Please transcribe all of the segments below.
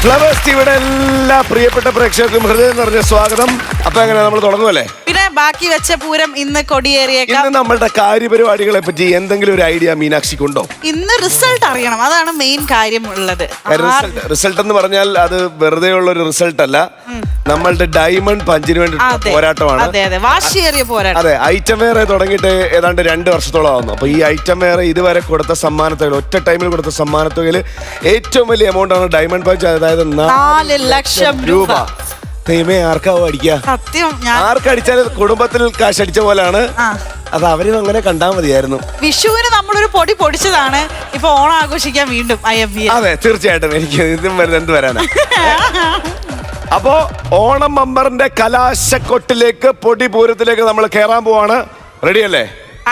Flowers ടിവിയുടെ എല്ലാ പ്രിയപ്പെട്ട പ്രേക്ഷകർക്കും ഹൃദയം നിറഞ്ഞ സ്വാഗതം. അപ്പൊ എങ്ങനെ നമ്മൾ തുടങ്ങുമല്ലേ? പിന്നെ ബാക്കി വെച്ച പൂരം ഇന്ന് കൊടിയേറിയേക്കാം. ഇന്ന് നമ്മളുടെ കാര്യപരിപാടികളെ പറ്റി എന്തെങ്കിലും ഒരു ഐഡിയ മീനാക്ഷിക്കുണ്ടോ? ഇന്ന് റിസൾട്ട് അറിയണം, അതാണ് മെയിൻ കാര്യം ഉള്ളത്. റിസൾട്ട് എന്ന് പറഞ്ഞാൽ അത് വെറുതെ ഉള്ള ഒരു റിസൾട്ട് അല്ല, നമ്മളുടെ ഡയമണ്ട് പഞ്ചിന് വേണ്ടി പോരാട്ടമാണ്. അതെ, വാശിയേറിയ പോരാട്ടം. അതെ, ഐറ്റം വെയർ തുടങ്ങിയിട്ട് ഏതാണ്ട് 2 വർഷത്തോളം ആവുന്നു. അപ്പൊ ഈ ഐറ്റം വെയർ ഇതുവരെ കൊടുത്ത സമ്മാനത്തുക, ഒറ്റ ടൈമിൽ കൊടുത്ത സമ്മാനത്തുകയിൽ ഏറ്റവും വലിയ എമൗണ്ട് ആണ് ഡയമണ്ട് പഞ്ച്, അതായത് 4 ലക്ഷം രൂപ. ദൈവമേ, ആർക്കാവും അടിക്കുക? സത്യം, ആർക്കടിച്ചാൽ കുടുംബത്തിൽ കാശ് അടിച്ച പോലാണ്. അത് അവരും അങ്ങനെ കണ്ടാൽ മതിയായിരുന്നു. വിഷുവിന് നമ്മളൊരു പൊടി പൊടിച്ചതാണ്, ഇപ്പൊ ഓണം ആഘോഷിക്കാൻ വീണ്ടും IFB. അതെ, തീർച്ചയായിട്ടും. എനിക്ക് ഇതും എന്ത് വരാനാ. അപ്പോ ഓണം ബമ്പറിന്റെ കലാശക്കൊട്ടിലേക്ക്, പൊടി പൂരത്തിലേക്ക് നമ്മൾ കയറാൻ പോവാണ്. റെഡിയല്ലേ?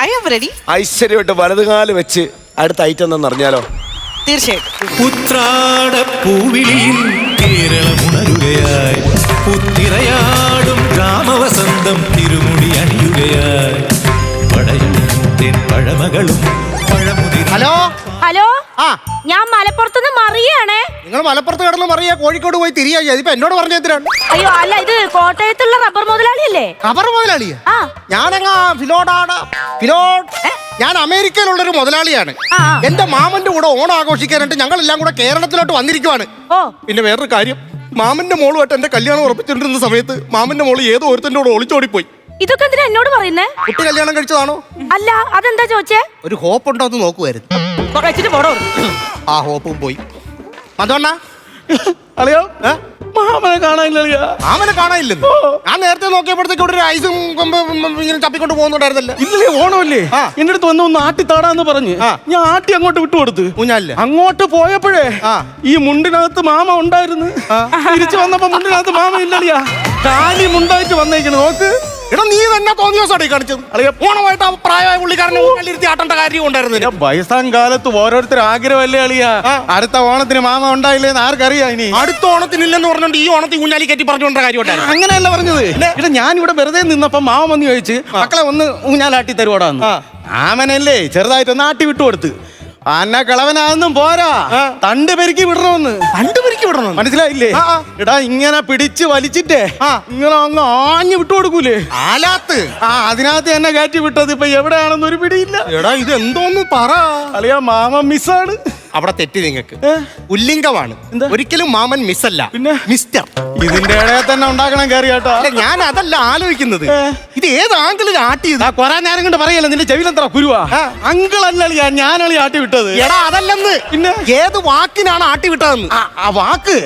I am ready. ഐശ്വര്യമായിട്ട് വലതുകാല് വെച്ച് അടുത്ത ഐറ്റം എന്താണെന്ന് അറിഞ്ഞാലോ? തീർച്ചയായിട്ടും. ഉത്രാടപ്പൂവിളിയിൽ കേരളമുണരുകയായി, പുത്തിരയാടും ഗ്രാമവസന്തം തിരുമുടി അണിയുകയായി, പടയും പഴമകളും പഴമുതി. ഹലോ ഹലോ, ആ ഞാൻ മലപ്പുറത്തുനിന്ന് മറിയാണേ. നിങ്ങൾ മലപ്പുറത്ത് കിടന്ന് മറിയ കോഴിക്കോട് പോയി തിരിയായി. ഇതിപ്പോ എന്നോട് പറഞ്ഞ എന്തിനാണ്? അയ്യോ അല്ല, ഇത് കോട്ടയത്തുള്ള റബ്ബർ മുതലാളിയല്ലേ? റബ്ബർ മുതലാളിയാ? ആ, ഞാൻ അമേരിക്കയിലുള്ളൊരു മുതലാളിയാണ്. എന്റെ മാമന്റെ കൂടെ ഓണം ആഘോഷിക്കാനായിട്ട് ഞങ്ങൾ എല്ലാം കൂടെ കേരളത്തിലോട്ട് വന്നിരിക്കുവാണ്. ഓ, പിന്നെ വേറൊരു കാര്യം, മാമന്റെ മോളുമായിട്ട് എന്റെ കല്യാണം ഉറപ്പിച്ചിട്ടിരുന്ന സമയത്ത് മാമന്റെ മോള് ഏതോ ഒരുത്തന്റെ കൂടെ ഒളിച്ചോടിപ്പോയി. ഇതൊക്കെ എന്തിനാ എന്നോട് പറയുന്നേ? കുട്ടി കല്യാണം കഴിച്ചതാണോ? അല്ല, അതെന്താ ചോദിച്ചേ? ഒരു ഹോപ്പ് ഉണ്ടോ എന്ന് നോക്കുമായിരുന്നു. ആ ഹോപ്പും പോയി. മതോണ്ണ അളിയോ, മാമനെ കാണാനില്ല. മാമനെ കാണാനില്ലെന്ന് ഞാൻ നേരത്തെ നോക്കിയപ്പോഴത്തേക്ക് ഇവിടെ ഒരു ഐസും ഇങ്ങനെ തപ്പിക്കൊണ്ട് പോകുന്നുണ്ടായിരുന്നല്ലോ. ഇന്നലെ ഓണമല്ലേ, എന്റെ അടുത്ത് വന്ന് ആട്ടി താടാന്ന് പറഞ്ഞ് ഞാൻ ആട്ടി അങ്ങോട്ട് വിട്ടുകൊടുത്ത്. ഊഞ്ഞാലില്ലേ? അങ്ങോട്ട് പോയപ്പോഴേ ഈ മുണ്ടിനകത്ത് മാമ ഉണ്ടായിരുന്നു. തിരിച്ചു വന്നപ്പോ മുണ്ടിനകത്ത് മാമ ഇല്ലളിയാ, കാലി മുണ്ടായിട്ട് വന്നേക്കണ്. നോക്ക് എടാ, നീ തന്നെ തോന്നിയ ദിവസമാണ് കാണിച്ചത്. ഓണമായിട്ട് പ്രായമായ പുള്ളിക്കാരനെ ഊഞ്ഞാലിരുത്തി ആട്ടേണ്ട കാര്യം ഉണ്ടായിരുന്നില്ല. വയസ്സാം കാലത്ത് ഓരോരുത്തർ ആഗ്രഹമല്ലേ അളിയാ. അടുത്ത ഓണത്തിന് മാമ ഉണ്ടായില്ലേന്ന് ആർക്കറിയാ? ഇനി അടുത്ത ഓണത്തിനില്ലെന്ന് പറഞ്ഞോണ്ട് ഈ ഓണത്തിൽ ഊഞ്ഞാലി കയറ്റി പറഞ്ഞോണ്ട കാര്യം ഉണ്ടായിരുന്നു. അങ്ങനെയല്ല പറഞ്ഞത്. ഇവിടെ ഞാനിവിടെ വെറുതെ നിന്നപ്പോ മാമ വന്ന് ചോദിച്ച് മക്കളെ ഒന്ന് ഊഞ്ഞാലാട്ടി തരുവാടാന്ന്. മാമനല്ലേ ചെറുതായിട്ടൊന്ന് ആട്ടി വിട്ടുകൊടുത്ത്. അന്ന കിളവനാന്നും പോരാ, തണ്ട് പെരുക്കി വിടണമെന്ന്. തണ്ട് പെരുക്കി വിടണം, മനസ്സിലായില്ലേ? എടാ, ഇങ്ങനെ പിടിച്ച് വലിച്ചിട്ടേ ഇങ്ങനെ അങ്ങ് ആഞ്ഞു വിട്ടു കൊടുക്കൂലേ ആലാത്ത്. അതിനകത്ത് എന്നെ കയറ്റി വിട്ടത് ഇപ്പൊ എവിടെയാണെന്ന് ഒരു പിടിയില്ല. എടാ, ഇത് എന്തോന്ന് പറ അളിയാ, മാമൻ മിസ്സാണ്. അവിടെ തെറ്റി നിങ്ങൾക്ക്. ഉല്ലിംഗമാണ്, ഒരിക്കലും മാമൻ മിസ്സല്ല, പിന്നെ മിസ്റ്റർ. ഇതിന്റെ ഇടയിൽ തന്നെ ഉണ്ടാക്കണം കയറി കേട്ടോ. ഞാൻ അതല്ല ആലോചിക്കുന്നത്, ഇത് ഏത് ആംഗിളിൽ ആട്ടിയത്? കൊറേ നേരം കൊണ്ട് പറയല്ല, നിന്റെ ചെവിലെത്ര കുരുവാ. അങ്കിളല്ലളിയാ, ഞാനളി ആട്ടി വിട്ടത്. എടാ, അതല്ലെന്ന്, പിന്നെ ഏത് വാക്കിനാണ് ആട്ടി വിട്ടതെന്ന്? ആ വാക്ക്,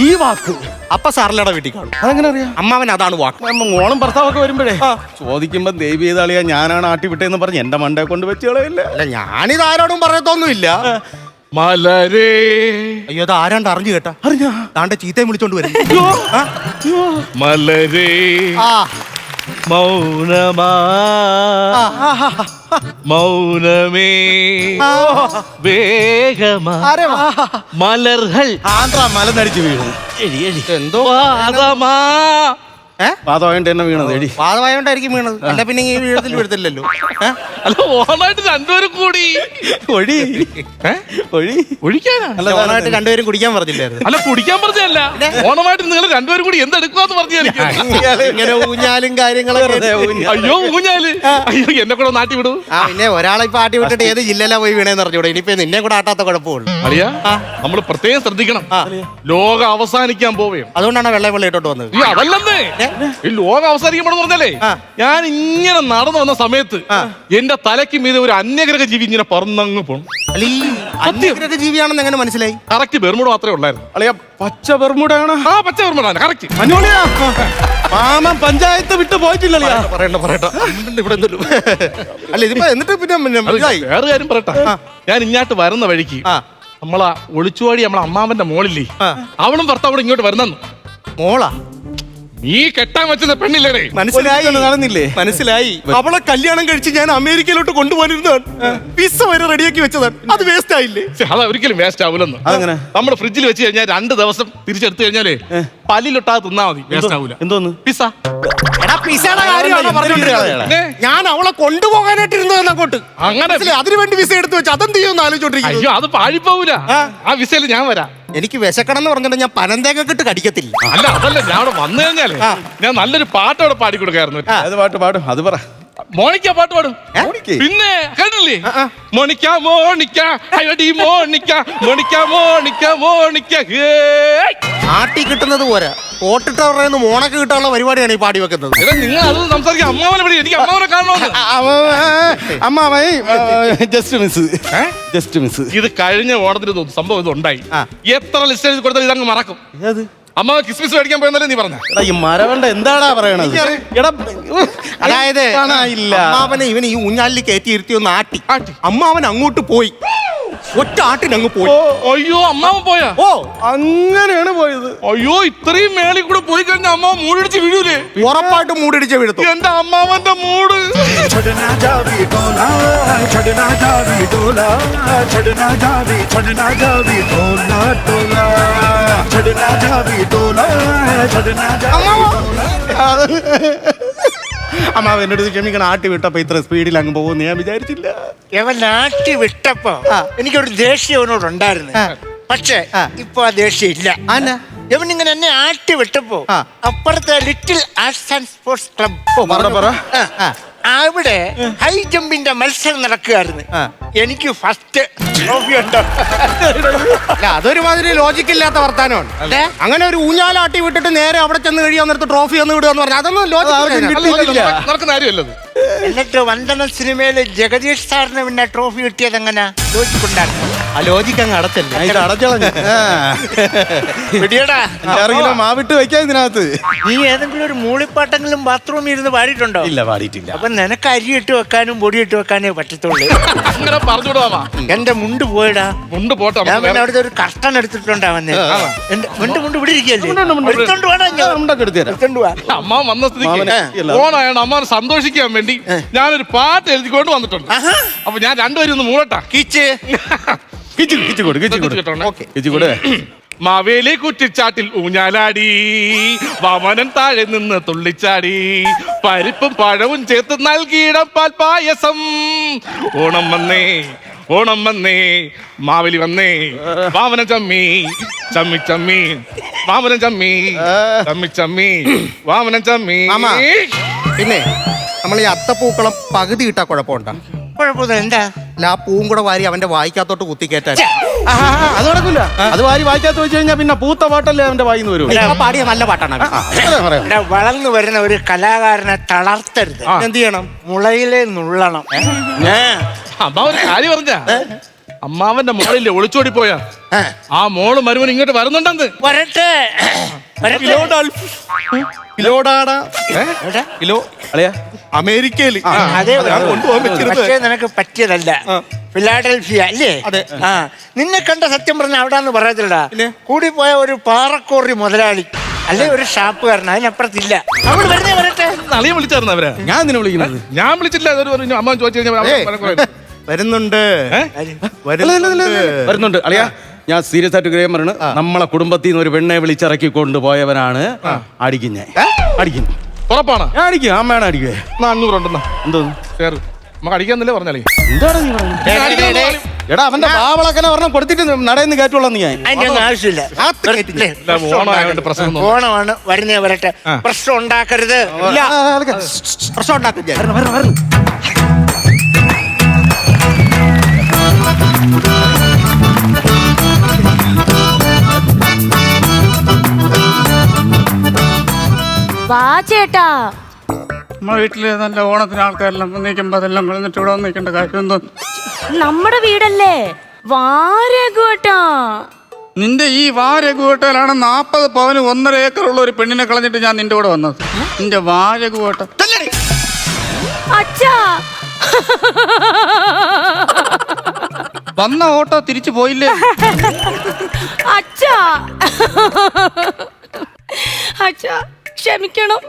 ഈ വാക്ക് അപ്പൊ സാറിലയുടെ വീട്ടിൽ കാണും. അതെങ്ങനെ അറിയാം? അമ്മാവൻ അതാണ് വാക്ക്. ഓണം ഭർത്താവൊക്കെ വരുമ്പോഴേ ചോദിക്കുമ്പോ ദേവി ഏതാളിയാ ഞാനാണ് ആട്ടി വിട്ടേന്ന് പറഞ്ഞ് എന്റെ മണ്ടയെ കൊണ്ട് വെച്ച് കളയില്ല. അല്ല, ഞാനിത് ആരോടും പറയത്തൊന്നുമില്ല. മലരേ, അയ്യോ, അത് ആരാണ്ട് അറിഞ്ഞു കേട്ടാ? അറിഞ്ഞാ? താണ്ടെ ചീത്തയും വിളിച്ചോണ്ട് വരും. മലരേ മൗനമാ, മൗനമേ വേഗമാ, മലർകൾ ആന്ധ്ര മലനടിച്ച് വീണു. എന്തോ പാതമായിട്ട് എന്നെ വീണത്. എടി, പാതമായോണ്ടായിരിക്കും വീണത്. അല്ല പിന്നെ ഈ വീഴത്തിൽ വീഴത്തില്ലല്ലോ. അല്ല, ഓണായിട്ട് രണ്ടുപേരും കൂടി ഒഴി ഒഴിക്കാനാ? അല്ല, ഓണമായിട്ട് രണ്ടുപേരും കുടിക്കാൻ പറഞ്ഞില്ലായിരുന്നു? അല്ല, കുടിക്കാൻ പറഞ്ഞല്ല, ഓണമായിട്ട് നിങ്ങൾ രണ്ടുപേരും കൂടി എന്തെടുക്കുവാന്ന് പറഞ്ഞു. ഇങ്ങനെ ഊഞ്ഞാലും കാര്യങ്ങളൊക്കെ. അയ്യോ, ഊഞ്ഞാല്, അയ്യോ, എന്നെ കൂടെ നാട്ടി വിടൂ. പിന്നെ ഒരാളെ ഇപ്പൊ ആട്ടി വിട്ടിട്ട് ഏത് ജില്ലയിലാ പോയി വീണേന്ന് അറിഞ്ഞൂടെ? ഇനിയിപ്പോ നിന്നെ കൂടെ ആട്ടാത്ത കുഴപ്പമുള്ളൂ. അറിയാ, നമ്മൾ പ്രത്യേകം ശ്രദ്ധിക്കണം. ലോകം അവസാനിക്കാൻ പോവുകയും, അതുകൊണ്ടാണ് വെള്ളം ഇട്ടോട്ട് വന്നത്. അതല്ലെന്നേ, ഈ ലോകം അവസാനിക്കുമ്പോഴെന്ന് പറഞ്ഞാലേ, ഞാൻ ഇങ്ങനെ നടന്നു വന്ന സമയത്ത് എന്റെ തലയ്ക്ക് മീതെ ഒരു അന്യഗ്രഹ ജീവി ഇങ്ങനെ പറന്നങ്ങ് പോണം. അന്യഗ്രഹ ജീവിയാണെന്ന് എങ്ങനെ മനസ്സിലായി? കറക്റ്റ് ബെർമുട മാത്രമേ ഉള്ളായിരുന്നു. അളിയ, പച്ച ബെർമുടയാണ്. ആ, പച്ച ബെർമുടാണ് കറക്റ്റ്. മാമൻ പഞ്ചായത്ത് വിട്ട് പോയിട്ടില്ല. പറയണ്ട ഇവിടെ അല്ല, ഇതിപ്പോ എന്നിട്ട് പിന്നെ വേറെ കാര്യം പറയട്ടെ. ഞാൻ ഇങ്ങോട്ട് വരുന്ന വഴിക്ക് നമ്മളാ ഒളിച്ചുവാടി നമ്മളെ അമ്മാവന്റെ മോളില്ലേ, അവളും ഭർത്താവോട് ഇങ്ങോട്ട് വരുന്നു. മോളാ? നീ കെട്ടാൻ വെച്ചത് പെണ്ണില്ലേ? മനസ്സിലായി. മനസ്സിലായി. അവളെ കല്യാണം കഴിച്ച് ഞാൻ അമേരിക്കയിലോട്ട് കൊണ്ടുപോയിരുന്നതാണ്. വിസ വരെ റെഡിയാക്കി വെച്ചതാണ്. അത് വേസ്റ്റ് ആയില്ലേ? അത് ഒരിക്കലും വേസ്റ്റ് ആവൂലെന്ന്. അതങ്ങനെ നമ്മുടെ ഫ്രിഡ്ജിൽ വെച്ച് കഴിഞ്ഞാൽ 2 ദിവസം തിരിച്ചെടുത്തു കഴിഞ്ഞാലേ പല്ലിലൊട്ടാതെ തിന്നാ മതി. വേസ്റ്റ് ആവൂല. എന്തോന്ന്? പിസ്സ. പിസയുടെ കാര്യമാണോ പറഞ്ഞോണ്ടിരിക്കുന്നത്? ഞാൻ അവളെ കൊണ്ടുപോകാനായിട്ടിരുന്നത് അങ്ങോട്ട്. അങ്ങനെ അതിനു വേണ്ടി വിസ എടുത്തു വെച്ച് അതെന്ത് ചെയ്യുമെന്ന് ആലോചിച്ചോണ്ടിരിക്കും. അയ്യോ, അത് പാഴിപ്പോവൂല. ആ വിസയിൽ ഞാൻ വരാം. എനിക്ക് വിശക്കണം എന്ന് പറഞ്ഞിട്ട് ഞാൻ പനന്തേക്കൊക്കെ ഇട്ട് കടിക്കത്തില്ല. അല്ല അതല്ല, ഞാൻ അവിടെ വന്നു കഴിഞ്ഞാല് ഞാൻ നല്ലൊരു പാട്ട് അവിടെ പാടി കൊടുക്കായിരുന്നു. അത് പാട്ട് പാടും, അത് പറ. മോണിക്ക പാട്ട് പാടും. മോണിക്ക? പിന്നെ കേട്ടില്ലേ? മോണിക്ക മോണിക്ക അയ്യടി Monica Monica Monica Monica hey. ആട്ടി കിട്ടുന്നത് പോരാ, ഓട്ടിട്ട് പറയുന്ന മോണൊക്കെ കിട്ടാനുള്ള പരിപാടിയാണ് ഈ പാടി വെക്കുന്നത്. എടാ നിങ്ങൾ അത് സംസാരിക്കാം. അമ്മാവനെ വിളി, എനിക്ക് അമ്മാവനെ കാണണമെന്ന്. അമ്മാവൻ ജസ്റ്റ് മിസ്, ജസ്റ്റ് മിസ്. ഇത് കഴിഞ്ഞ ഓണത്തിന് സംഭവം ഇത് ഉണ്ടായി. എത്ര ലിസ്റ്റ് എഴുതി കൊടുത്താൽ ഇതങ്ങ് മറക്കും. ഏത്? അമ്മ കിസ്മിസ് മേടിക്കാൻ പോയെന്നല്ലേ നീ പറഞ്ഞ? എടാ ഈ മരവണ്ട എന്താടാ പറയണത്? എടാ അതായത് കാണാനില്ല. അമ്മാവനെ ഇവന് ഈ ഊഞ്ഞാലിൽ കയറ്റി ഇരുത്തി ഒന്ന് ആട്ടി, അമ്മാവൻ അങ്ങോട്ട് പോയി, ഒറ്റ ആട്ടിനങ്ങ് പോയി. അയ്യോ അമ്മാവൻ പോയാ? ഓ അങ്ങനെയാണ് പോയത്. അയ്യോ ഇത്രയും മേളിൽ കൂടെ പോയി കഴിഞ്ഞാൽ അമ്മാവൻ മൂടിടിച്ച് വീഴൂലേ? ഉറപ്പായിട്ട് മൂടിടിച്ച് വീഴ്ത്തു. എന്റെ അമ്മാവന്റെ മൂട്. छड़ना जावी डोला, छड़ना जावी डोला, छड़ना जावी डोला डोला, छड़ना जावी डोला, छड़ना जावी അമ്മാവൻ എന്നോട് ക്ഷമിക്കണം, ആട്ടി വിട്ടപ്പോ ഇത്ര സ്പീഡിൽ അങ്ങ് പോകുമെന്ന് ഞാൻ വിചാരിച്ചില്ല. ഇവൻ നാട്ടി വിട്ടപ്പോ എനിക്കൊരു ദേഷ്യം അവനോടുണ്ടായിരുന്നു. പക്ഷെ ഇപ്പൊ ആ ദേഷ്യം ഇല്ല. ഇവനിങ്ങനെ എന്നെ ആട്ടി വിട്ടപ്പോ അപ്പുറത്തെ little arts and sports club അവിടെ ഹൈ ജമ്പിന്റെ മത്സരം നടക്കുകയായിരുന്നു. എനിക്ക് ഫസ്റ്റ് ട്രോഫി ഉണ്ടോ? അതൊരു മാതിരി ലോജിക്കില്ലാത്ത വർത്താനമാണ്. അങ്ങനെ ഒരു ഊഞ്ഞാലാട്ടി വിട്ടിട്ട് നേരെ അവിടെ ചെന്ന് കഴിയാൻ നേരത്ത് ട്രോഫി ഒന്ന് വിടുക എന്ന് പറഞ്ഞാൽ അതൊന്നും ലോജിക്കില്ല, നടക്കുന്ന കാര്യമല്ലത്. എന്നിട്ട് വന്ദനം സിനിമയില് ജഗദീഷ് സാറിന് പിന്നെ ട്രോഫി കിട്ടിയത് എങ്ങനെ ലോജിക്കുണ്ടായിരുന്നു? ആ ലോജിക്ക് അങ്ങ് അടച്ചല്ലേ. പിടിയടാ, മാവിട്ട് വെക്കാൻ ഇതിനകത്ത്. നീ ഏതെങ്കിലും ഒരു മൂളിപ്പാട്ടെങ്കിലും ബാത്റൂമിൽ ഇരുന്ന് പാടിയിട്ടുണ്ടോ? ഇല്ല, പാടിയിട്ടില്ല. അപ്പൊ നിനക്ക് അരി ഇട്ട് വെക്കാനും പൊടി ഇട്ട് വെക്കാനേ പറ്റത്തുള്ളൂ. അങ്ങനെ പറഞ്ഞുവിടാമാ. എന്റെ മുണ്ട് പോയടാ. മുണ്ട് പോട്ടെ. ഞാൻ പിന്നെ അവിടുത്തെ ഒരു കർട്ടൻ എടുത്തിട്ടുണ്ടാ വന്നേ. മുണ്ട് ഇവിടെ ഇരിക്കല്ലേ? എടുത്തോണ്ട് വാടാ ഇങ്ങ്. മുണ്ടൊക്കെ എടുത്തു തരാം. എടുത്തോണ്ട് വാ. അമ്മ വന്ന സ്ഥിതിക്ക് ഓണായാണ് അമ്മ സന്തോഷിക്കാൻ വേണ്ടി ഞാനൊരു പാട്ട് എഴുതിക്കൊണ്ട് വന്നിട്ടുണ്ട്. അപ്പൊ ഞാൻ രണ്ടുപേരും ഒന്ന് മൂളട്ടാ. കിച്ച് മാവേലി കുറ്റിച്ചാട്ടിൽ ഊഞ്ഞാലാടി, വാമനൻ താഴെ നിന്ന് തുള്ളിച്ചാടി, പരിപ്പും പഴവും ചേർത്ത് നൽകിയിടം പാൽ പായസം. ഓണം വന്നേ ഓണം വന്നേ, മാവേലി വന്നേ, വാമന ചമ്മി ചമ്മി ചമ്മി, വാമന ചമ്മി ചമ്മി ചമ്മി, വാമന ചമ്മി. പിന്നെ നമ്മൾ ഈ അത്തപ്പൂക്കളം പകുതി ഇട്ടാ കുഴപ്പമുണ്ടോ? കുഴപ്പമില്ല. എന്താ? അല്ല ആ പൂവും കൂടെ വാരി അവന്റെ വായിക്കാത്തോട്ട് കുത്തിക്കേറ്റാൻ. അത് നടക്കില്ല. അത് വാരി വായിക്കാത്ത വെച്ച് കഴിഞ്ഞാൽ പിന്നെ പൂത്ത പാട്ടല്ലേ അവന്റെ വായിന്ന് വരും. പാടിയ നല്ല പാട്ടാണ്. ഇവിടെ വളർന്നു വരുന്ന ഒരു കലാകാരനെ തളർത്തരുത്. എന്ത് ചെയ്യണം? മുളയിലെ നുള്ളണം. അമ്മ ഒരു കാര്യം പറഞ്ഞ അമ്മാവന്റെ മോളില്ലേ ഒളിച്ചോടി പോയാ ആ മോള് മരുവൻ ഇങ്ങോട്ട് വരുന്നുണ്ടെന്ന്. വരട്ടെ. അമേരിക്കയില് അതെ, കൊണ്ടുപോകാൻ പറ്റുന്നത്. പക്ഷേ നിനക്ക് പറ്റിയതല്ല. ഫിലാഡൽഫിയ അല്ലേ? നിന്നെ കണ്ട സത്യം പറഞ്ഞ അവിടാന്ന് പറയത്തില്ലടാ. കൂടി പോയ ഒരു പാറക്കോറി മുതലാളി അല്ലെ ഒരു ഷാപ്പുകാരൻ, അതിനപ്പുറത്തില്ല. അവിടെ വരുന്നേ വരട്ടെ. അളിയെ വിളിച്ചായിരുന്നു അവരെ. ഞാൻ നിന്നെ വിളിക്കുന്നത്. ഞാൻ വിളിച്ചില്ല. അമ്മ ചോദിച്ചു കഴിഞ്ഞാൽ വരുന്നുണ്ട് വരുന്നുണ്ട്. അളിയാ ഞാൻ സീരിയസ് ആയിട്ട് ഗ്രഹം പറഞ്ഞു. നമ്മളെ കുടുംബത്തിൽ നിന്ന് ഒരു പെണ്ണെ വിളിച്ചിറക്കി കൊണ്ടുപോയവനാണ് അടിക്കുന്നേ. അടിക്കുന്നു. ഉറപ്പാണ്? ഞാൻ അടിക്കും. അമ്മയാണ് അടിക്കുക. 400 ഉണ്ടെന്നാ. എന്തോന്ന് നമുക്ക് അടിക്കാന്നല്ലേ പറഞ്ഞാലേ. എന്താണ് നീ പറയുന്നത്? എടാ അവന്റെ ബാവളക്കനെ പറഞ്ഞ കൊടുത്തിട്ട് നടന്ന് കയറ്റുള്ള നീ. അതിന്റെ ആവശ്യമില്ല. ഓണമായോണ്ട് പ്രശ്നം. ഓണമാണ്, വരുന്നേ വരട്ടെ. പ്രശ്നം ഉണ്ടാക്കരുത്. പ്രശ്നം ഉണ്ടാക്കില്ല. വാ ചേട്ടാ. നമ്മുടെ വീട്ടില് നല്ല ഓണത്തിന് ആൾക്കാരെല്ലാം നിൽക്കുമ്പോ അതെല്ലാം കളഞ്ഞിട്ട് ഇവിടെ നിൽക്കേണ്ട കാര്യം എന്തോ? നമ്മുടെ വീടല്ലേ, വാരേട്ടാ. നിന്റെ ഈ വാരകൂട്ടാലാണ് 40 പവന് 1.5 ഏക്കറുള്ള ഒരു പെണ്ണിനെ കളഞ്ഞിട്ട് ഞാൻ നിന്റെ കൂടെ വന്നത്. നിന്റെ വാരകൂട്ട അച്ഛാ. വന്ന ഓട്ടോ തിരിച്ചു പോയില്ലേ? അച്ഛാ അച്ഛാ ക്ഷമിക്കണം.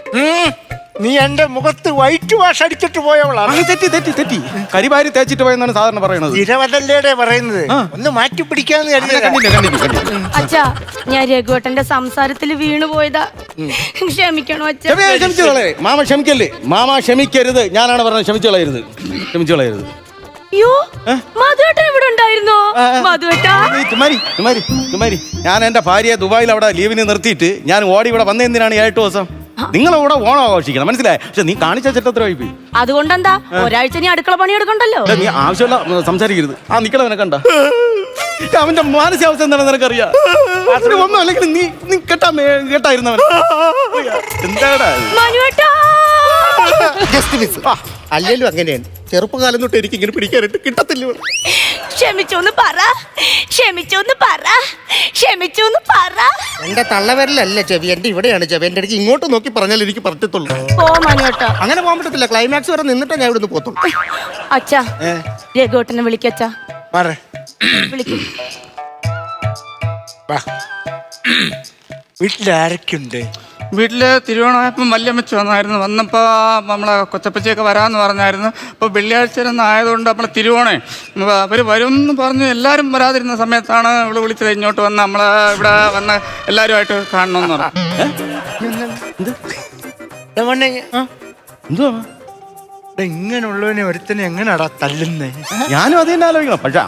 നീ എന്റെ മുഖത്ത് വൈറ്റ് വാഷ് അടിച്ചിട്ട് പോയവളാണ്. തെറ്റി കരിവാരി തേച്ചിട്ട് പോയെന്നാണ് സാധാരണ പറയണത്. തിരവതല്ലേടെ പറയുന്നത്. ഒന്ന് മാറ്റി പിടിക്കാന്ന് കരുതിയതാ. അച്ഛാ ഞാൻ രഘുവേട്ടന്റെ സംസാരത്തിൽ വീണു പോയതാ. ക്ഷമിക്കണോ അച്ഛാ? മാമ ക്ഷമിക്കല്ലേ? മാമ ക്ഷമിക്കരുത്. ഞാനാണ് പറഞ്ഞത് ക്ഷമിച്ചു കളയരുത്. അയ്യോ മധുവേട്ടൻ ഇവിടെ ഉണ്ടായിരുന്നോ? മധുവേട്ടാ ചുമാരി ഞാൻ എന്റെ ഭാര്യയെ ദുബായിൽ അവിടെ ലീവിന് നിർത്തിയിട്ട് ഞാൻ ഓടി ഇവിടെ വന്ന എന്തിനാണ് 8 ദിവസം? നിങ്ങളിവിടെ ഓണം ആഘോഷിക്കണം, മനസ്സിലായി? പക്ഷെ നീ കാണിച്ച ചെറ്റത്രമായി പോയി. അതുകൊണ്ടെന്താ ഒരാഴ്ച നീ അടുക്കള പണി എടുക്കണ്ടല്ലോ. നീ ആവശ്യമുള്ള സംസാരിക്കരുത്. ആ നിക്കണവനെ കണ്ട അവന്റെ മാനസികാവസ്ഥ എന്താണെന്ന് നിനക്കറിയാം. ഒന്നും അല്ലെങ്കിൽ നീ കേട്ടായിരുന്നവൻ എന്താടാ അല്ലല്ലോ അങ്ങനെയാണ്. ചെറുപ്പകാലം തൊട്ട് എനിക്ക് ഇങ്ങനെ പിടിക്കാനായിട്ട് കിട്ടത്തില്ല. ക്ഷമിച്ചോന്ന് പറ. എന്റെ തള്ളവരലല്ല ചെവി, എന്റെ ഇവിടെയാണ് ചെവി. എന്റെ അടുത്ത് ഇങ്ങോട്ട് നോക്കി പറഞ്ഞാൽ എനിക്ക് പറ്റത്തുള്ളൂ. അങ്ങനെ പോകാൻ പറ്റത്തില്ല. ക്ലൈമാക്സ് വരെ നിന്നിട്ടാ ഞാൻ ഇവിടുന്ന് പോത്തുള്ളൂ. അച്ഛാ രഘുവേട്ടനെ വിളിക്കച്ചാ. വിളിക്കും. വീട്ടിലാരൊക്കെയുണ്ട്? വീട്ടില് തിരുവോണമായപ്പം വല്യമ്മച്ച് വന്നപ്പോൾ നമ്മളെ കൊച്ചപ്പച്ചയൊക്കെ വരാമെന്ന് പറഞ്ഞായിരുന്നു. അപ്പോൾ വെള്ളിയാഴ്ച ആയതുകൊണ്ട് നമ്മളെ തിരുവോണേ അവർ വരും എന്ന് പറഞ്ഞു. എല്ലാവരും വരാതിരുന്ന സമയത്താണ് ഇവിടെ വിളിച്ചത്. ഇങ്ങോട്ട് വന്ന് നമ്മളെ ഇവിടെ വന്ന് എല്ലാവരുമായിട്ട് കാണണമെന്ന് എന്തുവാ ഇങ്ങനെയുള്ളവനെ ഒരുത്തനെ എങ്ങനെയാടാ തല്ലുന്നേ? ഞാനും അത് തന്നെ ആലോചിക്കണം. പക്ഷെ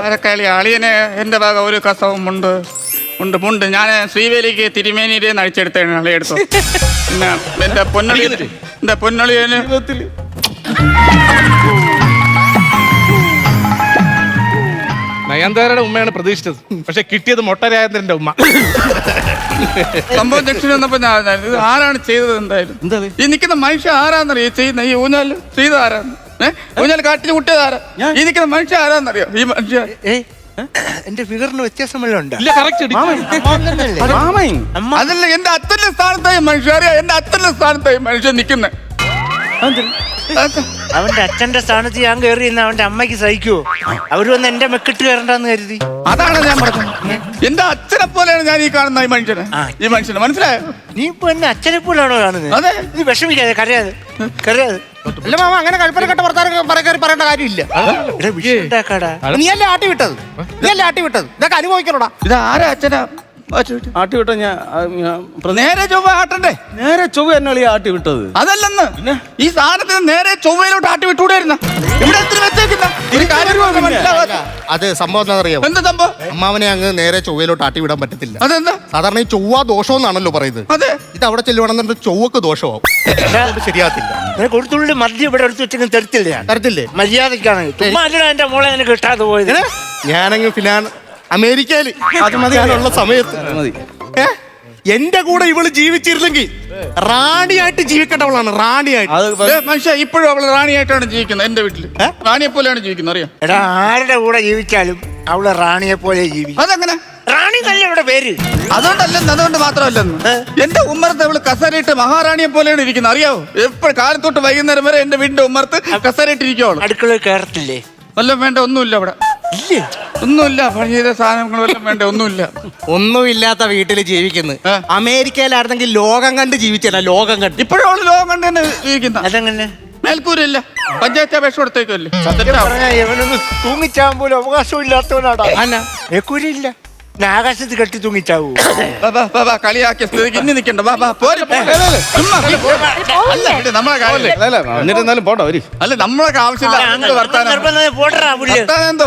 അരക്കൈ അളിയനെ എൻ്റെ ഭാഗം ഒരു കസവും മുണ്ട് ഞാൻ ശ്രീവേലിക്ക് തിരുമേനിയുടെ നടിച്ചെടുത്തേണ് അളിയെടുത്തു. പിന്നെ എൻ്റെ പൊന്നളിയന് നയൻതാരയുടെ ഉമ്മയാണ് പ്രതീക്ഷിച്ചത്, പക്ഷെ കിട്ടിയത് മൊട്ടരാജേന്ദ്രന്റെ ഉമ്മ. സംഭവം ജംഗ്ഷനിൽ വന്നപ്പോ ഇത് ആരാണ് ചെയ്തത്? എന്തായാലും ഈ നിൽക്കുന്ന മനുഷ്യൻ ആരാന്നറിയോ ചെയ്യുന്ന ഈ ഊഞ്ഞാല് ചെയ്ത ആരാന്ന്? ഊഞ്ഞാൽ കാട്ടിന് കുട്ടിയത് ആരാ? ഈ നിൽക്കുന്ന മനുഷ്യൻ ആരാന്നറിയോ? ഈ മനുഷ്യൻ എന്റെ ഫിഗറിന് വ്യത്യാസം വല്ലതും ഉണ്ടോ? അതല്ല, എന്റെ അച്ഛന്റെ സ്ഥാനത്തായി മനുഷ്യൻ അറിയാം. എന്റെ അച്ഛന്റെ സ്ഥാനത്തായി മനുഷ്യൻ നിൽക്കുന്നത്. അവന്റെ അച്ഛന്റെ സ്ഥാനത്ത് ഞാൻ കയറി ഇന്ന് അവന്റെ അമ്മയ്ക്ക് സഹിക്കുവോ? അവര് വന്ന് എന്റെ മെക്കിട്ട് കയറണ്ടെന്ന് കരുതി. അതാണ് ഞാൻ പറഞ്ഞത്. എന്റെ അച്ഛനെ പോലെയാണ് ഞാൻ ഈ കാണുന്ന ഈ മനുഷ്യനെ മനസ്സിലായോ? നീ ഇപ്പൊ എന്നെ അച്ഛനെ പോലാണോ കാണുന്നത്? അതെ. നീ വിഷമിക്കാതെ, കരയാതെ. അല്ല മാമ, അങ്ങനെ കൽപ്പന കെട്ട പറയേണ്ട കാര്യമില്ല. നീയല്ലേ ആട്ടി വിട്ടത്? ഇതൊക്കെ അനുഭവിക്കണോടാ. ഇത് ആരാ അച്ഛനാ ആട്ടി വിട്ട? നേരെ ചൊവ്വ ആട്ടണ്ടേ? നേരെ ചൊവ്വ എന്നാളി ആട്ടി വിട്ടത്? അതല്ലെന്ന്, ഈ സാധനത്തിന് നേരെ ചൊവ്വയിലോട്ട് ആട്ടി വിട്ടുകൂടായിരുന്ന? ഇവിടെ വെച്ചേക്കുന്ന അത് സംഭവം എന്താണെന്നറിയാം? എന്താ സംഭവം? അമ്മാവനെ അങ്ങ് നേരെ ചൊവ്വയിലോട്ട് ആട്ടി വിടാൻ പറ്റത്തില്ല. അതെന്താ? സാധാരണ ഈ ചൊവ്വ ദോഷം എന്നാണല്ലോ പറയുന്നത്. അതെ, ഇത് അവിടെ ചെല്ലുവാണെന്നുണ്ട് ചൊവ്വക്ക് ദോഷമാവും. ശരിയാകത്തില്ല. കൊടുത്തുള്ളി മദ്യം ഇവിടെ എടുത്ത് വെച്ചെങ്കിൽ തരത്തില്ലേ? മര്യാദക്കാണ്. എന്റെ മോളെ എനിക്ക് കിട്ടാതെ പോയത്. ഞാനങ്ങ് അമേരിക്കയില് അത് മതിയാനുള്ള സമയത്ത് എന്റെ കൂടെ ഇവള് ജീവിച്ചിരുന്നെങ്കിൽ റാണിയായിട്ട് ജീവിക്കേണ്ടവളാണ്. റാണിയായിട്ട് മനുഷ്യ ഇപ്പോഴും അവള് റാണിയായിട്ടാണ് ജീവിക്കുന്നത്. എന്റെ വീട്ടില് റാണിയെ പോലെയാണ് ജീവിക്കുന്നത്, അറിയാം? എടാ, ആരുടെ കൂടെ ജീവിച്ചാലും അവള് റാണിയെ പോലെ ജീവിക്കും. അതെങ്ങനെ? റാണി നല്ല ഇവിടെ പേര്. അതുകൊണ്ട് മാത്രമല്ലെന്ന്, എന്റെ ഉമ്മറത്ത് അവള് കസരയിട്ട് മഹാറാണിയെ പോലെയാണ് ഇരിക്കുന്നത്, അറിയാവോ? എപ്പോഴും കാലത്തോട്ട് വൈകുന്നേരം വരെ എന്റെ വീടിന്റെ ഉമ്മറത്ത് കസരയിട്ട് ഇരിക്കുവോളൂ. അടുക്കളയിൽ കയറത്തില്ലേ? വല്ലതും വേണ്ട? ഒന്നുമില്ല അവിടെ. ഒന്നുമില്ല, പഴയ സാധനങ്ങൾ വല്ലതും വേണ്ട? ഒന്നുമില്ലാത്ത വീട്ടിൽ ജീവിക്കുന്നു. അമേരിക്കയിലായിരുന്നെങ്കിൽ ലോകം കണ്ട് ജീവിച്ചല്ല, ലോകം കണ്ട്. ഇപ്പോഴും അവള് ലോകം കണ്ട് തന്നെ ജീവിക്കുന്ന. അതെങ്ങനെ? മേൽക്കൂരില്ല, പഞ്ചായത്ത് അപേക്ഷ കൊടുത്തേക്കല്ലേ? ഇവനൊന്ന് തൂങ്ങിച്ചാൻ പോലും അവകാശം ഇല്ലാത്തവനാടാ. മേൽക്കൂരില്ല, ആകാശത്ത് കെട്ടി തൂങ്ങിച്ചാവൂ. കളിയാക്കിയ സ്ഥിതിക്ക് ഇനി നിൽക്കണ്ട. അല്ല, നമ്മളൊക്കെ ആവശ്യമില്ല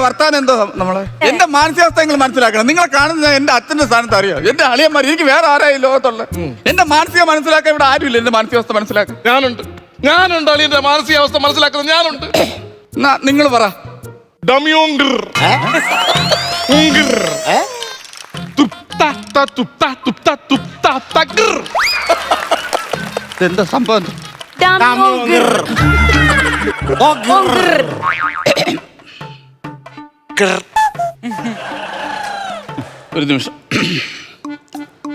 വർത്താനം എന്തോ നമ്മളെ. എന്റെ മാനസികാവസ്ഥ നിങ്ങൾ മനസ്സിലാക്കണം. നിങ്ങളെ കാണുന്ന എന്റെ അച്ഛന്റെ സ്ഥാനത്ത് അറിയോ? എന്റെ അളിയന്മാർ, എനിക്ക് വേറെ ആരായി ലോകത്തുള്ള? എന്റെ മാനസിക മനസ്സിലാക്കാൻ ഇവിടെ ആരുമില്ല. എന്റെ മാനസികാവസ്ഥ മനസ്സിലാക്കാൻ ഞാനുണ്ട്. അളിയന്റെ മാനസികാവസ്ഥ മനസ്സിലാക്കുന്നത് ഞാനുണ്ട്. നിങ്ങൾ പറ. എന്താ സംഭവം? ഒരു നിമിഷം.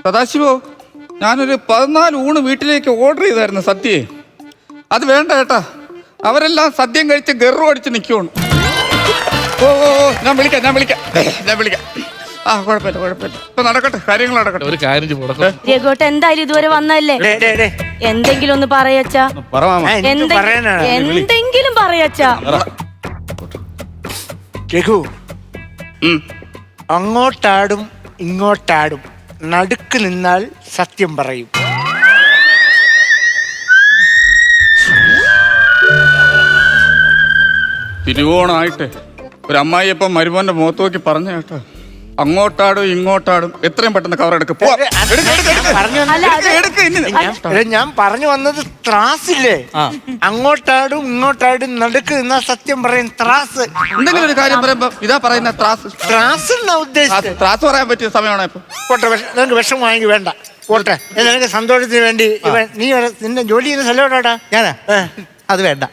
സദാശിവോ, ഞാനൊരു 14 ഊണ് വീട്ടിലേക്ക് ഓർഡർ ചെയ്തായിരുന്നു സദ്യയെ. അത് വേണ്ട കേട്ടാ, അവരെല്ലാം സദ്യം കഴിച്ച് ഗർവ് അടിച്ച് നിൽക്കുവാണ്. ഓ, ഞാൻ വിളിക്കാം. ആ, കുഴപ്പമില്ല. ഇപ്പൊ നടക്കട്ടെ, കാര്യങ്ങൾ നടക്കട്ടെ. ഒരു കാര്യം രഘുവേട്ടൻ എന്തായാലും ഇതുവരെ വന്നല്ലേ, എന്തെങ്കിലും ഒന്ന് പറയച്ചാ. എന്തെങ്കിലും പറയച്ചാ. രഘു, അങ്ങോട്ടാടും ഇങ്ങോട്ടാടും, നടുക്ക് നിന്നാൽ സത്യം പറയും. തിരുവോണമായിട്ട് ഒരു അമ്മായിയപ്പം മരുമോന്റെ മുഖത്ത് നോക്കി പറഞ്ഞ കേട്ടോ, അങ്ങോട്ടാടും ഇങ്ങോട്ടാടും എത്രയും പെട്ടെന്ന് കവർ എടുക്ക്. പോ. അല്ല, അത് ഞാൻ പറഞ്ഞു വന്നത് ത്രാസില്ലേ, അങ്ങോട്ടാടും ഇങ്ങോട്ടാടും നടുക്ക് നിന്നാ സത്യം പറയും ത്രാസ്. എന്തെങ്കിലും ഒരു കാര്യം പറയുമ്പോ ഇതാ പറയുന്ന ത്രാസ്. ത്രാസ് എന്നാ ഉദ്ദേശിച്ചത്. ത്രാസ് പറയാൻ പറ്റിയ സമയമാണോ ഇപ്പൊ? പോട്ടെ, നിനക്ക് വിഷം വാങ്ങി വേണ്ട, പോട്ടെ. നിനക്ക് സന്തോഷത്തിന് വേണ്ടി നീ നിന്റെ ജോലി ചെയ്യുന്ന സ്ഥലം എവിടെടാ? ഞാനാ അത് വേണ്ട,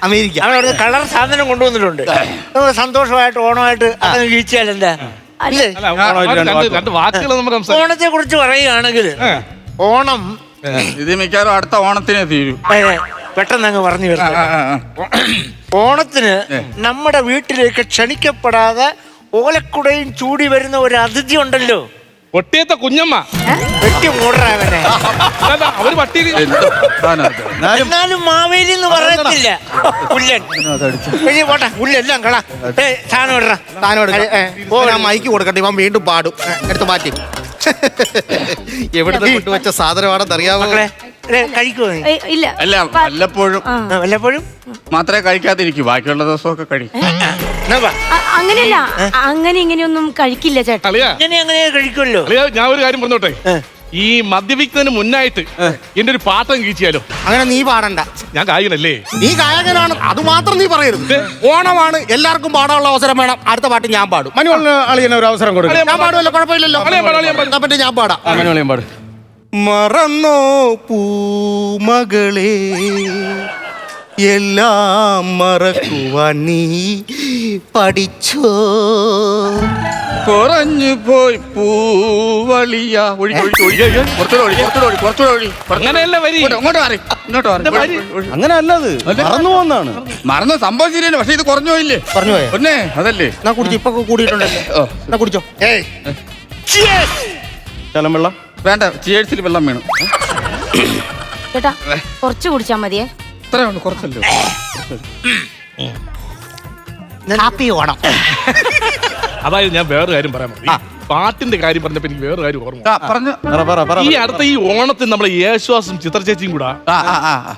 അമേരിക്ക. അവിടെ കളർ സാധനം കൊണ്ടുവന്നിട്ടുണ്ട്. നമുക്ക് സന്തോഷമായിട്ട് ഓണമായിട്ട് അങ്ങനെ വീഴ്ചയാൽ എന്താ ഇല്ലേ? രണ്ട് വാക്കുകൾ നമുക്ക് സംസാരിക്കാം. ഓണത്തെ കുറിച്ച് പറയുകയാണെങ്കിൽ ഓണം ഇത് മിക്കവാറും അടുത്ത ഓണത്തിനെ തീരൂ. പെട്ടെന്ന് അങ്ങ് പറഞ്ഞു വരുന്നത്. ഓണത്തിന് നമ്മുടെ വീട്ടിലേക്ക് ക്ഷണിക്കപ്പെടാതെ ഓലക്കുടയും ചൂടി വരുന്ന ഒരു അതിഥി ഉണ്ടല്ലോ, ഒട്ടിയത്തെ കുഞ്ഞമ്മ. വെട്ടി മൂടറാവനെ. അവര് പട്ടിയിൽ എന്നാലും മാവേലി എന്ന് പറയത്തില്ല, പുല്ലൻ. ഇനി പോട്ടെ, പുല്ലെല്ലാം കള. സാധനം ഇടറ, ഞാൻ മൈക്ക് കൊടുക്കട്ടെ, ഇവൻ വീണ്ടും പാടും. എടുത്ത് മാറ്റി. എവിടുന്ന് കൊണ്ടുവച്ച സാധനമാണെന്ന് അറിയാമോ? കഴിക്കുമോ നീ? ഇല്ല. അല്ല, വല്ലപ്പോഴും വല്ലപ്പോഴും മാത്രമേ കഴിക്കാതിരിക്കൂ, ബാക്കിയുള്ള ദിവസമൊക്കെ കഴിക്കും. അങ്ങനെയല്ല, അങ്ങനെ ഇങ്ങനെയൊന്നും കഴിക്കില്ല ചേട്ടാ. അങ്ങനെ കഴിക്കുമല്ലോ. ഞാൻ ഒരു കാര്യം പറഞ്ഞോട്ടെ, ഈ മദ്യപിക്കുന്നതിന് മുന്നായിട്ട് എന്റെ ഒരു പാട്ടം കീച്ചിയാലോ? അങ്ങനെ നീ പാടണ്ട, ഞാൻ ഗായകനല്ലേ. നീ ഗായകനാണ്, അത് മാത്രം നീ പറയരുത്. ഓണമാണ്, എല്ലാവർക്കും പാടാനുള്ള അവസരം വേണം. അടുത്ത പാട്ട് ഞാൻ പാടും. മനുവലിന് അളിയനെ ഒരു അവസരം കൊടുക്കും. ഞാൻ പാടുമല്ലോ, കുഴപ്പമില്ലല്ലോ. എന്നാ പറ്റി ഞാൻ പാടാം. മനുവളിയും പാട്. മറന്നോ പൂമകളെ, എല്ലാം മറക്കുവാൻ നീ പഠിച്ചോ. കുറഞ്ഞു പോയി പൂവളിയ. അങ്ങനെയല്ല വരി. ഇങ്ങോട്ട് മാറി, ഇങ്ങോട്ട് മാറി. അങ്ങനെ അല്ലത്, മറന്നു പോകുന്നതാണ്. മറന്ന സംഭവം ശരിയല്ലേ, പക്ഷെ ഇത് കുറഞ്ഞു പോയില്ലേ? പറഞ്ഞു പോയോ? ഒന്നേ അതല്ലേ. എന്നാ കുടിച്ചു, ഇപ്പൊ കൂടിയിട്ടുണ്ടല്ലോ. എന്നാ കുടിച്ചോ. ശലം വെള്ളം വേണ്ട, ചിയേഴ്സിൽ വെള്ളം വേണം. ചേട്ടാ കുറച്ച് കുടിച്ചാ മതിയേ. ഇത്രേ ഉള്ളൂ, കുറച്ചല്ലോ. ഹാപ്പി ഓണം. അതായത് ഞാൻ വേറൊരു കാര്യം പറയാൻ മതി. പാട്ടിന്റെ കാര്യം പറഞ്ഞപ്പോ എനിക്ക് വേറൊരു കാര്യം ഓർമ്മ. പറഞ്ഞു. ഈ അടുത്ത ഈ ഓണത്തിന് നമ്മളെ യേശുദാസും ചിത്ര ചേച്ചിയും കൂടെ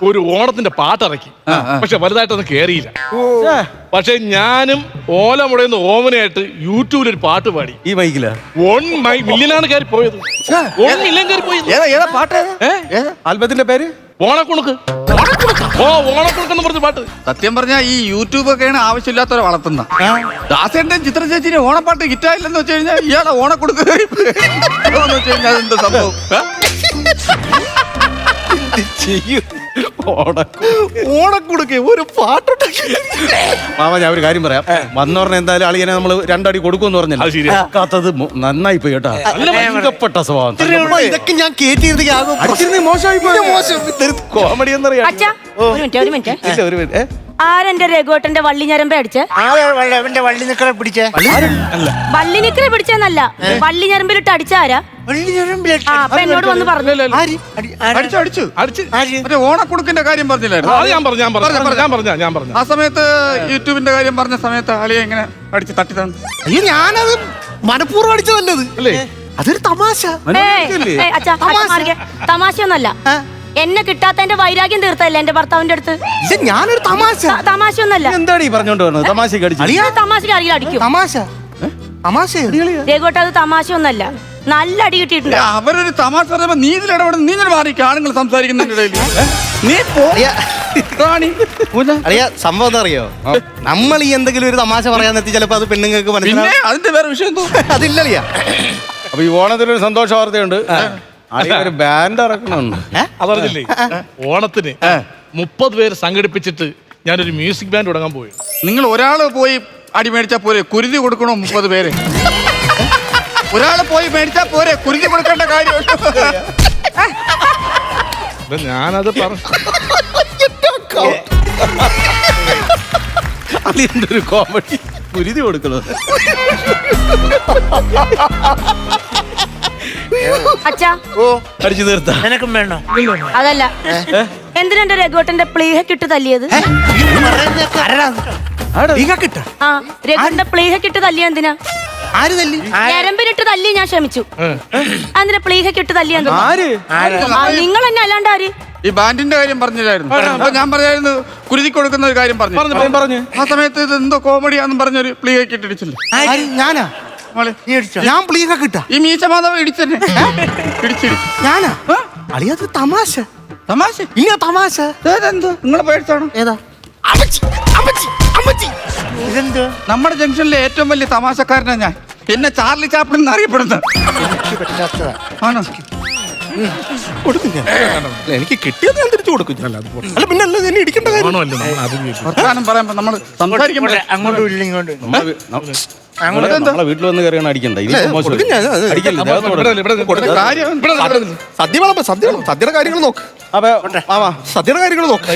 ഒരു ഓണത്തിന്റെ പാട്ടിറക്കി. പക്ഷെ വലുതായിട്ടൊന്നും കേറിയില്ല. പക്ഷെ ഞാനും ഓലമുടയുന്ന ഓമനയായിട്ട് യൂട്യൂബിൽ ഒരു പാട്ട് പാടി. ഈ മൈക്കില 1 മില്യനാണ് കയറി പോയത്. 1 മില്യൺ കയറി പോയത്. ഏതാ പാട്ട്? ആൽബത്തിന്റെ പേര് ഓണക്കുണുക്ക്. ഓണക്കുണുക്ക് എന്ന് പറഞ്ഞ പാട്ട്. സത്യം പറഞ്ഞാ ഈ യൂട്യൂബ് ഒക്കെയാണ് ആവശ്യമില്ലാത്തവരെ വളർത്തുന്ന. ദാസേന്റെ ചിത്ര ചേച്ചിന്റെ ഓണപ്പാട്ട് ഹിറ്റായില്ലെന്ന് വെച്ച് കഴിഞ്ഞാൽ ഇയാളെ ഓണക്കൊടുക്ക് വെച്ച് കഴിഞ്ഞാൽ എന്താ സംഭവം? ഓണക്കുടുക്ക് ഒരു പാട്ടുണ്ട്. മാമ, ഞാൻ ഒരു കാര്യം പറയാം. വന്നോർന്നെ എന്തായാലും അളിയനെ നമ്മള് 2 അടി കൊടുക്കുമെന്ന് പറഞ്ഞല്ലോ. അത് ശരിയാ. കാത്തത് നന്നായി പോയി കേട്ടാ. ഇഷ്ടപ്പെട്ട സ്വഭാവം. ഇതൊക്കെ ഞാൻ കേട്ടിരുന്നെങ്കിൽ മോശമായി കോമഡി എന്നറിയാം. അച്ഛാ ഒരു മിനിറ്റ്. ഒരു മിനിറ്റ്. ആരെന്റെ രഘുവേട്ടന്റെ വള്ളി ഞരമ്പ അടിച്ചേ? അവന്റെ വള്ളി നിക്കറെ പിടിച്ചേ. വള്ളി നിക്കറെ പിടിച്ചെന്നല്ല, വള്ളി ഞരമ്പിലിട്ട് അടിച്ചാരാ? അപ്പൊ എന്നോട് വന്ന് പറഞ്ഞു. മറ്റേ ഓണക്കുടുക്കിന്റെ കാര്യം പറഞ്ഞില്ലായിരുന്നു? അത് ഞാൻ പറഞ്ഞു. ആ സമയത്ത് യൂട്യൂബിന്റെ കാര്യം പറഞ്ഞ സമയത്ത് അളിയെ എങ്ങനെ അടിച്ച് തട്ടി തന്നു? അയ്യോ, ഞാനത് മനഃപൂർവ്വം അടിച്ചതല്ലത്. അല്ലേ? അതൊരു തമാശ. അച്ഛാ തമാശയൊന്നല്ല. എന്നെ കിട്ടാത്തതിന്റെ വൈരാഗ്യം തീർത്തല്ലേ എന്റെ ഭർത്താവിന്റെ അടുത്ത്. ഞാനൊരു തമാശ. തമാശയൊന്നല്ല. എന്താണ് ഈ പറഞ്ഞോണ്ട് പറഞ്ഞത്? തമാശക്ക് അടിച്ചു. തമാശക്ക് അറിയില്ല അടിക്കും. തമാശ തമാശ രഘുവേട്ട, അത് തമാശയൊന്നല്ല. നല്ല അടി കിട്ടിയിട്ടുണ്ട്. അവരൊരു തമാശ പറയുമ്പോ നീ ഇതിലിടപെടുന്ന, നീ മാറിക്ക് ആണുങ്ങൾ സംസാരിക്കുന്നതിന്റെ ഇടയിൽ നീ അറിയാ. സംഭവം എന്താ അറിയോ? നമ്മൾ ഈ എന്തെങ്കിലും ഒരു തമാശ പറയാൻ എത്തി ചിലപ്പോ അത് പെണ്ണുങ്ങൾക്ക് പിന്നെ മനസ്സിലാവും. അതിന്റെ വേറെ വിഷയം അതില്ലറിയാ. അപ്പൊ ഈ ഓണത്തിനൊരു സന്തോഷ വാർത്തയുണ്ട്. ഒരു ബാൻഡ് ഇറക്കണുണ്ട്. അതറിഞ്ഞില്ലേ? ഓണത്തിന് 30 പേര് സംഘടിപ്പിച്ചിട്ട് ഞാനൊരു മ്യൂസിക് ബാൻഡ് തുടങ്ങാൻ പോയി. നിങ്ങൾ ഒരാള് പോയി അടി മേടിച്ചാ പോരെ, കുരുതി കൊടുക്കണോ 30 പേര്? ഒരാള് പോയി മേടിച്ചാ പോരെ, കുരുതി കൊടുക്കേണ്ട കാര്യം. ഞാനത് അതിന്റെ ഒരു കോമഡി. കുരുതി കൊടുക്കണോ? അച്ഛാ അടിച്ചു തീർത്താ? നിനക്കും വേണോ? അതല്ല, എന്തിനാ എന്റെ രഘുവേട്ടന്റെ പ്ലീഹക്കിട്ട് തല്ലിയത്? ആ, രഘുവേട്ടന്റെ പ്ലീഹക്കിട്ട് തല്ലിയ എന്തിനാ? ആര് തല്ലി? ഞരമ്പിലിട്ട് തല്ലി ഞാൻ ക്ഷമിച്ചു. എന്തിനാ പ്ലീഹക്കിട്ട് തല്ലിയ? നിങ്ങൾ തന്നെ അല്ലാണ്ട് ആര്? ഈ ബാൻഡിന്റെ കാര്യം പറഞ്ഞില്ലായിരുന്നു അപ്പൊ ഞാൻ പറഞ്ഞായിരുന്നു കുരുതി കൊടുക്കുന്ന ഒരു കാര്യം പറഞ്ഞു ആ സമയത്ത് ഇത് എന്തോ കോമഡിയാന്നും പറഞ്ഞൊരു പ്ലീ ഇട്ടിടിച്ചില്ല ഞാനാ മോളെ നീ അടിച്ചോ? ഞാൻ പ്ലീക കിട്ടാ ഈ മീശ മാധവ ഇടിച്ചെന്നെ ഇടിച്ചിടിച്ചു ഞാനാ അളിയത് തമാശ തമാശ ഇല്ല തമാശ എന്തോ നിങ്ങളെ പേഴ്സാണോ ഏതാ ഇതെന്തോ നമ്മുടെ ജംഗ്ഷനിലെ ഏറ്റവും വലിയ തമാശക്കാരനാ ഞാൻ എന്നെ ചാർലി ചാപ്ലിൻ എന്ന് അറിയപ്പെടുന്നത് എനിക്ക് പറ്റാത്തതാ. ആണോ കൊടുക്കും ഞാൻ എനിക്ക് കിട്ടിയത് ഞാൻ തിരിച്ചു കൊടുക്കും ഞാൻ അല്ല പിന്നെ അല്ല എന്നെ ഇടിക്കേണ്ട കാര്യം ആണോ അല്ലേ നമ്മൾ ആദ്യം വർത്താനം പറയുമ്പോ നമ്മൾ സംസാരിക്കുമ്പോൾ അങ്ങോട്ടും ഇല്ല ഇങ്ങോട്ടും ഇല്ല. നമ്മളെ വീട്ടിൽ വന്ന് കയറിയാണ് അടിക്കണ്ട ഇത് മോശം. കൊടുക്കും ഞാൻ, അത് അടിക്കല്ലേ, ദേഹത്ത് കൊടുക്ക്. കാര്യം സദ്യ വിളമ്പ് സദ്യയുടെ കാര്യങ്ങൾ നോക്ക് അപ്പൊ മാമാ സദ്യയുടെ കാര്യങ്ങൾ നോക്ക്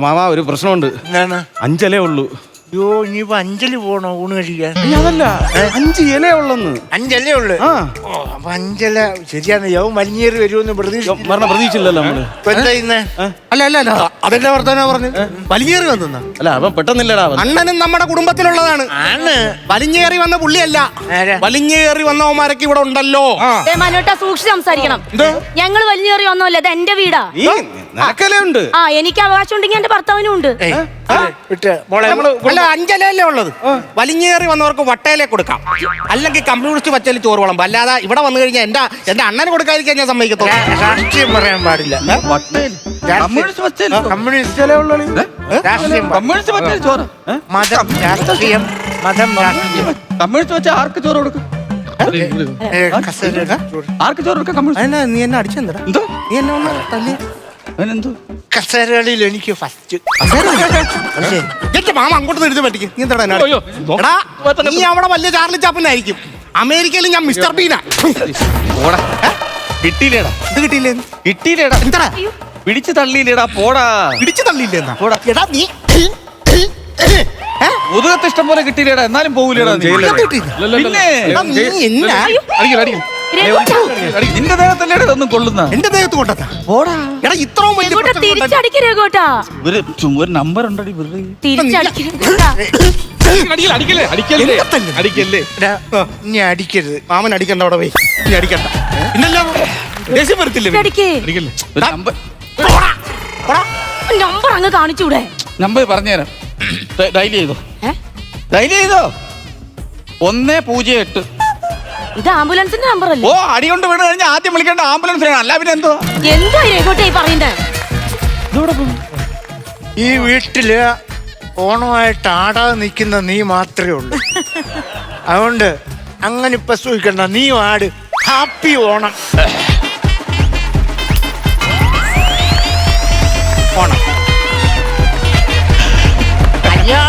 മാമാ ഒരു പ്രശ്നമുണ്ട്. എന്താണ്? 5 ഇലേ ഉള്ളൂ. അയ്യോ ഇനിയിപ്പോ അഞ്ചല് പോണോ ഊണ് കഴിക്കാൻ? അതല്ല 5 ഇലേ ഉള്ളന്ന്. അഞ്ചല്ലേ ഉള്ളു. ആ ഓ അപ്പൊ അഞ്ചല ശരിയാണ്. യവും വലിഞ്ഞേറി വരുമെന്ന് പ്രതീക്ഷിച്ചു. മരണ പ്രതീക്ഷിച്ചില്ലല്ലോ നമ്മള്. ഇന്ന് അല്ല അതെന്നെ വർത്താനാ പറഞ്ഞു വലിഞ്ഞേറി വന്ന അല്ല അവൻ പെട്ടെന്നില്ലടാ അവൻ. അണ്ണനും നമ്മുടെ കുടുംബത്തിലുള്ളതാണ്. ആണ് വലിഞ്ഞേറി വന്ന പുള്ളിയല്ല, ആരാ? വലിഞ്ഞേറി വന്നവന്മാരൊക്കെ ഇവിടെ ഉണ്ടല്ലോ. മനോട്ട സൂക്ഷിച്ച് സംസാരിക്കണം. ഞങ്ങൾ വലിഞ്ഞേറി ഒന്നുമല്ല, ഇത് എന്റെ വീടാ. നീ നിനക്കല്ലേ ഉണ്ട്. ആ എനിക്ക് അവകാശം ഉണ്ടെങ്കിൽ എന്റെ ഭർത്താവിനും ഉണ്ട്. വിട്ട് മോളെ അല്ല 5 ഇലയല്ലേ ഉള്ളത്. വലിഞ്ഞേറി വന്നവർക്ക് വട്ടയിലേ കൊടുക്കാം, അല്ലെങ്കിൽ കമ്മ്യൂണിസ്റ്റ് വച്ചയിൽ ചോറ് വിളമ്പ്. അല്ലാതെ ഇവിടെ വന്നു കഴിഞ്ഞാൽ എന്റെ അണ്ണന് കൊടുക്കാതിരിക്കാൻ ഞാൻ സമ്മതിക്കത്തുള്ളൂ. രാഷ്ട്രീയം പറയാൻ പാടില്ല. കമ്മ്യൂണിസ്റ്റ് വച്ചേല് കമ്മ്യൂണിസ്റ്റ് രാഷ്ട്രീയം കമ്മ്യൂണിസ്റ്റ് വച്ചേല് ചോറ് മതം രാഷ്ട്രീയം കമ്മ്യൂണിസ്റ്റ് വെച്ച ആർക്ക് ചോറ് കൊടുക്കും ആർക്ക് ചോറ് കൊടുക്കാം കമ്മ്യൂണിസ്റ്റ് അതിനാ നീ എന്നെ അടിച്ചെന്താ? എന്തോ നീ എന്നെ ഒന്ന് തല്ലി. അതിനെന്തോ കസേരകളിൽ എനിക്ക് ഫസ്റ്റ്. എന്റെ മാമ അങ്ങോട്ട് നിർത്തി പറ്റിക്കും. നീ എന്താ എന്നെ അയ്യോ, അടി- എടാ, നീ അവിടെ വലിയ ചാർലി ചാപ്പനായിരിക്കും. അമേരിക്കയിൽ ഞാൻ മിസ്റ്റർ ബീനാ. പോടാ കിട്ടിയില്ലേടാ ഇത് കിട്ടിയില്ലേ? കിട്ടിയില്ലേടാ എന്താ പിടിച്ചു തള്ളിയില്ലേടാ പോടാ ഇടിച്ചു തള്ളിയില്ലേ? എന്നാ പോടാ. എടാ നീ മുതുകത്ത് ഇഷ്ടം പോലെ കിട്ടിയില്ലേടാ എന്നാലും പോകൂലേടാ നീ. ഇതെന്ത് കിട്ടിയില്ല? പിന്നെ എടാ, നീ എന്നാ നിന്റെ ദേഹത്തല്ലേ ഇതൊന്നും കൊള്ളുന്ന എന്റെ ദേഹത്ത് കൊണ്ടെത്താ? പോടാ എടാ ഇത്രയും വലിയ രഘുട്ടാ, പ്രശ്നം കൊണ്ടുവന്ന് തിരിച്ചടിക്ക് രഘുട്ടാ. ഒരു നമ്പർ ഉണ്ടടി വെറുതെ തിരിച്ചടിക്ക്. അടിക്കല്ലേ എടാ, ഇനി അടിക്കരുത്. മാമൻ അടിക്കണ്ട, അവിടെ പോയി നീ അടിക്കണ്ട. പിന്നല്ലോ ദേഷ്യം വരത്തില്ലേ? തിരിച്ചടിക്ക്. ഒരു നമ്പർ നമ്പർ അങ്ങ് കാണിച്ചൂടെ? നമ്പർ പറഞ്ഞുതരാം ഡയൽ ചെയ്തോ ഏ? ഡയൽ ചെയ്തോ 108. ഇത് ആംബുലൻസിന്റെ നമ്പർ ഓ അല്ലേ? അടി കൊണ്ട് വീണ് കഴിഞ്ഞാൽ ആദ്യം വിളിക്കേണ്ട ആംബുലൻസ് വേണം, അല്ല പിന്നെ എന്തോ എന്താ രഘുട്ടാ ഈ പറയണ്ടേ? ഈ വീട്ടില് ഓണമായിട്ട് ആടാതെ നിൽക്കുന്ന നീ മാത്രമേ ഉള്ളൂ. അതുകൊണ്ട് അങ്ങനെ ഇപ്പൊ സൂഹിക്കണ്ട. നീ ആട്. ഹാപ്പി ഓണം. ഓണം. അയ്യോ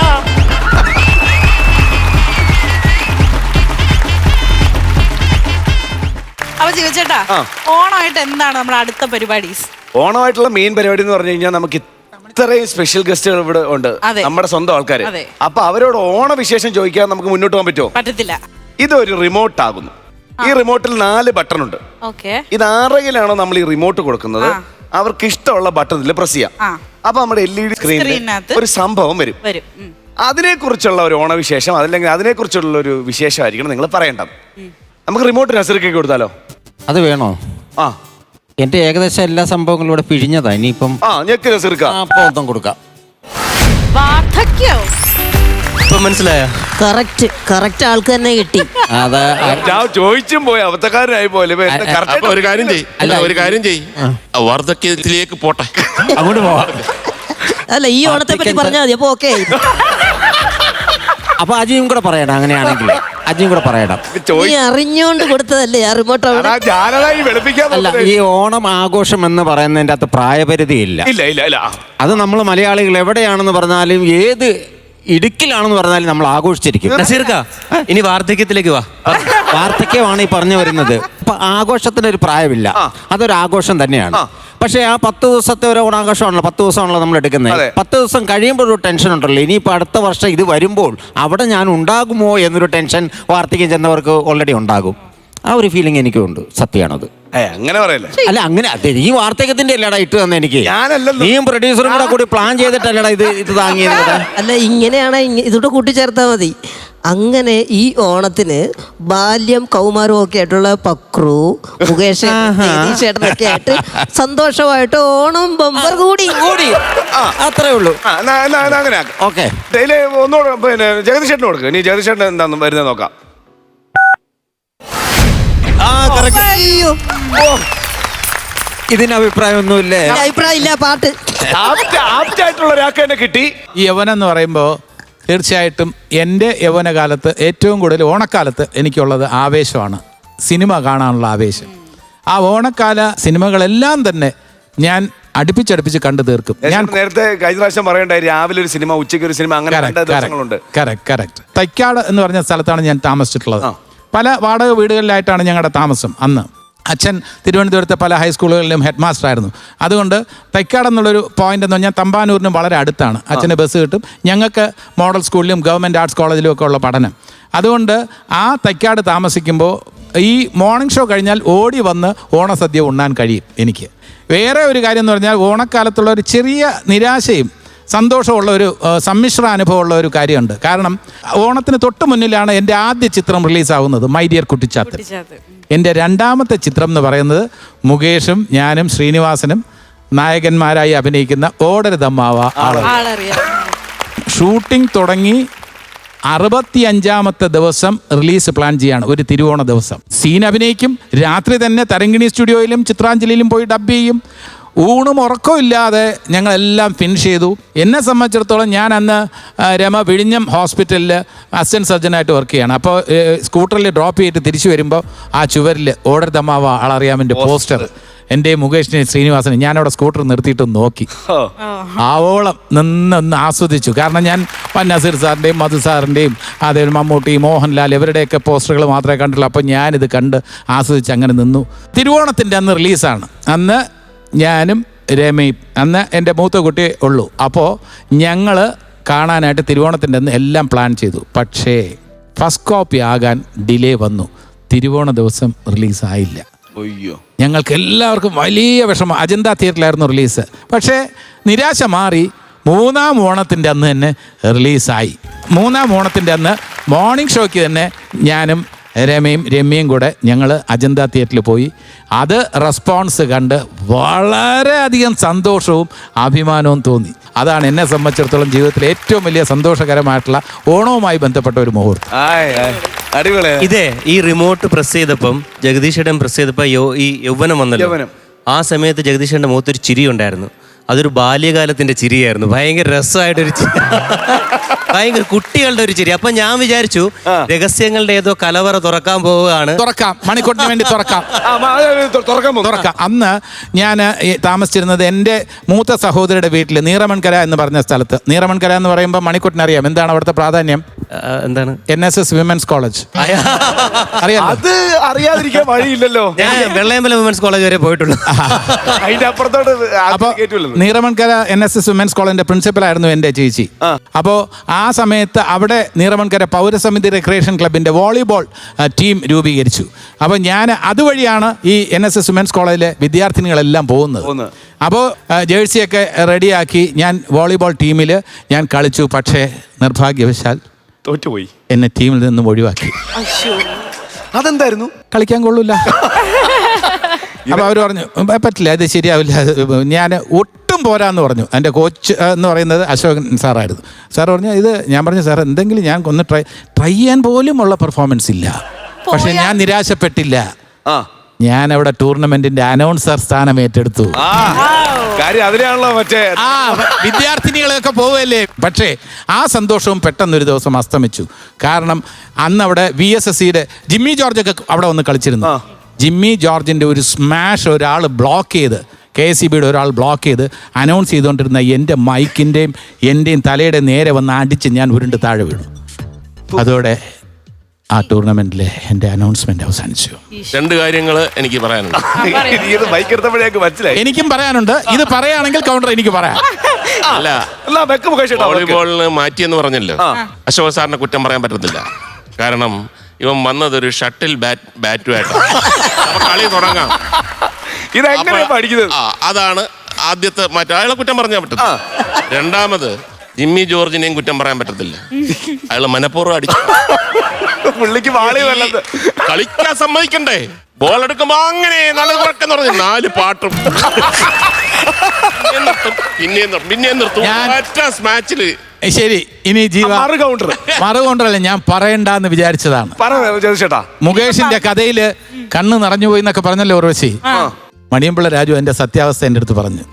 അപ്പൊ ജീവിച്ചേട്ടാ, ഓണമായിട്ട് എന്താണ് നമ്മുടെ അടുത്ത പരിപാടീസ്? ഓണമായിട്ടുള്ള മെയിൻ പരിപാടി എന്ന് പറഞ്ഞു കഴിഞ്ഞാൽ നമുക്ക് ഇത്രയും സ്പെഷ്യൽ ഗസ്റ്റുകൾ ഇവിടെ ഉണ്ട്, അതെ. നമ്മുടെ സ്വന്തം ആൾക്കാര്. അതെ. അപ്പൊ അവരോട് ഓണവിശേഷം ചോദിക്കാൻ നമുക്ക് മുന്നോട്ട് പോകാൻ പറ്റുമോ? പറ്റത്തില്ല. ഇതൊരു റിമോട്ട് ആകുന്നു. ഈ റിമോട്ടിൽ 4 ബട്ടൺ ഉണ്ട്. ഓക്കെ. ഇത് ആരെങ്കിലാണോ നമ്മൾ ഈ റിമോട്ട് കൊടുക്കുന്നത് അവർക്ക് ഇഷ്ടമുള്ള ബട്ടണിൽ പ്രസ് ചെയ്യാം. ആ. അപ്പൊ നമ്മുടെ LED സ്ക്രീനിൽ സ്ക്രീനിനകത്ത് ഒരു സംഭവം വരും. വരും. അതിനെക്കുറിച്ചുള്ള ഒരു ഓണവിശേഷം അതല്ലെങ്കിൽ അതിനെക്കുറിച്ചുള്ള ഒരു വിശേഷമായിരിക്കണം നിങ്ങൾ പറയേണ്ടത്. നമുക്ക് റിമോട്ട് നസറിക്ക് കൊടുത്താലോ? അത് വേണോ? ആ എന്റെ ഏകദേശം എല്ലാ സംഭവങ്ങളും ഇവിടെ പിഴിഞ്ഞതാ. ഇനിയിപ്പം ഞെക്ക് നസറിക്ക അപ്പം കൊടുക്കാം. വാർദ്ധക്യോ? മനസ്സിലായോ? കറക്റ്റ് ആൾക്ക് തന്നെ കിട്ടി. അത് ഞാൻ ചോദിച്ചും പോയി അവത്തക്കാരനായി പോലെ ഒരു കാര്യം ചെയ്യ് വാർദ്ധക്യത്തിലേക്ക് പോട്ടെ. അങ്ങോട്ട് പോവാം. അല്ല ഈ ഓണത്തെ പറ്റി പറഞ്ഞാൽ മതി. അപ്പൊ ഓക്കെ. അപ്പൊ അജിയും കൂടെ പറയണം. അങ്ങനെയാണെങ്കിൽ അജിയും കൂടെ പറയണം. നീ അറിഞ്ഞോണ്ട് കൊടുത്തതല്ലേ ആ റിമോട്ട് അവിടെ? അല്ല, ഈ ഓണം ആഘോഷം എന്ന് പറയുന്നതിന്റെ അകത്ത് പ്രായപരിധി ഇല്ല. ഇല്ല. അത് നമ്മൾ മലയാളികൾ എവിടെയാണെന്ന് പറഞ്ഞാലും ഏത് ഇടുക്കിലാണെന്ന് പറഞ്ഞാലും നമ്മൾ ആഘോഷിച്ചിരിക്കും. ഇനി വാർദ്ധക്യത്തിലേക്ക് വാ. വാർദ്ധക്യമാണ് ഈ പറഞ്ഞു വരുന്നത്. അപ്പൊ ആഘോഷത്തിന് ഒരു പ്രായമില്ല, അതൊരു ആഘോഷം തന്നെയാണ്. പക്ഷേ ആ 10 ദിവസത്തെ ഒരു ഓണാഘോഷമാണല്ലോ, 10 ദിവസമാണല്ലോ നമ്മൾ എടുക്കുന്നത്. 10 ദിവസം കഴിയുമ്പോൾ ഒരു ടെൻഷൻ ഉണ്ടല്ലോ, ഇനിയിപ്പോൾ അടുത്ത വർഷം ഇത് വരുമ്പോൾ അവിടെ ഞാൻ ഉണ്ടാകുമോ എന്നൊരു ടെൻഷൻ വാർദ്ധക്യം ചെന്നവർക്ക് ഓൾറെഡി ഉണ്ടാകും. ആ ഒരു ഫീലിംഗ് എനിക്കുണ്ട്. സത്യമാണത്. അങ്ങനെ പറയല്ലേ? അല്ല അങ്ങനെ ഈ വാർദ്ധക്യത്തിന്റെ അല്ലടാ ഇട്ട് തന്നെ എനിക്ക്. നീയും പ്രൊഡ്യൂസറും കൂടെ കൂടി പ്ലാൻ ചെയ്തിട്ടല്ലടാ ഇത് താങ്ങിയത്. അല്ല ഇങ്ങനെയാണ്, ഇതോടെ കൂട്ടിച്ചേർത്താ മതി. അങ്ങനെ ഈ ഓണത്തിന് ബാല്യം കൗമാരവും ഒക്കെ ആയിട്ടുള്ള പക്രു, മുകേഷ്, ചേട്ടനൊക്കെ ആയിട്ട് സന്തോഷമായിട്ട് ഓണം ബമ്പർ കൂടി അത്രേ ഉള്ളൂ. അങ്ങനെ ഓക്കെ, ഒന്നുകൂടെ പിന്നെ ജഗദീഷ് ചേട്ടന് കൊടുക്കുക. ഇനി ജഗദീഷ് ചേട്ടൻ എന്താന്ന് വരുന്നത് നോക്കാം. ഇതിന് അഭിപ്രായമൊന്നുമില്ലേ? അഭിപ്രായം ഇല്ല. പാട്ട് ആപ്റ്റായിട്ടുള്ള ഒരാൾക്ക് തന്നെ കിട്ടി. ഈ യൗവനം എന്ന് പറയുമ്പോൾ തീർച്ചയായിട്ടും എൻ്റെ യൗവനകാലത്ത് ഏറ്റവും കൂടുതൽ ഓണക്കാലത്ത് എനിക്കുള്ളത് ആവേശമാണ്, സിനിമ കാണാനുള്ള ആവേശം. ആ ഓണക്കാല സിനിമകളെല്ലാം തന്നെ ഞാൻ അടുപ്പിച്ചടുപ്പിച്ച് കണ്ടു തീർക്കും. ഞാൻ നേരത്തെ കഴിഞ്ഞ പ്രാവശ്യം പറയണ്ടായി രാവിലെ ഒരു സിനിമ, ഉച്ചയ്ക്ക് ഒരു സിനിമ, അങ്ങനെ ദിവസങ്ങളുണ്ട്. കറക്റ്റ്. തൈക്കാട് എന്ന് പറഞ്ഞ സ്ഥലത്താണ് ഞാൻ താമസിച്ചിട്ടുള്ളത്. പല വാടക വീടുകളിലായിട്ടാണ് ഞങ്ങളുടെ താമസം. അന്ന് അച്ഛൻ തിരുവനന്തപുരത്തെ പല ഹൈസ്കൂളുകളിലും ഹെഡ് മാസ്റ്റർ ആയിരുന്നു. അതുകൊണ്ട് തൈക്കാട് എന്നുള്ളൊരു പോയിന്റ് എന്ന് പറഞ്ഞാൽ തമ്പാനൂരിനും വളരെ അടുത്താണ്. അച്ഛന് ബസ് കിട്ടും. ഞങ്ങൾക്ക് മോഡൽ സ്കൂളിലും ഗവൺമെൻറ് ആർട്സ് കോളേജിലും ഒക്കെ ഉള്ള പഠനം. അതുകൊണ്ട് ആ തൈക്കാട് താമസിക്കുമ്പോൾ ഈ മോർണിംഗ് ഷോ കഴിഞ്ഞാൽ ഓടി വന്ന് ഓണസദ്യ ഉണ്ണാൻ കഴിയും എനിക്ക്. വേറെ ഒരു കാര്യം എന്ന് പറഞ്ഞാൽ ഓണക്കാലത്തുള്ള ഒരു ചെറിയ നിരാശയും സന്തോഷമുള്ള ഒരു സമ്മിശ്ര അനുഭവമുള്ള ഒരു കാര്യമുണ്ട്. കാരണം ഓണത്തിന് തൊട്ട് മുന്നിലാണ് എൻ്റെ ആദ്യ ചിത്രം റിലീസാവുന്നത്, മൈ ഡിയർ കുട്ടിച്ചാത്തൻ. എൻ്റെ രണ്ടാമത്തെ ചിത്രം എന്ന് പറയുന്നത് മുകേഷും ഞാനും ശ്രീനിവാസനും നായകന്മാരായി അഭിനയിക്കുന്ന ഓടരുതമ്മാവ ആളറിയാം. ഷൂട്ടിംഗ് തുടങ്ങി 65-ാമത്തെ ദിവസം റിലീസ് പ്ലാൻ ചെയ്യാണ്, ഒരു തിരുവോണ ദിവസം. സീൻ അഭിനയിക്കും, രാത്രി തന്നെ തരങ്കിണി സ്റ്റുഡിയോയിലും ചിത്രാഞ്ജലിയിലും പോയി ഡബ് ചെയ്യും. ഊണും ഉറക്കവും ഇല്ലാതെ ഞങ്ങളെല്ലാം ഫിനിഷ് ചെയ്തു. എന്നെ സംബന്ധിച്ചിടത്തോളം ഞാൻ അന്ന് രമ വിഴിഞ്ഞം ഹോസ്പിറ്റലിൽ അസിസ്റ്റൻറ്റ് സർജനായിട്ട് വർക്ക് ചെയ്യണം. അപ്പോൾ സ്കൂട്ടറിൽ ഡ്രോപ്പ് ചെയ്തിട്ട് തിരിച്ചു വരുമ്പോൾ ആ ചുവരിൽ ഓടരുതമ്മാവ ആളറിയാമെൻ്റെ പോസ്റ്റർ എൻ്റെ മുകേഷിനെയും ശ്രീനിവാസനും ഞാനവിടെ സ്കൂട്ടർ നിർത്തിയിട്ട് നോക്കി. ആവോളം നിന്ന് ആസ്വദിച്ചു. കാരണം ഞാൻ നസീർ സാറിൻ്റെയും മധു സാറിൻ്റെയും അതേ മമ്മൂട്ടി, മോഹൻലാൽ ഇവരുടെയൊക്കെ പോസ്റ്ററുകൾ മാത്രമേ കണ്ടുള്ളൂ. അപ്പോൾ ഞാനിത് കണ്ട് ആസ്വദിച്ച് അങ്ങനെ നിന്നു. തിരുവോണത്തിൻ്റെ അന്ന് റിലീസാണ്. അന്ന് ഞാനും രമയും, അന്ന് എൻ്റെ മൂത്ത കുട്ടിയേ ഉള്ളൂ. അപ്പോൾ ഞങ്ങൾ കാണാനായിട്ട് തിരുവോണത്തിൻ്റെ അന്ന് എല്ലാം പ്ലാൻ ചെയ്തു. പക്ഷേ ഫസ്റ്റ് കോപ്പി ആകാൻ ഡിലേ വന്നു. തിരുവോണ ദിവസം റിലീസായില്ല. അയ്യോ, ഞങ്ങൾക്ക് എല്ലാവർക്കും വലിയ വിഷമം. അജന്ത തിയേറ്ററിലായിരുന്നു റിലീസ്. പക്ഷേ നിരാശ മാറി. 3-ാം ഓണത്തിൻ്റെ അന്ന് തന്നെ റിലീസായി. 3-ാം ഓണത്തിൻ്റെ അന്ന് മോർണിംഗ് ഷോയ്ക്ക് തന്നെ ഞാനും രമ്യയും കൂടെ ഞങ്ങൾ അജന്ത തിയേറ്ററിൽ പോയി. അത് റെസ്പോൺസ് കണ്ട് വളരെയധികം സന്തോഷവും അഭിമാനവും തോന്നി. അതാണ് എന്നെ സംബന്ധിച്ചിടത്തോളം ജീവിതത്തിലെ ഏറ്റവും വലിയ സന്തോഷകരമായിട്ടുള്ള ഓണവുമായി ബന്ധപ്പെട്ട ഒരു മുഹൂർത്തം. ഇതേ ഈ റിമോട്ട് പ്രസ് ചെയ്തപ്പം ജഗദീഷേട്ടൻ പ്രസ് ചെയ്തപ്പോൾ ഈ യൗവനം വന്നല്ലോ. ആ സമയത്ത് ജഗദീഷേട്ടൻ്റെ മുഖത്തൊരു ചിരി ഉണ്ടായിരുന്നു. അതൊരു ബാല്യകാലത്തിന്റെ ചിരിയായിരുന്നു. ഭയങ്കര രസമായിട്ടൊരു ചിരി, ഭയങ്കര കുട്ടികളുടെ ഒരു ചിരി. അപ്പൊ ഞാൻ വിചാരിച്ചു രഹസ്യങ്ങളുടെ ഏതോ കലവറ തുറക്കാൻ പോവുകയാണ്. തുറക്കാം, മണിക്കൂട്ടിന് വേണ്ടി തുറക്കാം. അന്ന് ഞാൻ താമസിച്ചിരുന്നത് എൻ്റെ മൂത്ത സഹോദരിയുടെ വീട്ടിൽ, നീറമൺകര എന്ന് പറഞ്ഞ സ്ഥലത്ത്. നീറമൺകര എന്ന് പറയുമ്പോൾ മണിക്കൂട്ടിനറിയാം എന്താണ് അവിടുത്തെ പ്രാധാന്യം? എന്താണ്? NSS women's college. അറിയാം, അത് അറിയാതിരിക്കാൻ വഴിയില്ലല്ലോ. ഞാൻ വെള്ളയമ്പലം വിമൻസ് കോളേജ് വരെ പോയിട്ടുള്ളൂ. അതിന്റെ അപ്പുറത്തോട്ട്. അപ്പോൾ നീറമൺകര NSS വിമൻസ് കോളേജിന്റെ പ്രിൻസിപ്പലായിരുന്നു എൻ്റെ ചേച്ചി. അപ്പോൾ ആ സമയത്ത് അവിടെ നീറമൺകര പൗരസമിതി റിക്രിയേഷൻ ക്ലബിന്റെ വോളിബോൾ ടീം രൂപീകരിച്ചു. അപ്പോൾ ഞാൻ അതുവഴിയാണ് ഈ NSS വിമൻസ് കോളേജിലെ വിദ്യാർത്ഥിനികളെല്ലാം പോകുന്നത്. അപ്പോൾ ജേഴ്സിയൊക്കെ റെഡിയാക്കി ഞാൻ വോളിബോൾ ടീമിൽ ഞാൻ കളിച്ചു. പക്ഷേ നിർഭാഗ്യവശാൽ തോറ്റുപോയി. എന്നെ ടീമിൽ നിന്നും ഒഴിവാക്കി. അതെന്തായിരുന്നു? കളിക്കാൻ കൊള്ളൂല. അപ്പോൾ അവർ പറഞ്ഞു പറ്റില്ല, ഇത് ശരിയാവില്ല, ഞാൻ ഒട്ടും പോരാന്ന് പറഞ്ഞു. എൻ്റെ കോച്ച് എന്ന് പറയുന്നത് അശോകൻ സാറായിരുന്നു. സാർ പറഞ്ഞു ഇത്, ഞാൻ പറഞ്ഞു സാർ എന്തെങ്കിലും ഞാൻ ഒന്ന് ട്രൈ ചെയ്യാൻ പോലും ഉള്ള പെർഫോമൻസ് ഇല്ല. പക്ഷെ ഞാൻ നിരാശപ്പെട്ടില്ല. ഞാൻ അവിടെ ടൂർണമെന്റിന്റെ അനൗൺസർ സ്ഥാനം ഏറ്റെടുത്തു. വിദ്യാർത്ഥിനികളൊക്കെ പോവല്ലേ. പക്ഷേ ആ സന്തോഷവും പെട്ടെന്നൊരു ദിവസം അസ്തമിച്ചു. കാരണം അന്ന് അവിടെ VSSCയുടെ ജിമ്മി ജോർജൊക്കെ അവിടെ വന്ന് കളിച്ചിരുന്നു. ജിമ്മി ജോർജിൻ്റെ ഒരു സ്മാഷ് ഒരാൾ ബ്ലോക്ക് ചെയ്ത്, KSEBയുടെ ഒരാൾ ബ്ലോക്ക് ചെയ്ത് അനൗൺസ് ചെയ്തുകൊണ്ടിരുന്ന എൻ്റെ മൈക്കിൻ്റെയും എൻ്റെയും തലയുടെ നേരെ വന്ന് അടിച്ച് ഞാൻ ഉരുണ്ട് താഴെ വീണു. അതോടെ ആ ടൂർണമെന്റിലെ എൻ്റെ അനൗൺസ്മെന്റ് അവസാനിച്ചു. 2 കാര്യങ്ങൾ എനിക്ക് പറയാനുണ്ട്. എനിക്കും പറയാനുണ്ട്. ഇത് പറയുകയാണെങ്കിൽ കൗണ്ടർ എനിക്ക് പറയാം. വോളിബോളിന് മാറ്റിയെന്ന് പറഞ്ഞല്ലോ, അശോക് സാറിനെ കുറ്റം പറയാൻ പറ്റത്തില്ല. കാരണം ഇവൻ വന്നതൊരു ഷട്ടിൽ ബാറ്റുമായിട്ടാണ്. കളി തുടങ്ങാം. അതാണ് ആദ്യത്തെ മാറ്റം. അയാളെ കുറ്റം പറഞ്ഞാൽ പറ്റും. രണ്ടാമത് ജിമ്മി ജോർജിനെയും കുറ്റം പറയാൻ പറ്റത്തില്ല. അയാള് മനഃപൂർവ്വം അടിച്ചു. പുള്ളിക്ക് വാളി നല്ലത്. കളിക്കാൻ സമ്മതിക്കണ്ടേ? ബോൾ എടുക്കുമ്പോ അങ്ങനെ നടക്കുന്നു പറഞ്ഞു 4 പാട്ടും പിന്നെയും നിർത്തും. മാച്ചില് ശരി, ഇനി ജീവ മറു കൗണ്ടറല്ല, ഞാൻ പറയണ്ടെന്ന് വിചാരിച്ചതാണ്. മുകേഷിന്റെ കഥയില് കണ്ണ് നിറഞ്ഞു പോയി എന്നൊക്കെ പറഞ്ഞല്ലോ ഉർവശി. മണിയമ്പിള്ള രാജു എന്റെ സത്യാവസ്ഥ എന്റെ അടുത്ത് പറഞ്ഞു.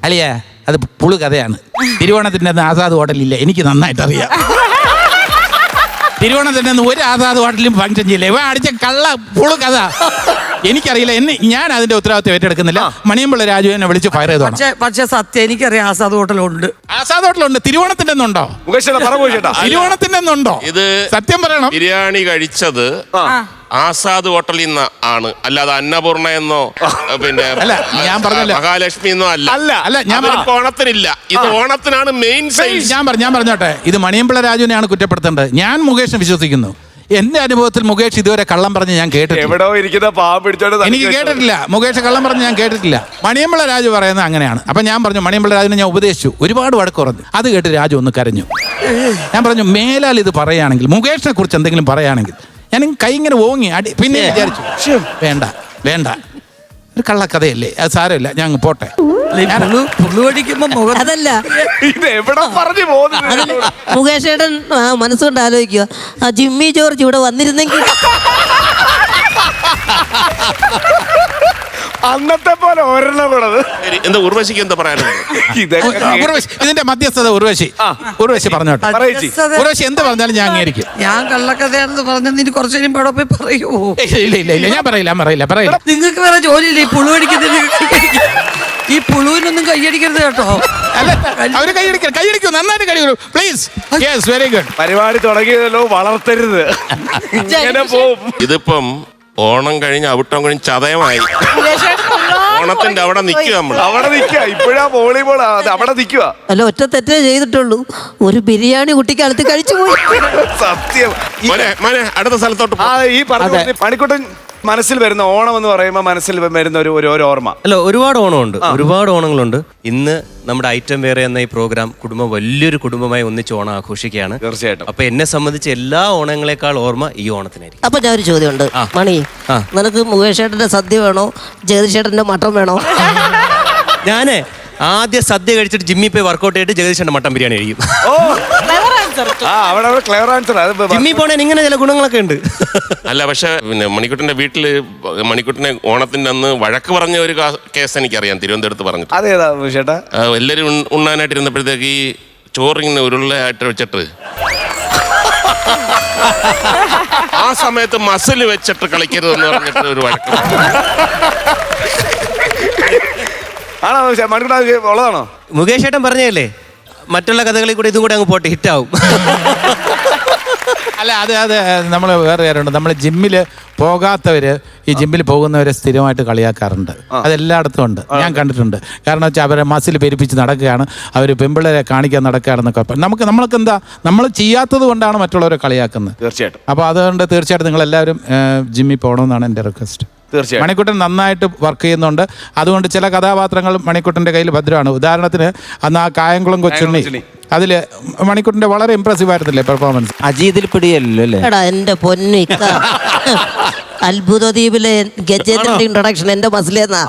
അലിയ, അത് പുളു കഥയാണ്. തിരുവോണത്തിന്റെ അന്ന് ആസാദ് ഹോട്ടലില്ല, എനിക്ക് നന്നായിട്ട് അറിയാം. തിരുവോണത്തിന്റെ അന്ന് ഒരു ആസാദ് ഹോട്ടലിലും ഫംഗ്ഷൻ ചെയ്യില്ല. ഇവ അടിച്ച കള്ള പുളു കഥ എനിക്കറിയില്ല. ഞാൻ അതിന്റെ ഉത്തരവാദിത്വം ഏറ്റെടുക്കുന്നില്ല. മണിയമ്പിള്ള രാജു എന്നെ വിളിച്ച് ഫയർ ചെയ്തോ. പക്ഷെ സത്യം എനിക്കറിയാം, ആസാദ് ഹോട്ടലുണ്ട്. ആസാദ് ഹോട്ടലുണ്ട്. തിരുവോണത്തിന്റെ ഒന്നുണ്ടോ? തിരുവോണത്തിന്റെ ഒന്നുണ്ടോ? ഇത് സത്യം പറയണം. ബിരിയാണി കഴിച്ചത് ആസാദ് ഹോട്ടലിൽ നിന്ന് ആണ്, അല്ലാതെ അന്നപൂർണ എന്നോ പിന്നെ ഞാൻ പറഞ്ഞല്ലോ മഹാലക്ഷ്മി എന്നോ അല്ല. ഞാൻ ഓണത്തിനില്ല, ഇത് ഓണത്തിനാണ് മെയിൻ സൈസ്. ഞാൻ പറഞ്ഞോട്ടെ, ഇത് മണിയമ്പിള്ള രാജുവിനെയാണ് കുറ്റപ്പെടുത്തേണ്ടത്. ഞാൻ മുകേഷിനെ വിശ്വസിക്കുന്നു. എന്റെ അനുഭവത്തിൽ മുകേഷ് ഇതുവരെ കള്ളം പറഞ്ഞ് ഞാൻ കേട്ടിട്ടില്ല. എനിക്ക് കേട്ടിട്ടില്ല. മുകേഷ് കള്ളം പറഞ്ഞ് ഞാൻ കേട്ടിട്ടില്ല. മണിയമ്പിള്ള രാജു പറയുന്നത് അങ്ങനെയാണ്. അപ്പൊ ഞാൻ പറഞ്ഞു, മണിയമ്പിള്ള രാജുവിനെ ഞാൻ ഉപദേശിച്ചു. ഒരുപാട് വഴക്ക് പറഞ്ഞു. അത് കേട്ട് രാജു ഒന്ന് കരഞ്ഞു. ഞാൻ പറഞ്ഞു, മേലാൽ ഇത് പറയുകയാണെങ്കിൽ, മുകേഷിനെ കുറിച്ച് എന്തെങ്കിലും പറയുകയാണെങ്കിൽ, ഞാൻ കൈ ഇങ്ങനെ ഓങ്ങി പിന്നെ വിചാരിച്ചു വേണ്ട, ഒരു കള്ളക്കഥയല്ലേ, അത് സാരമില്ല, ഞാൻ അങ്ങ് പോട്ടെ. അതല്ല, മുകേഷ് ഏട്ടൻ മനസ്സുകൊണ്ട് ആലോചിക്കുക, ആ ജിമ്മി ജോർജ് ഇവിടെ വന്നിരുന്നെങ്കിൽ. അന്നത്തെ പോലെ ഒരെണ്ണത്. എന്താ ഉർവശിക്ക് എന്താ പറയാനുള്ളത്? ഇതിന്റെ മധ്യസ്ഥത ഉർവശി പറഞ്ഞോട്ടെ. ഉർവശി എന്ത് പറഞ്ഞാലും ഞാൻ അംഗീകരിക്കും. ഞാൻ കള്ളക്കഥയാണെന്ന് പറഞ്ഞത് കുറച്ചു കഴിയുമ്പോൾ അവിടെ പോയി പറയുമോ? ഇല്ല, ഞാൻ പറയില്ല. നിങ്ങൾക്ക് വേറെ ജോലിയില്ല. ഈ പുഴു അടിക്കുന്നത്, ഈ പുഴുവിനൊന്നും കൈയടിക്കരുത് കേട്ടോ. അവര് കൈയടിക്കൂ, നന്നായിട്ട് കൈയടിക്കൂ പ്ലീസ്. Yes, very good. പരിപാടി തുടങ്ങിയതല്ലോ, വളർത്തരുത്. ഇതിപ്പം ഓണം കഴിഞ്ഞ് ഔട്ടം കഴിഞ്ഞ് ചതയമായി. ഓണത്തിന്റെ അവിടെ നിൽക്കുക, അവിടെ നിൽക്കുക. ഇപ്പോഴാ വോളിബോൾ അവിടെ നിൽക്കുക. അല്ല, ഒറ്റ തെറ്റേ ചെയ്തിട്ടുള്ളൂ. ഒരു ബിരിയാണി കുട്ടിക്കാലത്ത് കഴിച്ചു പോയി. സത്യം. അടുത്ത സ്ഥലത്തോട്ട് ഈ പറഞ്ഞ മണിക്കുട്ടൻ മനസ്സിൽ വരുന്ന ഓണം എന്ന് പറയുമ്പോൾ മനസ്സിൽ വരുന്ന ഒരു ഓർമ്മ. അല്ല, ഒരുപാട് ഓണമുണ്ട്, ഒരുപാട് ഓണങ്ങളുണ്ട്. ഇന്ന് നമ്മുടെ ഐറ്റം വേറെ എന്ന ഈ പ്രോഗ്രാം കുടുംബം വലിയൊരു കുടുംബമായി ഒന്നിച്ച് ഓണം ആഘോഷിക്കുകയാണ്. തീർച്ചയായിട്ടും. അപ്പൊ എന്നെ സംബന്ധിച്ച് എല്ലാ ഓണങ്ങളെക്കാൾ ഓർമ്മ ഈ ഓണത്തിനായിരിക്കും. അപ്പൊ ഞാൻ ഒരു ചോദ്യമുണ്ട്, മണി, നിനക്ക് മുകേഷ് ചേട്ടന്റെ സദ്യ വേണോ, ജഗദീഷ് ചേട്ടന്റെ മട്ടൻ വേണോ? ഞാനേ ആദ്യം സദ്യ കഴിച്ചിട്ട് ജിമ്മി പോയി വർക്കൗട്ട് ചെയ്തിട്ട് ജഗദീഷന്റെ മട്ടൻ ബിരിയാണി കഴിയും. ജിമ്മി പോണേ ഇങ്ങനെ ചില ഗുണങ്ങളൊക്കെ ഉണ്ട്. അല്ല, പക്ഷെ പിന്നെ മണിക്കുട്ടന്റെ വീട്ടില് മണിക്കുട്ടനെ ഓണത്തിന്റെ അന്ന് വഴക്ക് പറഞ്ഞ ഒരു കേസ് എനിക്കറിയാം, തിരുവനന്തപുരത്ത് പറഞ്ഞു. അതേതാ ചേട്ടാ? എല്ലാരും ഉണ്ണാനായിട്ട് ഇരുന്നപ്പോഴത്തേക്ക് ഈ ചോറിങ്ങനെ ഉരുളയായിട്ട് വെച്ചിട്ട് ആ സമയത്ത് മസിൽ വെച്ചിട്ട് കളിക്കരുതെന്ന് പറഞ്ഞിട്ട് ഒരു വഴക്ക്. ആണോ മണിക്കുട്ടൻ ഉള്ളതാണോ? മുകേഷ് ഏട്ടൻ പറഞ്ഞല്ലേ, മറ്റുള്ള കഥകളിൽ കൂടെ ഇതും കൂടെ അങ്ങ് പോട്ടെ, ഹിറ്റാവും. അല്ല, അത് നമ്മൾ വേറെ കാര്യമുണ്ട്. നമ്മൾ ജിമ്മിൽ പോകാത്തവര് ഈ ജിമ്മിൽ പോകുന്നവരെ സ്ഥിരമായിട്ട് കളിയാക്കാറുണ്ട്. അതെല്ലായിടത്തും ഉണ്ട്, ഞാൻ കണ്ടിട്ടുണ്ട്. കാരണം വെച്ചാൽ അവരെ മസിൽ പെരുപ്പിച്ച് നടക്കുകയാണ്, അവർ പെമ്പിള്ളേരെ കാണിക്കാൻ നടക്കുകയാണെന്നൊക്കെ. നമ്മൾക്ക് എന്താ, നമ്മൾ ചെയ്യാത്തത് കൊണ്ടാണ് മറ്റുള്ളവരെ കളിയാക്കുന്നത്. തീർച്ചയായിട്ടും. അപ്പോൾ അതുകൊണ്ട് തീർച്ചയായിട്ടും നിങ്ങളെല്ലാവരും ജിമ്മിൽ പോകണമെന്നാണ് എൻ്റെ റിക്വസ്റ്റ്. മണിക്കുട്ടൻ നന്നായിട്ട് വർക്ക് ചെയ്യുന്നുണ്ട്. അതുകൊണ്ട് ചില കഥാപാത്രങ്ങൾ മണിക്കുട്ടൻ്റെ കയ്യിൽ ഭദ്രമാണ്. ഉദാഹരണത്തിന് അന്ന് ആ കായംകുളം കൊച്ചുണ്ണി, അതില് മണിക്കുട്ടന്റെ വളരെ ഇംപ്രസീവ് ആയിരുന്നില്ലേ പെർഫോമൻസ്? അജീതിൽ പിടിയല്ലോ അല്ലേ? എടാ എന്റെ പൊന്നു അത്ഭുത ദ്വീപിലെ ഗജേന്ദ്രന്റെ ഇൻട്രൊഡക്ഷൻ എന്റെ മസിലേന്നാ.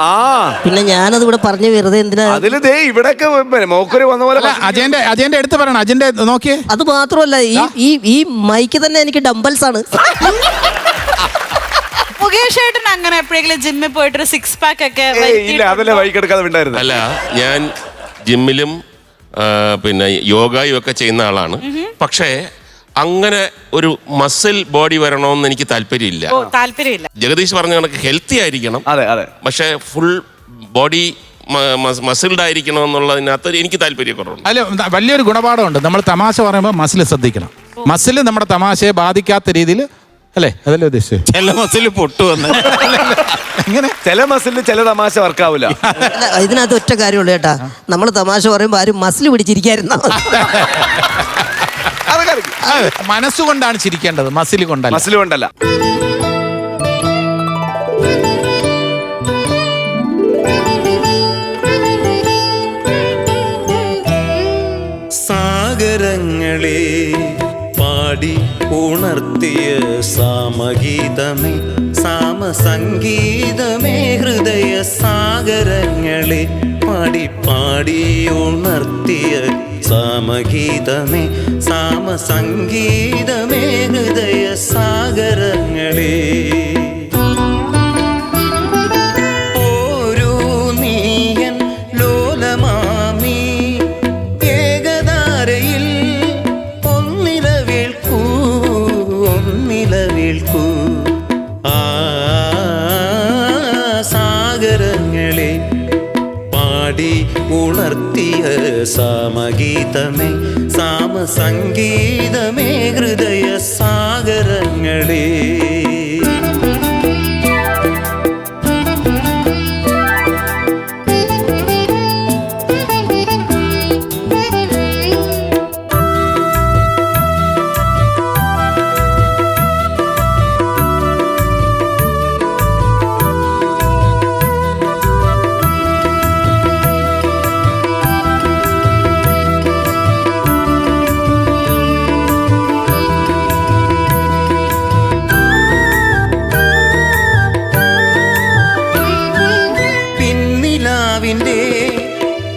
പിന്നെ ഞാനത് ഇവിടെ പറഞ്ഞു വെറുതെ എന്തിനാ? അജയന്റെ എടുത്ത് പറയണം. അജയന്റെ നോക്കിയേ. അത് മാത്രമല്ല, ഈ മൈക്ക് തന്നെ എനിക്ക് ഡംബൽസ് ആണ്. മുകേഷ് ഏട്ടൻ അങ്ങനെ എപ്പോഴെങ്കിലും ജിമ്മിൽ പോയിട്ടൊരു 6 പാക്ക് ഒക്കെ അല്ല, ഞാൻ ജിമ്മിലും പിന്നെ യോഗയും ഒക്കെ ചെയ്യുന്ന ആളാണ്. പക്ഷേ അങ്ങനെ ഒരു മസിൽ ബോഡി വരണമെന്ന് എനിക്ക് താല്പര്യമില്ല. ജഗദീഷ് പറഞ്ഞ കണക്ക് ഹെൽത്തി ആയിരിക്കണം, പക്ഷെ ഫുൾ ബോഡി മസിൽഡ് ആയിരിക്കണം എന്നുള്ളതിനകത്ത് എനിക്ക് താല്പര്യക്കുറവുണ്ട്. അല്ല, വലിയൊരു ഗുണപാഠമുണ്ട്. നമ്മൾ തമാശ പറയുമ്പോൾ മസിൽ ശ്രദ്ധിക്കണം. മസിൽ നമ്മുടെ തമാശയെ ബാധിക്കാത്ത രീതിയിൽ അല്ലേ? അതല്ലേ ഉദ്ദേശിച്ചത്? ചില മസിൽ പൊട്ടുവന്ന് ഇങ്ങനെ ചില മസിലിന് ചില തമാശ വർക്കാവൂല. ഇതിനകത്ത് ഒറ്റ കാര്യമുള്ളൂ ചേട്ടാ, നമ്മൾ തമാശ പറയുമ്പോൾ ആരും മസിൽ പിടിച്ചിരിക്കായിരുന്ന. മനസ്സുകൊണ്ടാണ് ചിരിക്കേണ്ടത്, മസിൽ കൊണ്ടല്ല. ഉണർത്തിയ സാമഗീതമേ സാമസംഗീതമേ ഹൃദയ സാഗരങ്ങളെ പാടി പാടി ഉണർത്തിയ സാമഗീതമേ സാമസംഗീതമേ ഹൃദയ സാഗരങ്ങളെ സാഗരങ്ങളെ പാടി ഉണർത്തിയ സാമഗീതമേ സാമസംഗീതമേ ഹൃദയ സാഗരങ്ങളെ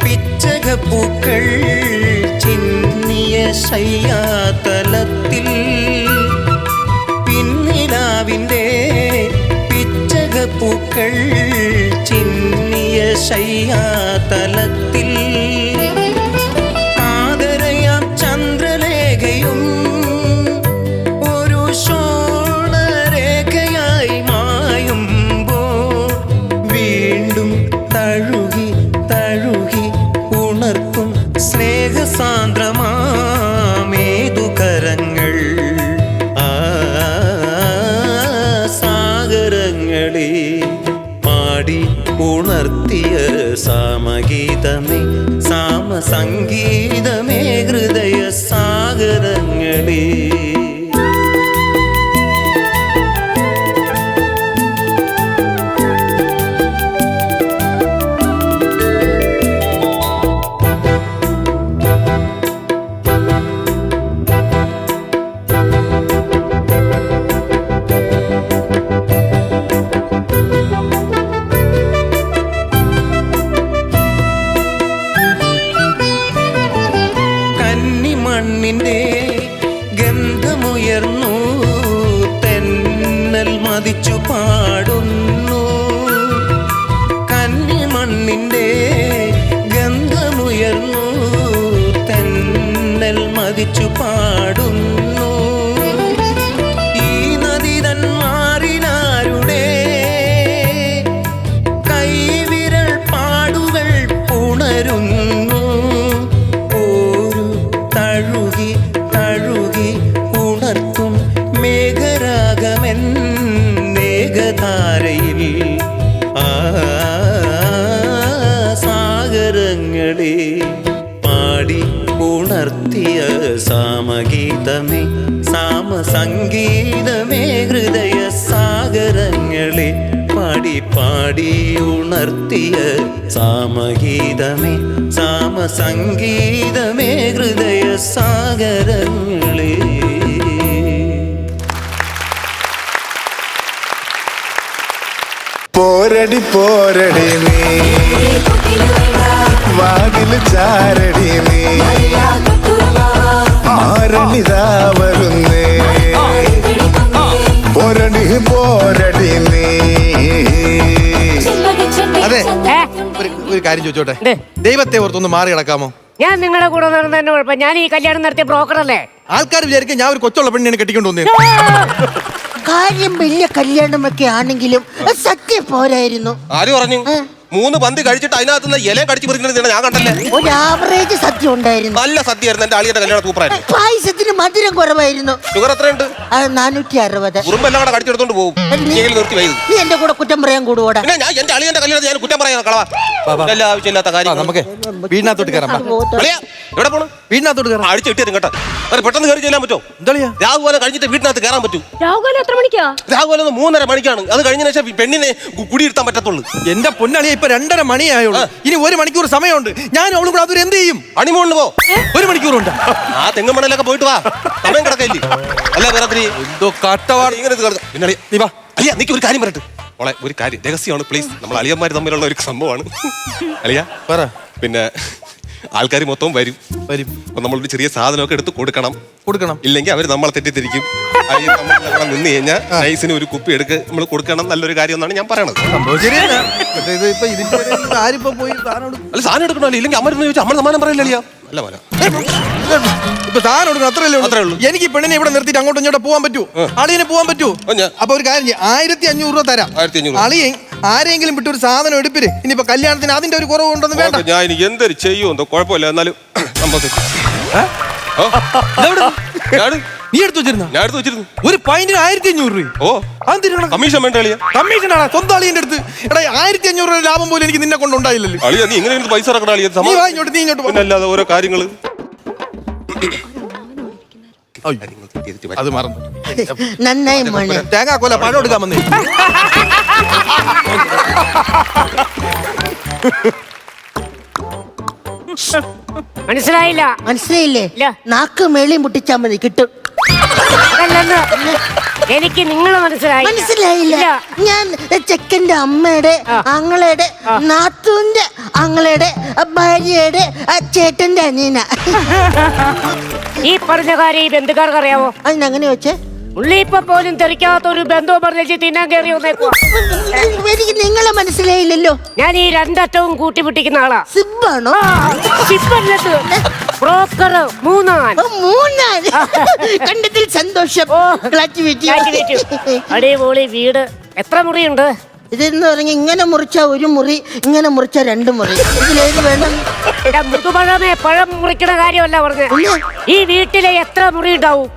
പിച്ചകപ്പൂക്കൾ ചിന്നിയ ശയ്യാതലത്തിൽ പിന്നിലാവിൻ്റെ പിച്ചകപ്പൂക്കൾ ചിന്നിയ ശയ്യാതലത്തിൽ ആദരയാം ചന്ദ്രലേഖയും ഒരു ശോണരേഖയായി മായുമ്പോൾ വീണ്ടും തഴുകി തഴുകി ഉണർത്തും സ്നേഹസാന്ദ്രമാമേതുകരങ്ങൾ സാഗരങ്ങളെ പാടി ഉണർത്തിയ സാമഗീതമേ സാമസംഗീതമേ ഹൃദയ സാഗരങ്ങളെ മണ്ണിന്റെ ഗന്ധമുയർന്നു തെന്നൽ മതിച്ചു പാടുന്നു കന്നിമണ്ണിന്റെ ഗന്ധമുയർന്നു തെന്നൽ മതിച്ചു പാടുന്നു ഈ നദി തൻ മാറിനാരുടെ കൈവിരൽ പാടുകൾ ഉണരുന്നു തഴുകി തഴുകി ഉണർത്തും മേഘരാഗമെൻ മേഘധാരയിൽ സാഗരങ്ങളെ പാടി ഉണർത്തിയ സാമഗീതമേ സാമസംഗീതമേ ഹൃദയ സാഗരങ്ങളെ പാടി പാടി ഉണർത്തിയ സാമഗീതമേ സാമസംഗീതമേ ഹൃദയ സാഗരങ്ങളെ പോരടി പോരടി നീ വാതിൽ ചാരടി നീ മാരണിതാ വരുന്നേ പോരടി പോരടി നീ. അതെ ഒരു കാര്യം ചോദിച്ചോട്ടെ, ദൈവത്തെ ഓർത്തൊന്ന് മാറി കിടക്കാമോ? ഞാൻ നിങ്ങളുടെ കൂടെ നടന്നതിന്റെ കുഴപ്പം. ഞാൻ ഈ കല്യാണം നടത്തിയ ബ്രോക്കറല്ലേ? ആൾക്കാർ വിചാരിക്കും ഞാൻ ഒരു കൊച്ചുള്ള പെണ്ണിനെ കെട്ടിക്കൊണ്ട് വന്നേ. കാര്യം വലിയ കല്യാണമൊക്കെ ആണെങ്കിലും സത്യം പോരായിരുന്നു. ആര് പറഞ്ഞു? 3 പന്തി കഴിച്ചിട്ട് അതിനകത്ത് ഇല കടിച്ചു പറിക്കുന്നത് ഞാൻ കണ്ടല്ലേ. ഒരു ആവറേജ് സദ്യ ഉണ്ടായിരുന്നു. നല്ല സദ്യയായിരുന്നു. എന്റെ അളിയുടെ കല്യാണം സൂപ്പറായിരുന്നു. പായസത്തിന് മധുരം കുറവായിരുന്നു. ഷുഗർ എത്രയുണ്ട്? 460. ഉറുമ്പെല്ലാം കൂടെ കടിച്ചെടുത്തോണ്ട് പോകും. നിർത്തി വൈകി നീ എന്റെ കൂടെ കുറ്റം പറയാൻ കൂടുകൂടാ. ഞാൻ എന്റെ അളിയന്റെ കല്യാണത്തിൽ ഞാൻ കുറ്റം പറയാൻ കളവാ. എല്ലാ ആവശ്യമില്ലാത്ത കാര്യം. നമുക്ക് വീടിനകത്തോട്ട് കയറാം. എവിടെ പോണു? വീടിനകത്തോട്ട് കയറാം. അടിച്ചു കിട്ടിയത് കേട്ടോ. പെട്ടെന്ന് കയറി ചെല്ലാൻ പറ്റുമോ? രാഹുകാലം കഴിഞ്ഞിട്ട് വീട്ടിനകത്ത് കയറാൻ പറ്റൂ. രാഹുകാലം എത്ര മണിക്കാ? രാഹുകാലം 3:30 മണിക്കാണ്. അത് കഴിഞ്ഞ ശേഷം പെണ്ണിനെ കുടിയിരുത്താൻ പറ്റത്തുള്ളൂ. എന്റെ പൊന്നളിയെ ഇപ്പൊ 2:30 മണിയായുള്ളൂ. ഇനി 1 മണിക്കൂർ സമയമുണ്ട്. ഞാൻ അവളും കൂടെ അതൊരു എന്ത് ചെയ്യും? അണിമോണ്ട് പോ. 1 മണിക്കൂറുണ്ട്. ആ തെങ്ങുമണലൊക്കെ പോയിട്ട് വാ. സമയം കിടക്കില്ലേ? അല്ല വേറെ എന്തോ കട്ടവാട് ഇങ്ങനെ പിന്നെ നീ വാ. അളിയ നിക്ക് ഒരു കാര്യം പറയട്ടെ. മോളെ ഒരു കാര്യം രഹസ്യമാണ് പ്ലീസ്. നമ്മൾ അളിയന്മാർ തമ്മിലുള്ള ഒരു സംഭവമാണ്. അളിയ പറ. പിന്നെ ആൾക്കാർ മൊത്തം വരും. അപ്പൊ നമ്മളൊരു ചെറിയ സാധനമൊക്കെ എടുത്ത് കൊടുക്കണം. ഇല്ലെങ്കിൽ അവർ നമ്മളെ തെറ്റിദ്ധരിക്കും. നമ്മൾ നിന്ന് കഴിഞ്ഞാൽ നൈസിന് ഒരു കുപ്പി എടുക്ക് നമ്മൾ കൊടുക്കണം. നല്ലൊരു കാര്യം എന്നാണ് ഞാൻ പറയണത്. അല്ല സാധനം എടുക്കണോ? ഇല്ലെങ്കിൽ അമ്മ ചോദിച്ചാൽ അമ്മ സമ്മാനം പറയില്ല അളിയ. അല്ല പോലെ ഇപ്പൊ സാധനം എടുക്കണം. അത്രേ ഉള്ളൂ. എനിക്ക് ഈ പെണ്ണിനെ ഇവിടെ നിർത്തിയിട്ട് അങ്ങോട്ടും ഇങ്ങോട്ട് പോകാൻ പറ്റൂ? അളിയനെ പോകാൻ പറ്റൂ? അപ്പൊ ഒരു കാര്യം 1500 രൂപ തരാം. അളിയൻ ആരെങ്കിലും വിട്ട് ഒരു സാധനം എടുപ്പിര്. ഇനിയിപ്പോ കല്യാണത്തിന് അതിന്റെ ഒരു കുറവുണ്ടെന്ന് വേണ്ട. ഞാൻ ഇനി എന്തൊരു ചെയ്യുമെന്നോ കുഴപ്പമില്ല. എന്നാലും നീ എടുത്തു വെച്ചിരുന്നു? ഞാൻ എടുത്ത് വെച്ചിരുന്നു. ഒരു പൈന്റിന് 1500 രൂപ. ഓ അത് കമ്മീഷൻ വേണ്ട അളിയ. കമ്മീഷനാണ് സ്വന്തം അളിയന്റെ അടുത്ത്. എടാ 1500 രൂപ ലാഭം പോലും എനിക്ക് നിന്നെ കൊണ്ടുണ്ടായില്ലല്ലോ. അളിയ നീ ഇങ്ങനെ പൈസ ഇറക്കണ അളിയ. നീ ഇങ്ങോട്ട് അല്ലാതെ ഓരോ കാര്യങ്ങള് അത് മറന്നു. നന്നായി മോനെ. തേങ്ങാക്കൊല പഴം എടുക്കാൻ വന്നേ. മനസ്സിലായില്ലേ? നാക്ക് മേളിയും പൊട്ടിച്ചാ മതി കിട്ടും. എനിക്ക് നിങ്ങളെ മനസ്സിലായില്ല. ഞാൻ ചെക്കന്റെ അമ്മയുടെ ആങ്ങളയുടെ നാത്തൂന്റെ ആങ്ങളയുടെ ഭാര്യയുടെ ചേട്ടന്റെ അനിയന. ഈ പറഞ്ഞ കാര്യം ഈ ബന്ധുക്കാർക്ക് അറിയാവോ? അതിനങ്ങനെ വെച്ചേ ഉള്ളിപ്പ പോലും തെറിക്കാത്ത ഒരു ബന്ധവും പറഞ്ഞ് തിന്നാൻ കയറി വന്നേക്കുവാ. എനിക്ക് നിങ്ങളെ മനസ്സിലായില്ലല്ലോ. ഞാൻ ഈ 2 അറ്റവും കൂട്ടിമുട്ടിക്കുന്ന ആളാ. സിബാണോ? ബ്രോക്കർ മൂന്നാൻ. കണ്ടതിൽ സന്തോഷം. അടിപൊളി വീട്. എത്ര മുറിയുണ്ട്? ഇതെന്ന് പറഞ്ഞ ഇങ്ങനെ മുറിച്ച 1 മുറി, ഇങ്ങനെ മുറിച്ച 2 മുറി. ഇതിലേത് വേണം? മുതുപഴമേ പഴം മുറിക്കണ കാര്യമല്ല പറഞ്ഞ. ഈ വീട്ടിലെ എത്ര മുറി ഉണ്ടാവും?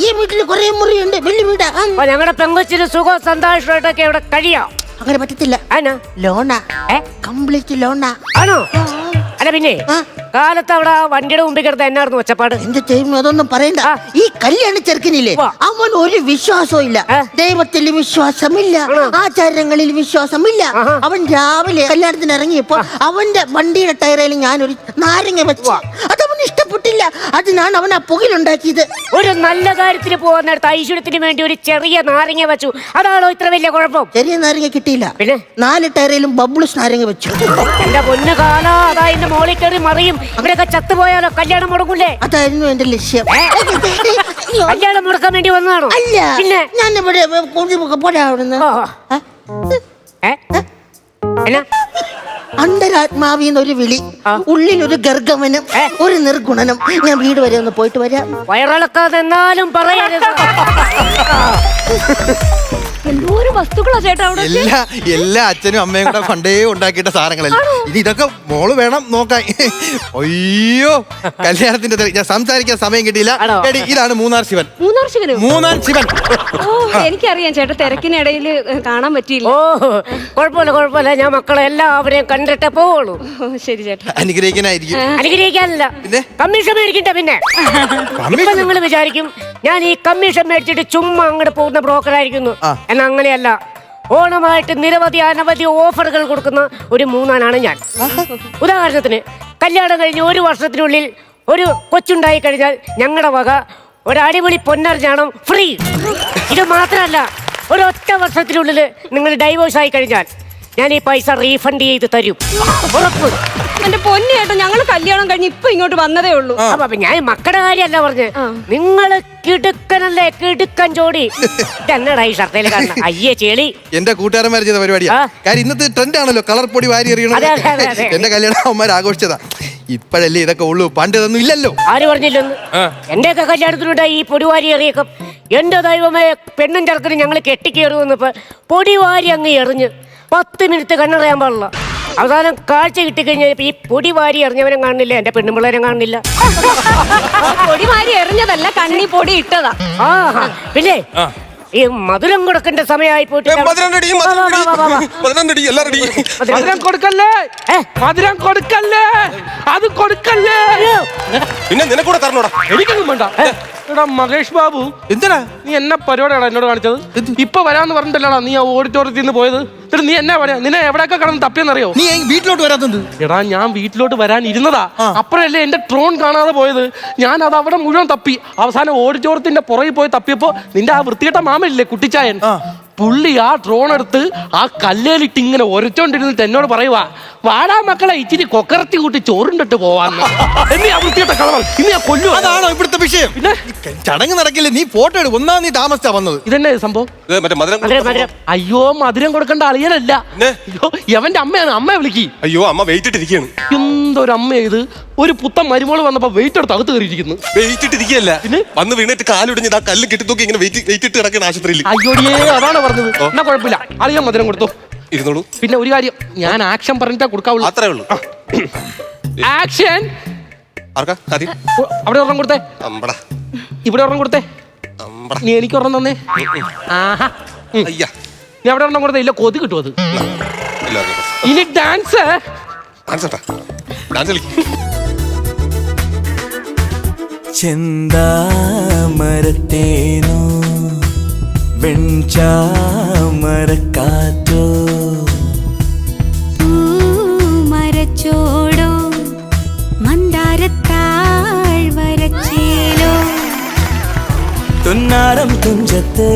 ഈ വീട്ടില് കുറെ മുറിയുണ്ട്. വലിയ വീടാ. ഞങ്ങളുടെ പെങ്കൊച്ചിന് സുഖം സന്തോഷമായിട്ടൊക്കെ ഇവിടെ കഴിയാം. അങ്ങനെ പറ്റത്തില്ല. ലോണാ, കംപ്ലീറ്റ് ലോണാ. ആണോ? അല്ല പിന്നെ കാലത്ത് അവിടെ വണ്ടിയുടെ മുമ്പിൽ കിടന്ന എന്നായിരുന്നു ഒച്ചപ്പാട്? എന്റെ ടൈം അതൊന്നും പറയണ്ട. ഈ കല്യാണ ചെറുക്കനില്ലേ, അവൻ ഒരു വിശ്വാസവും ഇല്ല. ദൈവത്തിൽ വിശ്വാസമില്ല, ആചാരങ്ങളിൽ വിശ്വാസമില്ല. അവൻ രാവിലെ കല്യാണത്തിന് ഇറങ്ങിയപ്പോ അവന്റെ വണ്ടിയുടെ ടയറിൽ ഞാനൊരു നാരങ്ങ വെച്ചു. അതവൻ ഇഷ്ടപ്പെട്ടില്ല. അതിനാണ് അവൻ ആ പുകയിലുണ്ടാക്കിയത്. ഒരു നല്ല കാര്യത്തിന് പോകുന്നിടത്ത് ഐശ്വര്യത്തിന് വേണ്ടി ഒരു ചെറിയ നാരങ്ങ വെച്ചു. അതാണോ ഇത്ര വലിയ കുഴപ്പം? ചെറിയ നാരങ്ങ കിട്ടിയില്ല. പിന്നെ 4 ടയറിലും ബബ്ലൂസ് നാരങ്ങ വെച്ചു. എന്റെ പൊന്നു കാല, അതാ എന്റെ മോളിൽ കയറി മറിയും. ഇവിടെയൊക്കെ ചത്തുപോയാലോ കല്യാണം മുടങ്ങൂലേ? അതായിരുന്നു എന്റെ ലക്ഷ്യം. കല്യാണം മുടക്കാൻ വേണ്ടി വന്നതാണോ? അല്ല, പിന്നെ ഞാൻ ഇവിടെ പോരാടുന്നു. അന്തരാത്മാവിന്നൊരു വിളി, ഉള്ളിലൊരു ഗർഗമനം, ഒരു നിർഗുണനം. ഞാൻ വീട് വരെ ഒന്ന് പോയിട്ട് വരാം. വയറിളക്കാതെ എന്നാലും പറയരുത്. എന്തോരം വസ്തുക്കളാ ചേട്ടാ അവിടെ. എല്ലാ അച്ഛനും അമ്മയും കൂടെ പണ്ടേ ഉണ്ടാക്കിയിട്ട സാധനങ്ങളല്ലേ. ഇനി ഇതൊക്കെ മോള് വേണം നോക്കാൻ. അയ്യോ കല്യാണത്തിന്റെ ഞാൻ സംസാരിക്കാൻ സമയം കിട്ടിയില്ല. ഇതാണ് മൂന്നാർ ശിവൻ. മൂന്നാർ ശിവൻ. ഓ എനിക്കറിയാം ചേട്ടാ, തിരക്കിനിടയിൽ കാണാൻ പറ്റിയില്ല. ഓ കുഴപ്പമില്ല. ഞാൻ മക്കളെ എല്ലാവരെയും കണ്ടിട്ടേ പോവുള്ളൂ. ശരി ചേട്ടാ. അനുഗ്രഹിക്കാനായിരിക്കും. അനുഗ്രഹിക്കാനല്ല, കമ്മീഷൻ മേടിക്കട്ടെ. പിന്നെ ഇപ്പൊ നിങ്ങൾ വിചാരിക്കും ഞാൻ ഈ കമ്മീഷൻ മേടിച്ചിട്ട് ചുമ്മാ അങ്ങോട്ട് പോകുന്ന ബ്രോക്കർ ആയിരിക്കുന്നു. എന്നാ അങ്ങനെയല്ല. ഓണമായിട്ട് അനവധി ഓഫറുകൾ കൊടുക്കുന്ന ഒരു മൂന്നാനാണ് ഞാൻ. ഉദാഹരണത്തിന് കല്യാണം കഴിഞ്ഞ് 1 വർഷത്തിനുള്ളിൽ ഒരു കൊച്ചുണ്ടായി കഴിഞ്ഞാൽ ഞങ്ങളുടെ വക ഒരു അടിപൊളി പൊന്നറിഞ്ഞാണം ഫ്രീ. ഇത് മാത്രമല്ല, 1 വർഷത്തിനുള്ളിൽ നിങ്ങൾ ഡൈവോഴ്സ് ആയി കഴിഞ്ഞാൽ ഞാൻ ഈ പൈസ റീഫണ്ട് ചെയ്ത് തരും. ഉറപ്പ്. എന്റെ പൊന്നു ചേട്ടാ, ഞങ്ങൾ കല്യാണം കഴിഞ്ഞ് ഇപ്പൊ ഇങ്ങോട്ട് വന്നതേ ഉള്ളൂ. അപ്പൊ ഞാൻ മക്കളുടെ കാര്യമല്ല പറഞ്ഞ്. നിങ്ങള് കിടുക്കനല്ലേ, കിടുക്കൻ ജോഡി. ഇതെന്നടാ ഈ ഷർട്ടയിൽ കാണുന്ന അയ്യേ ചെളി? എന്റെ കൂട്ടുകാരന്മാർ ചെയ്ത പരിപാടിയാ. കാര്യം ഇന്നത്തെ ട്രെൻഡ് ആണല്ലോ കളർ പൊടി വാരി എറിയണം. എന്റെ കല്യാണം അവന്മാർ ആഘോഷിച്ചതാ. ഇപ്പഴല്ലേ ഇതൊക്കെ ഉള്ളൂ, പണ്ട് ഇതൊന്നും ഇല്ലല്ലോ. ആര് പറഞ്ഞില്ലെന്ന്? എന്റെയൊക്കെ കല്യാണത്തിനുണ്ടായി ഈ പൊടിവാരി എറിയൊക്കെ. എന്റെ ദൈവമേ, പെണ്ണും ചെറുക്കനും ഞങ്ങൾ കെട്ടിക്കേറി വന്നപ്പോ പൊടിവാരി അങ്ങ് എറിഞ്ഞ് 10 മിനിറ്റ് കണ്ണറിയാൻ പാടില്ല. അവസാനം കാഴ്ച കിട്ടിക്കഴിഞ്ഞപ്പോ ഈ പൊടി വാരി എറിഞ്ഞവനെ കാണുന്നില്ല, എന്റെ പെണ്ണുമ്പിള്ളേരെ കാണുന്നില്ല. പൊടി വാരി എറിഞ്ഞതല്ല, കണ്ണി പൊടി ഇട്ടതാ. പിന്നെ ഈ മധുരം കൊടുക്കേണ്ട സമയമായി പോയിട്ട് അത് കൊടുക്കല്ലേ. പിന്നെ നിനക്കൂടെ തരണോടാ. എനിക്കൊന്നും വേണ്ട. എടാ മഹേഷ് ബാബു, എന്തിനാ നീ എന്നെ പരിപാടിയാണ് എന്നോട് കാണിച്ചത്? ഇപ്പൊ വരാന്ന് പറഞ്ഞിട്ടല്ലോടാ നീ ആ ഓഡിറ്റോറിയത്തിൽ നിന്ന് പോയത്. എന്നിട്ട് നീ എന്നാ പറയാ നിന്നെ എവിടെയൊക്കെ കടന്ന് തപ്പിയെന്നറിയോ? നീ വീട്ടിലോട്ട് വരാത്തത്? എടാ ഞാൻ വീട്ടിലോട്ട് വരാൻ ഇരുന്നതാ, അപ്പഴല്ലേ എന്റെ ട്രോൺ കാണാതെ പോയത്. ഞാൻ അത് അവിടെ മുഴുവൻ തപ്പി, അവസാനം ഓഡിറ്റോറിയത്തിന്റെ പുറകിൽ പോയി തപ്പിയപ്പോ നിന്റെ ആ വൃത്തികെട്ട മാമല്ലേ കുട്ടിച്ചായൻ, പുള്ളി ആ ഡ്രോൺ എടുത്ത് ആ കല്ലേലിട്ട് ഇങ്ങനെ ഒരച്ചോണ്ടിരുന്നിട്ട് എന്നോട് പറയുവാ, വാടാ മക്കളെ ഇച്ചിരി കൊക്കറത്തി കൂട്ടി ചോറുണ്ടിട്ട് പോവാന്ന്. എന്നീ ആ വൃത്തികെട്ട കളവൻ ഇനി ഞാൻ കൊല്ലും. അതാണോ ഇവിടുത്തെ വിഷയം? പിന്നെ ചടങ്ങ് നടക്കില്ലേ, നീ ഫോട്ടോ എടുക്കും. ഒന്നാം നീ താമസിച്ചാ വന്നത്. ഇതെന്നെ സംഭവം? അയ്യോ മധുരം കൊടുക്കേണ്ട അളിയനല്ല, എവന്റെ അമ്മയാണ്. അമ്മയെ വിളിക്കി. അയ്യോ അമ്മ വെയിറ്റ് ഇട്ടിരിക്കുകയാണ്. എന്തൊരു അമ്മ ഇത്, ഒരു പുത്തൻ മരുമോള് വന്നപ്പോ വെയിറ്റ് എടുത്ത് അകത്ത് കയറിയിരിക്കുന്നു. വെയിറ്റ് ഇട്ടിരിക്കുകയല്ല, വന്ന് വീണിട്ട് കാലൊടിഞ്ഞ് ആ കല്ല് കെട്ടി തൂക്കി ഇങ്ങനെ വെയിറ്റ് ഇട്ട് കിടക്കുന്ന ആശുപത്രിയിൽ. അയ്യോടിയേ അതാണ് പറഞ്ഞത്. എന്നാ കുഴപ്പമില്ല, അളിയാൻ മധുരം കൊടുത്തു. ഇരുന്നോളൂ. പിന്നെ ഒരു കാര്യം, ഞാൻ ആക്ഷൻ പറഞ്ഞിട്ടാ കൊടുക്കാവുള്ളൂ. അത്രേ ഉള്ളൂ. ആക്ഷൻ. അവിടെ ഒരെണ്ണം കൊടുത്തേ, ഇവിടെ ഒരെണ്ണം കൊടുത്തേ, നീ എനിക്ക് ഒരെണ്ണം തന്നേ. ആഹാ നീ അവിടെ ഒരെണ്ണം കൊടുത്തേ. ഇല്ല കൊതി കിട്ടും അത്. ഇനി ഡാൻസ്. ചെന്താമരത്തേനോ വെഞ്ചാമരക്കാറ്റോ മരച്ചോടോ മന്ദാരത്താൾ വരച്ചേലോ തുന്നാരം തുഞ്ചത്ത്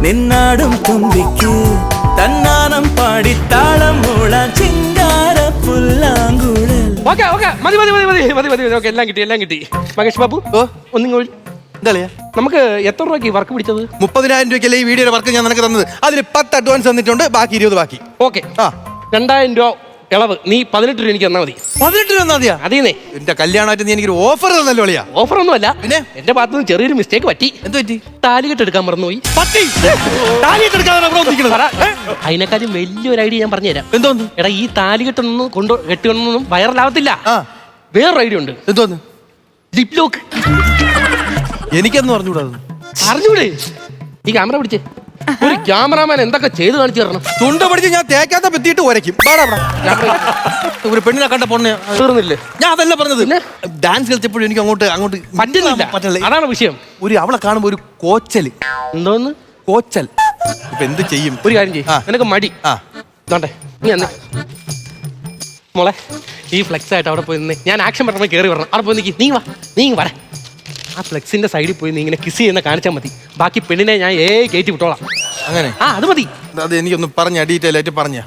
നിന്നാടും തുമ്പിക്ക് തന്നാനം പാടിത്താളം മൂളാൻ ചിങ്കാര പുല്ലാങ്കുഴൽ. എല്ലാം കിട്ടി, എല്ലാം കിട്ടി. മഹേഷ് ബാബു ഒന്നിങ്ങോട്ട് നമുക്ക് എത്ര രൂപയ്ക്ക് വർക്ക് പിടിച്ചത്? 30,000 രൂപയ്ക്കല്ലേ ഈ വീഡിയോയുടെ വർക്ക് ഞാൻ നിനക്ക് തന്നത്. അതിന് 10 അഡ്വാൻസ് തന്നിട്ടുണ്ട്, ബാക്കി 20 ബാക്കി. ഓക്കെ, 2000 രൂപ ഇളവ്. നീ 18 രൂപ എനിക്ക് തന്നാ മതി. 18 രൂപ മതിയാ? അതീന്നേ, എന്റെ കല്യാണമായിട്ട് നീ എനിക്കൊരു ഓഫർ തന്നല്ലോ അളിയാ. ഓഫർ ഒന്നും അല്ല, പിന്നെ എന്റെ ഭാഗത്ത് നിന്ന് ചെറിയൊരു മിസ്റ്റേക്ക് പറ്റി. എന്ത് പറ്റി? താലികെട്ട് എടുക്കാൻ മറന്നുപോയി. അതിനെക്കാളും വലിയൊരു ഐഡിയ ഞാൻ പറഞ്ഞുതരാം. എന്തോന്ന്? എടാ ഈ താലികെട്ടൊന്നും കെട്ടിയൊന്നും വൈറലാവത്തില്ല. വേറൊരു ഐഡിയ ഉണ്ട്. എന്തോന്ന്? Lip lock. എനിക്കെന്ന് പറഞ്ഞുകൂടാ? അറിഞ്ഞൂടെ? ഈ ക്യാമറ പിടിച്ചേ. ഒരു ക്യാമറാമാൻ എന്തൊക്കെ ചെയ്ത് കാണിച്ചു തരണം. തുണ്ട പഠിച്ച് ഞാൻ തേക്കാത്ത പെത്തിയിട്ട് വരയ്ക്കും. ഒരു പെണ്ണിനെ കണ്ട പൊണ്ണെ തീർന്നില്ലേ? ഞാൻ അതല്ല പറഞ്ഞത്. ഡാൻസ് കളിച്ചപ്പോഴും എനിക്ക് അങ്ങോട്ട് പറ്റുന്നില്ല. അതാണ് വിഷയം. അവളെ കാണുമ്പോ ഒരു കോച്ചല്. എന്തോന്ന് കോച്ചൽ? ഇപ്പൊ എന്ത് ചെയ്യും? ഒരു കാര്യം ചെയ്യും, നിനക്ക് മടി നീ അന്ന് മോളെ ഈ ഫ്ലെക്സ് ആയിട്ട് അവിടെ പോയി നിന്ന് ഞാൻ ആക്ഷൻ പറഞ്ഞ കയറി വരണം. അവിടെ പോയി നിൽക്കി. നീ വര. ആ ഫ്ലെക്സിന്റെ സൈഡിൽ പോയി നീ ഇങ്ങനെ കിസ് ചെയ്യുന്ന കാണിച്ചാൽ മതി. ബാക്കി പെണ്ണിനെ ഞാൻ കയറ്റി വിട്ടോളാം. അങ്ങനെ? അത് മതി. അത് എനിക്കൊന്ന് പറഞ്ഞ ഡീറ്റെയിൽ ആയിട്ട് പറഞ്ഞ.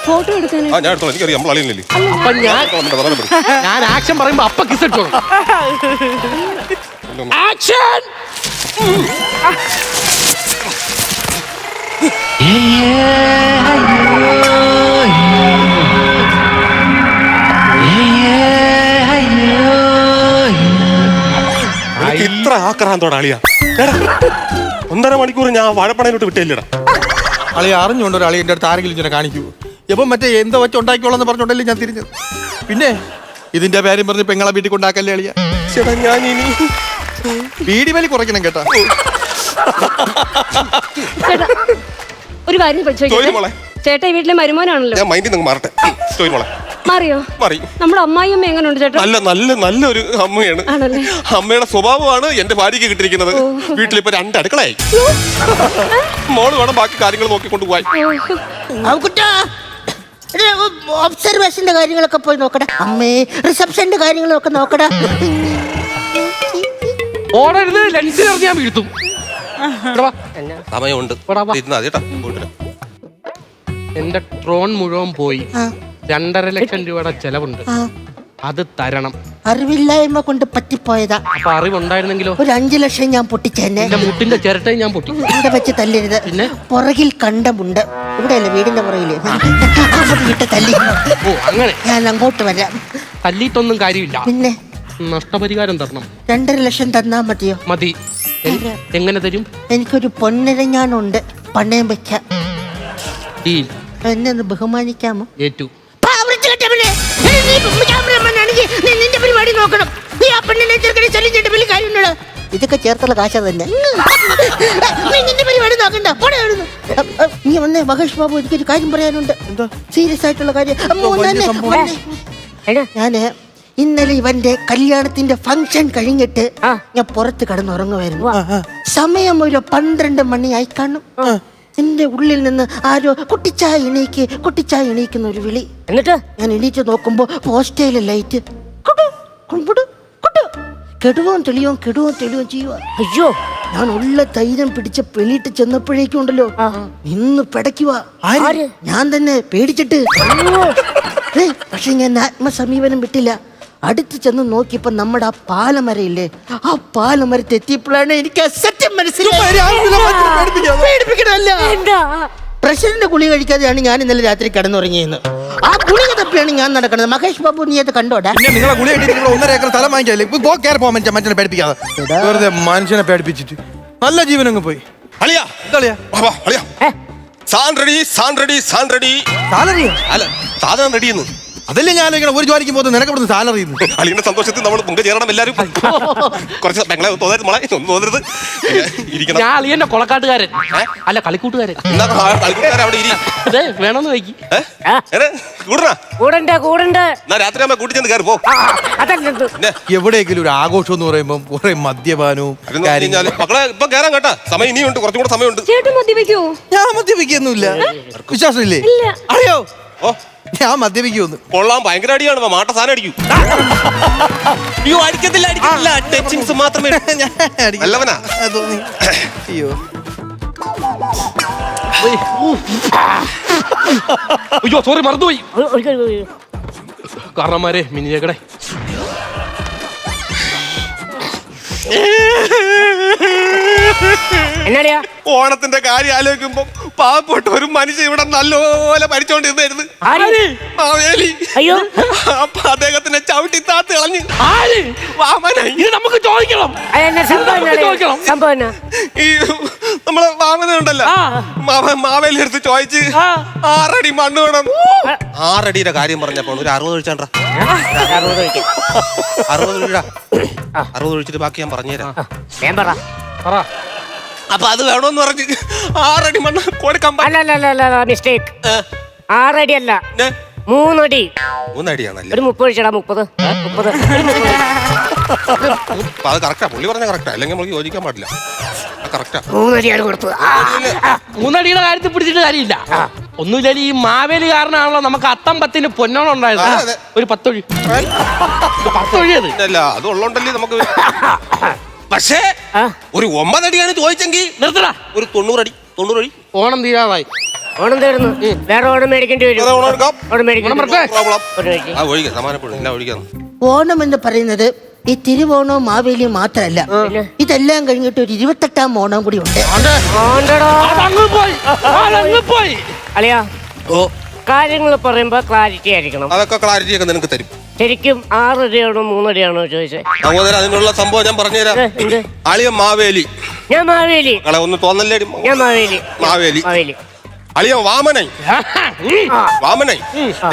ഫോട്ടോ എടുക്കാൻ ഞാൻ ആക്ഷൻ പറയുമ്പോ അപ്പ കിസ് ഇട്ടോളാം. ആക്ഷൻ. ഇത്ര ആക്രാന്തോടെ അളിയാ? 1.5 മണിക്കൂർ ഞാൻ വാഴപ്പണയിലോട്ട് വിട്ടില്ലടാ. അളിയ അറിഞ്ഞുകൊണ്ട് ഒരാളി എൻ്റെ അടുത്ത് ആരെങ്കിലും ഇങ്ങനെ കാണിക്കൂ. എപ്പം മറ്റേ എന്തോ വെച്ച് ഉണ്ടാക്കിക്കോളെന്ന് പറഞ്ഞോണ്ടല്ലേ ഞാൻ തിരിഞ്ഞത്. പിന്നെ ഇതിന്റെ കാര്യം പറഞ്ഞ് പെങ്ങളെ വീട്ടിൽ കൊണ്ടാക്കല്ലേ അളിയ? ചേട്ടാ ഞാൻ ഇനി വീടി വലി കുറയ്ക്കണം കേട്ടാ. ഒരു കാര്യം ചേട്ടാ, ഈ വീട്ടിലെ മരുമോനാണല്ലോ. ഞാൻ മൈൻഡിൽ നിന്ന് മാറട്ടെ. മാറിയോ? നമ്മുടെ അമ്മായിയമ്മ എങ്ങനെയുണ്ട് ചേട്ടാ? നല്ലൊരു അമ്മയാണ്. അമ്മയുടെ സ്വഭാവമാണ് എന്റെ ഭാര്യക്ക് കിട്ടിയിരിക്കുന്നത്. വീട്ടിലിപ്പോ 2 അടുക്കളയായി. മോള് വേണം ബാക്കി കാര്യങ്ങൾ നോക്കിക്കൊണ്ട് പോയി. ഒബ്സർവേഷന്റെ കാര്യങ്ങളൊക്കെ പോയി നോക്കടാ. അമ്മേ റിസപ്ഷന്റെ കാര്യങ്ങളൊക്കെ നോക്കടാ. ഓടരുത്, ലെൻസിൽ ഞാൻ വീഴ്ത്തും. സമയമുണ്ട്. എന്റെ ട്രോൺ മുഴുവൻ പോയി. 2.5 ലക്ഷം രൂപയുടെ ചെലവുണ്ട്. അത് തരണം. അറിവില്ലായ്മ കൊണ്ട് പറ്റിപ്പോയതാ. അപ്പൊ അറിവുണ്ടായിരുന്നെങ്കിലോ? ഒരു 5 ലക്ഷം ഞാൻ പൊട്ടിച്ചെന്നെ. മുട്ടിന്റെ ചിരട്ടയും ഞാൻ പൊട്ടി. ഇവിടെ വെച്ച് തല്ലരുത്. പിന്നെ പുറകിൽ കണ്ടമുണ്ട്. ഇവിടെയല്ലേ വീടിന്റെ പുറകില് വിട്ട് തല്ലി. അങ്ങനെ ഞാൻ അങ്ങോട്ട് വരാം. തല്ലിയിട്ടൊന്നും കാര്യമില്ല. പിന്നെ നഷ്ടപരിഹാരം തരണം. 2.5 ലക്ഷം തന്നാ മതിയോ? മതി. എങ്ങനെ തരും? എനിക്കൊരു പൊന്നിരഞ്ഞാനുണ്ട്, പണയം വെക്കാം. എന്നെ ഒന്ന് ബഹുമാനിക്കാമോ? ഏറ്റു. നിന്റെ പരിപാടി നോക്കണം. നീ ആ പെണ്ണിനെ ചെറുക്കനെ ചലിച്ചിട്ട് വലിയ കാര്യമുണ്ടോ? ഇതൊക്കെ ചേർത്തുള്ള കാശ തന്നെ. നിന്റെ പരിപാടി നോക്കണ്ട. നീ വന്നേ മഹേഷ് ബാബു, എനിക്കൊരു കാര്യം പറയാനുണ്ട്. എന്തോ സീരിയസ് ആയിട്ടുള്ള കാര്യം. ഞാന് ഇന്നലെ ഇവന്റെ കല്യാണത്തിന്റെ ഫംഗ്ഷൻ കഴിഞ്ഞിട്ട് ഞാൻ പുറത്ത് കിടന്നുറങ്ങുമായിരുന്നു. സമയം ഒരു 12 മണിയായി കാണും. എന്റെ ഉള്ളിൽ നിന്ന് ആരോ കുട്ടിച്ചായ എണീക്കുന്ന ഒരു വിളി. എന്നിട്ട് ഞാൻ എണീറ്റ് നോക്കുമ്പോ പോസ്റ്റയിലെ ലൈറ്റ് കെടുവോം തെളിയോ ചെയ്യുക. അയ്യോ, ഞാൻ ഉള്ള ധൈര്യം പിടിച്ച് വെളിയിട്ട് ചെന്നപ്പോഴേക്കും ഉണ്ടല്ലോ നിന്ന് പിടയ്ക്കുക. ഞാൻ തന്നെ പേടിച്ചിട്ട്. പക്ഷെ ഞാൻ ആത്മസമീപനം വിട്ടില്ല. അടുത്ത് ചെന്ന് നോക്കിയപ്പോ നമ്മുടെ ആ പാലമരയില്ലേ, ആ പാലമരത്ത് എത്തിയപ്പോഴാണ് എനിക്ക് സത്യം മനസ്സിലായില്ല. പ്രഷറിന്റെ ഗുളിക കഴിക്കാതെയാണ് ഞാൻ ഇന്നലെ രാത്രി കിടന്നുറങ്ങിയെന്ന്. ആ ഗുളിക തപ്പിയാണ് ഞാൻ നടക്കുന്നത്. മഹേഷ് ബാബു, നീ അത് കണ്ടോടാ? നിങ്ങളെ ഗുളിക 1.5 ഏക്കർ സ്ഥലം വാങ്ങിക്കാല്ലേ? മനുഷ്യനെ പേടിപ്പിക്കാതെ വെറുതെ മനുഷ്യനെ പേടിപ്പിച്ചിട്ട് നല്ല ജീവൻ അങ്ങ് പോയി. സാധനം റെഡിയെന്ന് അതല്ലേ ഞാൻ ഒരു ജോലിക്ക് പോകുന്നത്. നിനക്ക് ഇവിടുന്ന് സാലറി അളിയുടെ സന്തോഷത്തിൽ നമ്മൾ മുമ്പ് ചേരണം എല്ലാവരും. കുറച്ച് പെങ്ങളെ തോന്നരുത്. ഞാൻ അളിയന്റെ കൊളക്കാട്ടുകാരൻ അല്ല കളിക്കൂട്ടുകാരൻ. അവിടെ വേണമെന്ന് വയ്ക്കി രാത്രി കൂട്ടി ചെന്ന് കയറി പോ. എവിടെയെങ്കിലും ഒരു ആഘോഷം എന്ന് പറയുമ്പോൾ കുറെ മദ്യപാനവും മക്കളെ ഇപ്പൊ കയറാൻ കേട്ടാ. സമയം ഇനിയുണ്ട്, കുറച്ചും കൂടെ സമയമുണ്ട്. ഞാൻ മദ്യപിക്കൊന്നുമില്ല. വിശ്വാസമില്ലേ? അറിയോ ഞാൻ മദ്യപിക്കുമെന്ന്. കൊള്ളാൻ ഭയങ്കര അടിയാണ്. മാട്ട സാധനം അടിക്കും. അയ്യോ അടിക്കത്തില്ല. ടച്ചിങ്സ് മാത്രമേ. നല്ലവനാ. അയ്യോ അയ്യോ സോറി മറന്നുപോയി. കാരണന്മാരെ മിനിയേക്കടെ. ഓണത്തിന്റെ കാര്യം ആലോചിക്കുമ്പോ പാവപ്പെട്ട ഒരു മനുഷ്യൻ ഇവിടെ നല്ലപോലെ മരിച്ചോണ്ടിരുന്നായിരുന്നു. അയ്യോ, അപ്പൊ അദ്ദേഹത്തിന്റെ ചവിട്ടി താത്ത് കളഞ്ഞ് നമുക്ക് ചോദിക്കണം. ഈ നമ്മളെ വാമന ഉണ്ടല്ലോ, മാവേലി എടുത്ത് ചോദിച്ച് 6 അടി മണ്ണ് വേണം. 6 അടിയുടെ കാര്യം പറഞ്ഞപ്പോ ഒരു 60 ഒഴിച്ചാണ്ടാ. 60 ഒഴിച്ചിട്ട് ബാക്കി ഞാൻ പറഞ്ഞുതരാം. അപ്പൊ അത് വേണോന്ന് പറഞ്ഞ് 6 അടി മണ്ണ് കൊടുക്കാൻ. മിസ്റ്റേക്ക്. 6 അടി അല്ല, 3 അടി. 3 അടിയാണല്ലേ? ഒരു 30 ഒഴിച്ചടാ. 30. അത് കറക്റ്റാ. പുള്ളി പറഞ്ഞ കറക്റ്റാ. അല്ലെങ്കിൽ നമുക്ക് യോജിക്കാൻ പാടില്ല. കറക്റ്റാ. 3 അടിയാണ് കൊടുത്തത്. 3 അടിയുടെ കാര്യത്തിൽ പിടിച്ചിട്ട് കാര്യമില്ല. ഒന്നുമില്ല, ഈ മാവേലി കാരനാണല്ലോ നമുക്ക് അത്തം 10 പൊന്നോണം ഉണ്ടായത്. ഒരു 10 ഒഴി. 10 ഒഴിയത് അത് ഉള്ളോണ്ടല്ലേ നമുക്ക്. പക്ഷേ ഒരു 9 അടിയാണ് ചോദിച്ചെങ്കിൽ നിർത്തടാ. ഒരു 90 അടി. 90 അടി. ഓണം തീരാതായി. ഓണം തീർന്നു. വേറെ ഓണം മേടിക്കേണ്ടി വരും. ഓണം എന്ന് പറയുന്നത് ഈ തിരുവോണവും മാവേലിയും മാത്രമല്ല, ഇതെല്ലാം കഴിഞ്ഞിട്ട് ഒരു 28ാം ഓണം കൂടി ഉണ്ട്. അളിയാ, കാര്യങ്ങൾ പറയുമ്പോ ക്ലാരിറ്റി ആയിരിക്കണം. അതൊക്കെ ക്ലാരിറ്റി ഒക്കെ നിനക്ക് തരും. ശരിക്കും 6 അടിയാണോ 3 അടിയാണോ ചോദിച്ചത്? അതിനുള്ള സംഭവം ഞാൻ പറഞ്ഞുതരാം. അളിയ മാവേലി. ഞാൻ മാവേലി. ഒന്ന് തോന്നല്ലേ? ഞാൻ മാവേലി. മാവേലി. അളിയ വാമനൈ.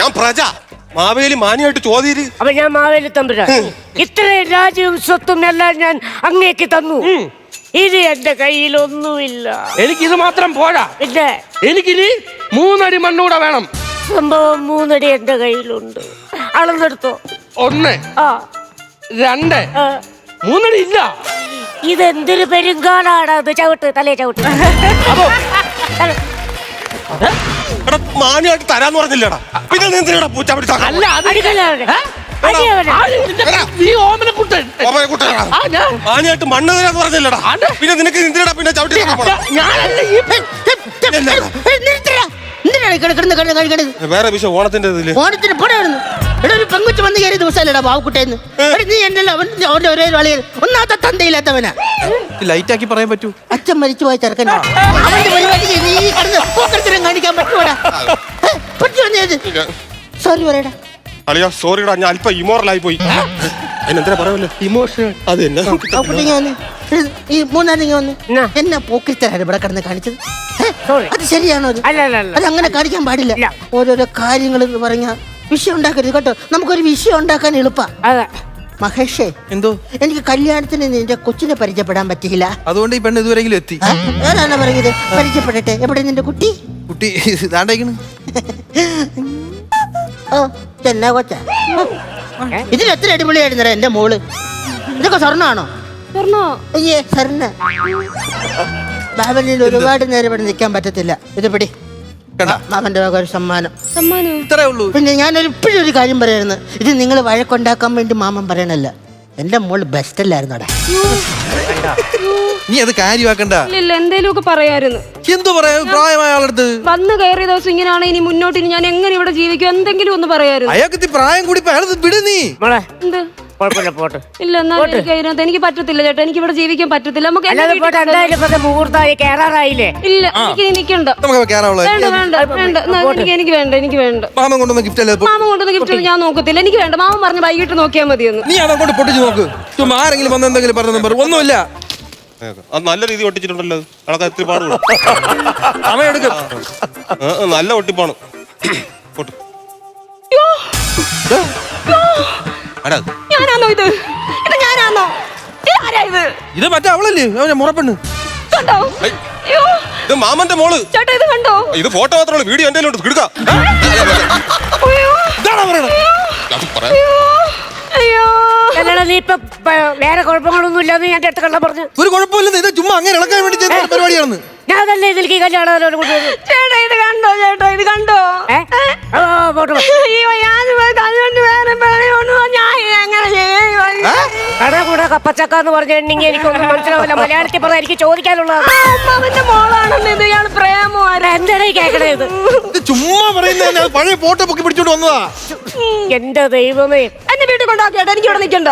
ഞാൻ പ്രജ. മാവേലി മാനിയായിട്ട് ചോദ്യം. അപ്പൊ ഞാൻ മാവേലി തമ്പുരാൻ. ഇത്രയും രാജ്യവും സ്വത്തും എല്ലാം ഞാൻ അങ്ങേക്ക് തന്നു. ഇത് എന്റെ കയ്യിലൊന്നുമില്ല. എനിക്കിത് മാത്രം പോരാ. പിന്നെ എനിക്കിനി 3 അടി മണ്ണൂടെ വേണം. സംഭവം 3 അടി എന്റെ കയ്യിലുണ്ട്. അളന്നെടുത്തോ. 1, 2, 3 അടി ഇല്ല. ഇതെന്തൊരു പെരുങ്കാടാണ്. അത് ചവിട്ട്, തലേ ചവിട്ട്. മാനിയായിട്ട് തരാന്ന് പറഞ്ഞില്ലടാ. പിന്നെ എന്തിനാ പൂച്ച പിടിച്ച? അല്ല മാനിയായിട്ട് മണ്ണ് തരാന്ന് പറഞ്ഞില്ലടാ. പിന്നെ നിനക്ക് എന്തിനാ പിന്നെ ചവിട്ടി? വേറെ വിഷയം ഓണത്തിന്റെ ഓണത്തിന് ഒരു പെങ്കുച്ച് വന്ന് കയറിയ ദിവസമല്ലടാ ബാവുക്കുട്ടേന്ന്. നീ എന്നല്ല അവന്റെ ഒരേ വളയിൽ ഒന്നാമത്തെ തന്തയില്ലാത്തവനാ. ലൈറ്റ് ആക്കി പറയാൻ പറ്റൂ. അച്ഛൻ മരിച്ചു പോയ ചെറുക്കനാ. അവന്റെ പരിപാടിക്ക് നീ പൂക്കരത്തിനും കാണിക്കാൻ പറ്റൂടാ. സോറി പറയടാ. അളിയാ സോറിടാ, ഞാൻ അല്പം ഇമോറലായി പോയി. അതിനെന്തിനാ പറയല്ലോ ഇമോഷണൽ. അത് തന്നെ ഈ 3 അടി വന്ന് എന്നാ പോക്കരത്തിലാണ് ഇവിടെ കിടന്ന് കാണിച്ചത്. അത് ശരിയാണോ? അത് അങ്ങനെ കാണിക്കാൻ പാടില്ല. ഓരോരോ കാര്യങ്ങൾ എന്ന് പറഞ്ഞാൽ വിഷയം ഉണ്ടാക്കരുത് കേട്ടോ. നമുക്കൊരു വിഷയം ഉണ്ടാക്കാൻ എളുപ്പാ. മഹേഷേ, എന്തോ എനിക്ക് കല്യാണത്തിന് നിന്റെ കൊച്ചിനെ പരിചയപ്പെടാൻ പറ്റിയില്ല. അതുകൊണ്ട് ഈ പെണ്ണ് ഇതുവരെങ്കിലും എത്തി. ആരാണ് പറഞ്ഞത് പരിചയപ്പെടട്ടെ? എവിടെ നിന്റെ കുട്ടി? കുട്ടി ഇതാണ്ടേക്കണ്. ഓ ചെന്നാ കൊച്ച. ഇതിന് എത്ര അടിപൊളിയായിരുന്നേ എന്റെ മോള്. ഇതൊക്കെ സ്വർണ്ണമാണോ? അയ്യേ സർണ്ണ മാമനിൽ ഒരുപാട് നേരം ഇവിടെ നിൽക്കാൻ പറ്റത്തില്ല. ഇത് പിടി മാമന്റെ വക ഒരു സമ്മാനം. ഇത്രേ ഉള്ളൂ. പിന്നെ ഞാനൊരു ഇപ്പോഴും ഒരു കാര്യം പറയായിരുന്നു. ഇത് നിങ്ങൾ വഴക്കുണ്ടാക്കാൻ വേണ്ടി മാമൻ പറയണല്ല. എന്റെ മോള് ബെസ്റ്റ് അല്ലായിരുന്നോടാ. നീ അത് കാര്യമാക്കണ്ട. ഇല്ല എന്തേലും ഒക്കെ പറയായിരുന്നു. എന്തു പറയാ പ്രായമായ ആളടുത്ത് വന്ന് കയറിയ ദിവസം ഇങ്ങനെയാണ്, ഇനി മുന്നോട്ട് ഇനി ഞാൻ എങ്ങനെ ഇവിടെ ജീവിക്കും, എന്തെങ്കിലും ഒന്ന് പറയായിരുന്നു. അയാൾക്ക് പ്രായം കൂടി വിട് നീ. എന്ത് പോട്ടെ. ഇല്ല എന്നാലും എനിക്ക് അതിനകത്ത് എനിക്ക് പറ്റത്തില്ല ചേട്ടാ, എനിക്ക് ഇവിടെ ജീവിക്കാൻ പറ്റത്തില്ല. നമുക്ക് മുഹൂർത്തമായി കേറാറായില്ലേ? ഇല്ല എനിക്ക് നിൽക്കണ്ട. എനിക്ക് വേണ്ട. മാമൻ കൊണ്ടുവന്ന ഗിഫ്റ്റ് അല്ലേ? മാമ കൊണ്ടുവന്ന ഗിഫ്റ്റ് ഞാൻ നോക്കത്തില്ല, എനിക്ക് വേണ്ട. മാമൻ പറഞ്ഞ് വൈകിട്ട് നോക്കിയാൽ മതിയെന്ന്. നീ അതങ്ങോട്ട് പൊട്ടിച്ചു നോക്ക്. ചുമ്മാ ആരെങ്കിലും വന്ന് എന്തെങ്കിലും പറഞ്ഞു ഒന്നുമില്ല. നല്ല രീതി ഒട്ടിച്ചിട്ടുണ്ടല്ലോ. ഒത്തിരി പാടുള്ളൂ. സമയെടുക്കും. നല്ല ഒട്ടിപ്പാണ്. ഞാനാണോ ഇത്? ഞാനാണോ? ഇതാരാ ഇത്? ഇത് മറ്റേ അവളല്ലേ, അവനെ മുറപ്പെണ്ണ്. കണ്ടോ? ഇത് മാമന്റെ മോള്. ചേട്ടാ ഇത് കണ്ടോ? ഇത് ഫോട്ടോ മാത്രമേ, വീഡിയോ എന്റെ കിടക്കാം. നീ ഇപ്പൊ വേറെ കുഴപ്പങ്ങളൊന്നും ഇല്ലാന്ന് ഞാൻ ചേട്ടൻ കള്ള പറഞ്ഞു. ഒരു കുഴപ്പമില്ല, ഇത് ചുമ്മാ അങ്ങനെ ഇളക്കാൻ വേണ്ടി ചെയ്ത പരിപാടിയാണ്. ഞാൻ തന്നെ ഇതിലേക്ക് കല്യാണം ചേട്ടാ ഇത് കണ്ടോ? ചേട്ടാ ഇത് കണ്ടോ? കൂടെ കപ്പച്ചക്ക എന്ന് പറഞ്ഞിട്ടുണ്ടെങ്കിൽ എനിക്കൊന്നും മനസ്സിലാവില്ല. മലയാളത്തിൽ പറഞ്ഞാൽ എനിക്ക് ചോദിക്കാനുള്ളത് അമ്മാവന്റെ മോളാണെന്ന് ഇത്. ഇയാൾ പ്രേമോ എന്താണ് കേക്കണേ? ഇത് ചുമ്മാ പറയുന്ന പഴയ ഫോട്ടോ പൊക്കി പിടിച്ചോണ്ട് വന്നതാ. എന്റെ ദൈവമേ, എന്നെ വീട്ടിൽ കൊണ്ടാക്കിയാട്ടെ, എനിക്ക് ഇവിടെ നിൽക്കണ്ട.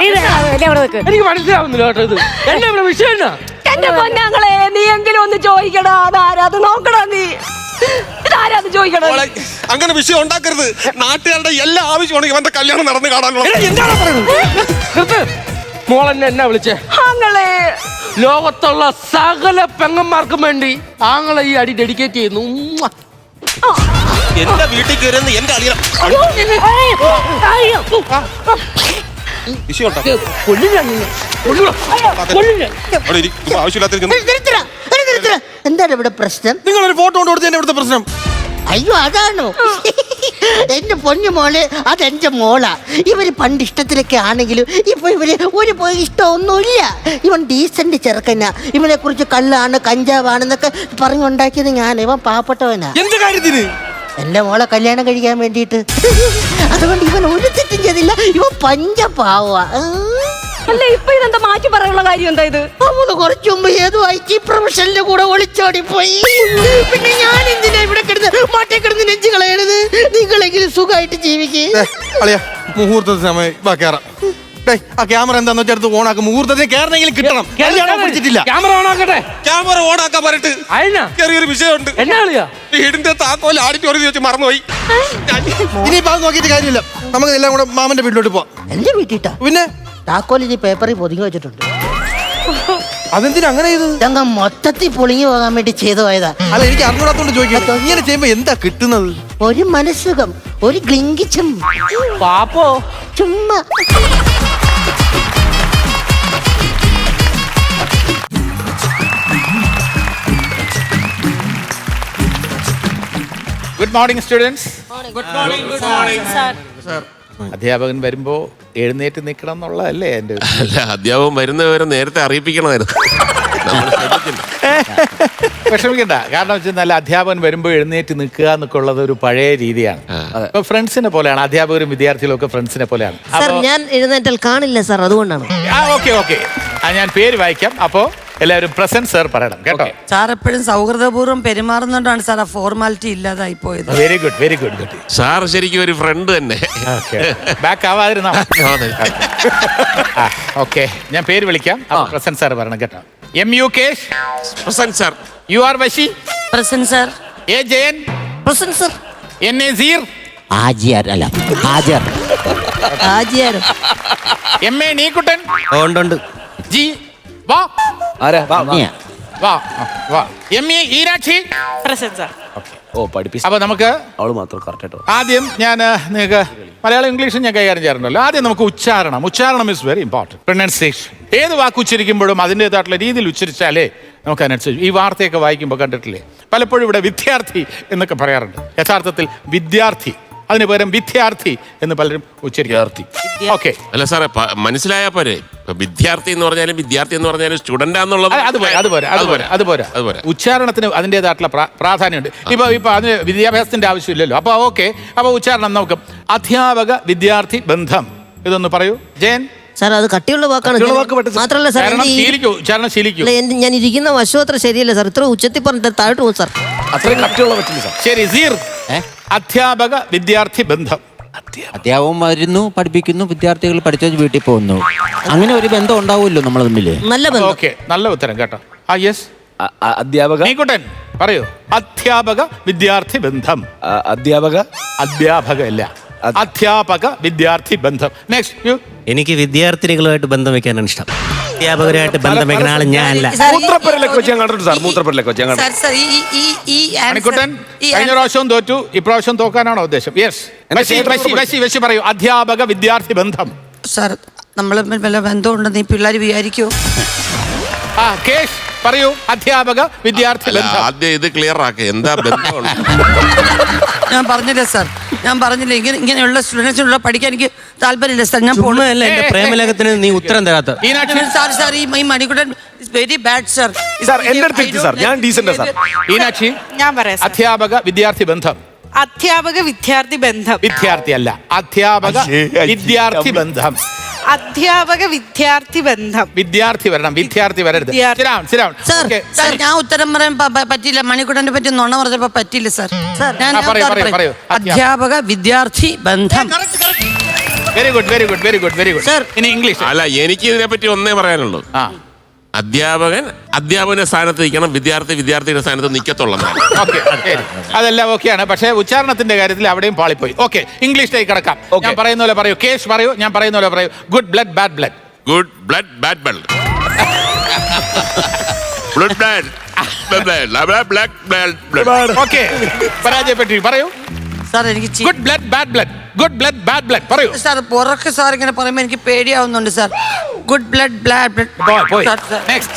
എനിക്ക് മനസ്സിലാവുന്നില്ല കേട്ടോ. ഇത് എന്നെ ഇവിടെ വിഷയം എന്നാ? എന്റെ പൊന്നാങ്ങളെ നീ എങ്കിലും ഒന്ന് ചോദിക്കടാ. അതാരാ അത് നോക്കടാ. നീ ഇതാരാ അത് ചോദിക്കടാ. അങ്ങനെ വിഷയം ഉണ്ടാക്കരുത്. നാട്ടുകാരുടെ എല്ലാ ആവശ്യമാണ് ഇവന്റെ കല്യാണം നടന്ന് കാണാനുള്ള. മോളെന്നെ എന്നാ വിളിച്ചേ? ആങ്ങളെ ലോകത്തുള്ള സകല പെങ്ങന്മാർക്കും വേണ്ടി ആങ്ങളെ ഈ അടി ഡെഡിക്കേറ്റ് ചെയ്യുന്നു. എന്റെ വീട്ടിൽ കയറുന്ന എന്റെ അളിയ എന്താണ് ഇവിടെ പ്രശ്നം? നിങ്ങളൊരു ഫോട്ടോ കൊണ്ട് കൊടുത്തതിന്റെ ഇവിടുത്തെ പ്രശ്നം. അയ്യോ അതാണോ? എന്റെ പൊന്നു മോള്, അതെന്റെ മോളാ. ഇവര് പണ്ട് ഇഷ്ടത്തിലൊക്കെ ആണെങ്കിലും ഇപ്പൊ ഇവര് ഒരു ഇഷ്ടമൊന്നുമില്ല. ഇവൻ ഡീസന്റ് ചെറുക്കനാ. ഇവനെ കുറിച്ച് കള്ളാണ് കഞ്ചാവാണെന്നൊക്കെ പറഞ്ഞുണ്ടാക്കിയത് ഞാൻ. ഇവൻ പാവപ്പെട്ടവനാ. എന്ത് കാര്യത്തിന്? എന്റെ മോളെ കല്യാണം കഴിക്കാൻ വേണ്ടിയിട്ട്. അതുകൊണ്ട് ഇവൻ ഒരു തെറ്റും ചെയ്തില്ല. ഇവൻ പഞ്ചപാവാ. അല്ല ഇപ്പൊ ഇതെന്താ മാറ്റി പറയാനുള്ള കാര്യം എന്താ? ഇത് അവള് കുറച്ചു മുമ്പ് ഏതോ IT പ്രൊഫഷണലിന്റെ കൂടെ ഒളിച്ചോടി പോയി. പിന്നെ ഞാൻ എന്തിനാ ഇവിടെ കിടന്ന് മാറ്റേ കിടന്ന് നെഞ്ചു കളയണത്? നിങ്ങളെങ്കിലും സുഖമായിട്ട് ജീവിക്കുക. മുഹൂർത്ത സമയം ആ ക്യാമറ എന്താന്ന് വെച്ചാൽ ഓണാക്കും. മുഹൂർത്തത്തിന് കയറണമെങ്കിലും കിട്ടണം. പിടിച്ചിട്ടില്ല. ക്യാമറ ഓണാക്കട്ടെ. ക്യാമറ ഓണാക്കാൻ പറഞ്ഞിട്ട് ചെറിയൊരു വിഷയമുണ്ട്. എന്നാ കളിയാ? വീടിന്റെ താക്കോൽ ആഡിറ്റോറിയം വെച്ച് മറന്നുപോയി. ഇനിയിപ്പോ അത് നോക്കിയിട്ട് കാര്യമില്ല. നമുക്ക് എല്ലാം കൂടെ മാമന്റെ വീട്ടിലോട്ട് പോവാം. എന്റെ വീട്ടിട്ടാ? പിന്നെ താക്കോൽ ഈ പേപ്പറിൽ പൊതിങ്ങി വെച്ചിട്ടുണ്ട്. അതെന്തിനാ അങ്ങനെ ചെയ്തത്? ഞങ്ങൾ മൊത്തത്തിൽ പൊളിഞ്ഞു പോകാൻ വേണ്ടി ചെയ്തു പോയതാ. അല്ല എനിക്ക് അറിഞ്ഞൂടാത്തോണ്ട് ചോദിക്കാം. ഇങ്ങനെ ചെയ്യുമ്പോ എന്താ കിട്ടുന്നത്? ഒരു മനസ്സുഖം, ഒരു ഗ്ലിങ്കിച്ചും. പാപ്പോ ചുമ്മാ good morning students. Good morning sir. അധ്യാപകൻ വരുമ്പോ എഴുന്നേറ്റ് നിൽക്കണം എന്നുള്ളതല്ലേ എൻ്റെ? അല്ല, അധ്യാപകൻ വരുന്നവരെ നേരത്തെ അറിയിപ്പിക്കണമായിരുന്നു. വിഷമിക്കണ്ട. കാരണം വെച്ചാൽ നല്ല അധ്യാപകൻ വരുമ്പോൾ എഴുന്നേറ്റ് നിൽക്കുക എന്നൊക്കെ ഉള്ളത് ഒരു പഴയ രീതിയാണ്. ഇപ്പൊ ഫ്രണ്ട്സിനെ പോലെയാണ് അധ്യാപകരും വിദ്യാർത്ഥികളും ഒക്കെ ഫ്രണ്ട്സിനെ പോലെയാണ്. ഞാൻ എഴുന്നേറ്റാൽ കാണില്ല സാർ, അതുകൊണ്ടാണ്. ഓക്കെ ഞാൻ പേര് വായിക്കാം. അപ്പോ എല്ലാവരും പ്രസന്റ് സർ പറയണം കേട്ടോ. സാർ എപ്പോഴും സൗഹൃദപൂർവ്വം പെരുമാറുന്നോണ്ടാണ് സാർ ആ ഫോർമാലിറ്റി ഇല്ലാതായി പോയത്. Very good. സാർ ശരിക്കും ഒരു ഫ്രണ്ട് തന്നെ. ബാക്ക് ആവാതിരുന്നാ. ഓക്കെ ഞാൻ പേര് വിളിക്കാം. പ്രസന്റ് സാർ പറയണം കേട്ടോ. MU Kesh present sir. UR Vashi present sir. A Jayan present sir. NA സീർ MA നീക്കുട്ടൻ ജി വാ MA ഈരാക്ഷി പ്രസന്റ് സാർ. അപ്പൊ നമുക്ക് ആദ്യം ഞാൻ നിങ്ങൾക്ക് മലയാളം ഇംഗ്ലീഷും ഞാൻ കൈകാര്യം ചെയ്യാറുണ്ടല്ലോ. ആദ്യം നമുക്ക് ഉച്ചാരണം ഇസ് വെരി ഇമ്പോർട്ടൻറ്റ്. പ്രൊനൗൺസിയേഷൻ ഏത് വാക്ക് ഉച്ചരിക്കുമ്പോഴും അതിൻ്റെതായിട്ടുള്ള രീതിയിൽ ഉച്ചരിച്ചാലേ നമുക്ക് അതിനനുസരിച്ച്. ഈ വാർത്തയൊക്കെ വായിക്കുമ്പോൾ കണ്ടിട്ടില്ലേ പലപ്പോഴും ഇവിടെ വിദ്യാർത്ഥി എന്നൊക്കെ പറയാറുണ്ട്. യഥാർത്ഥത്തിൽ വിദ്യാർത്ഥി അതിന് പകരം വിദ്യാർത്ഥി എന്ന് പലരും ഉച്ചരിക്കും. ഓക്കെ, അല്ല സാറേ മനസ്സിലായാ പോരെ? ഇപ്പൊ വിദ്യാർത്ഥി എന്ന് പറഞ്ഞാലും സ്റ്റുഡന്റ് ആണെന്നുള്ളത് അതുപോലെ ഉച്ചാരണത്തിന് അതിൻ്റെതായിട്ടുള്ള പ്രാധാന്യമുണ്ട്. ഇപ്പൊ അതിന് വിദ്യാഭ്യാസത്തിന്റെ ആവശ്യമില്ലല്ലോ. അപ്പൊ ഓക്കെ, അപ്പൊ ഉച്ചാരണം നോക്കും. അധ്യാപക വിദ്യാർത്ഥി ബന്ധം, ഇതൊന്ന് പറയൂ ജയൻ. സാർ അത് കട്ടിയുള്ള വാക്കാണ്. മാത്രമല്ല സാർ, ഞാൻ ഇരിക്കുന്ന വശം അത്ര ശരിയല്ല സാർ. ഇത്ര ഉച്ചത്തിൽ പറഞ്ഞിട്ട് താഴോട്ട് പോകും സാർ. അത്രയും കട്ടിയുള്ള പറ്റില്ല സാർ. ശരി, അധ്യാപക വിദ്യാർത്ഥി ബന്ധം. അധ്യാപകൻ വരുന്നു, പഠിപ്പിക്കുന്നു, വിദ്യാർത്ഥികൾ പഠിച്ചു വീട്ടിൽ പോകുന്നു. അങ്ങനെ ഒരു ബന്ധം ഉണ്ടാവുമല്ലോ നമ്മൾ തമ്മിൽ. നല്ല ബന്ധം. ഓക്കെ, നല്ല ഉത്തരം കേട്ടോ. യെസ്, അധ്യാപക. നീക്കുട്ടൻ പറയൂ. അധ്യാപക വിദ്യാർത്ഥി ബന്ധം. അധ്യാപക അല്ല, അധ്യാപക വിദ്യാർത്ഥി ബന്ധം. നെക്സ്റ്റ്. എനിക്ക് വിദ്യാർത്ഥിനികളുമായിട്ട് ബന്ധം വെക്കാനാണ് ഇഷ്ടം. അധ്യാപകരുമായിട്ട് ബന്ധം വെക്കുന്ന ആള് ഞാനല്ല. മണിക്കുട്ടൻ കഴിഞ്ഞ പ്രാവശ്യവും തോറ്റു, ഇപ്രാവശ്യം തോക്കാനാണോ ഉദ്ദേശം? യെസ്, പറയൂ. അധ്യാപക വിദ്യാർത്ഥി ബന്ധം. സാർ, നമ്മൾ വല്ല ബന്ധമുണ്ടെന്ന് ഈ പിള്ളേർ വിചാരിക്കോ? കേശ് പറയൂ. അധ്യാപക വിദ്യാർത്ഥി ബന്ധം. ആദ്യം ഇത് ക്ലിയർ ആക്കുക, എന്താ ബന്ധം? ഞാൻ പറഞ്ഞില്ലേ സാർ, ഇങ്ങനെയുള്ള സ്റ്റുഡൻസിനുള്ള പഠിക്കാൻ എനിക്ക് താല്പര്യമില്ല സാർ. ഞാൻ പ്രേമലേഖത്തിന് നീ ഉത്തരം തരാത്ത സാർ ഈ മണിക്കുട്ടൻ വെരി ബാഡ് സാർ. ഞാൻ ഡീസന്റ് സാർ. മീനാക്ഷി, ഞാൻ പറയാം. അധ്യാപക വിദ്യാർത്ഥി ബന്ധം. അധ്യാപക വിദ്യാർത്ഥി ബന്ധം. വിദ്യാർത്ഥി അല്ല, അധ്യാപക വിദ്യാർത്ഥി ബന്ധം. അധ്യാപക വിദ്യാർത്ഥി ബന്ധം. വിദ്യാർത്ഥി വരണം, വിദ്യാർത്ഥി വരരുത്. സാർ, ഞാൻ ഉത്തരം പറയാൻ പറ്റില്ല. മണിക്കുട്ടനെ പറ്റി നുണ പറഞ്ഞപ്പോ പറ്റില്ല സാർ. പറയൂ. അധ്യാപക വിദ്യാർത്ഥി ബന്ധം. Very good. ഇനി ഇംഗ്ലീഷ്. അല്ല, എനിക്ക് ഇതിനെ പറ്റി ഒന്നേ പറയാനുള്ളൂ. അധ്യാപകന്റെ സ്ഥാനത്ത് നിൽക്കണം, വിദ്യാർത്ഥിയുടെ സ്ഥാനത്ത് നിൽക്കത്തുള്ളൂ. അതെല്ലാം ഓക്കെയാണ്, പക്ഷേ ഉച്ചാരണത്തിന്റെ കാര്യത്തിൽ അവിടെയും പാളിപ്പോയി. ഓക്കെ, ഇംഗ്ലീഷിലേക്ക് കിടക്കാം. ഞാൻ പറയുന്ന പോലെ പറയൂ. കേസ് പറയൂ. ഞാൻ പറയുന്ന പോലെ പറയൂ. Good blood bad blood. Good blood bad blood. Okay, പരാജയപ്പെട്ടു. പറയൂ സാർ. എനിക്ക് good blood bad blood. Good blood bad blood പറയൂ സാർ. പുറക്ക് സാർ ഇങ്ങനെ പറയുമ്പോൾ എനിക്ക് പേടിയാവുന്നുണ്ട് sir. Good blood bad blood.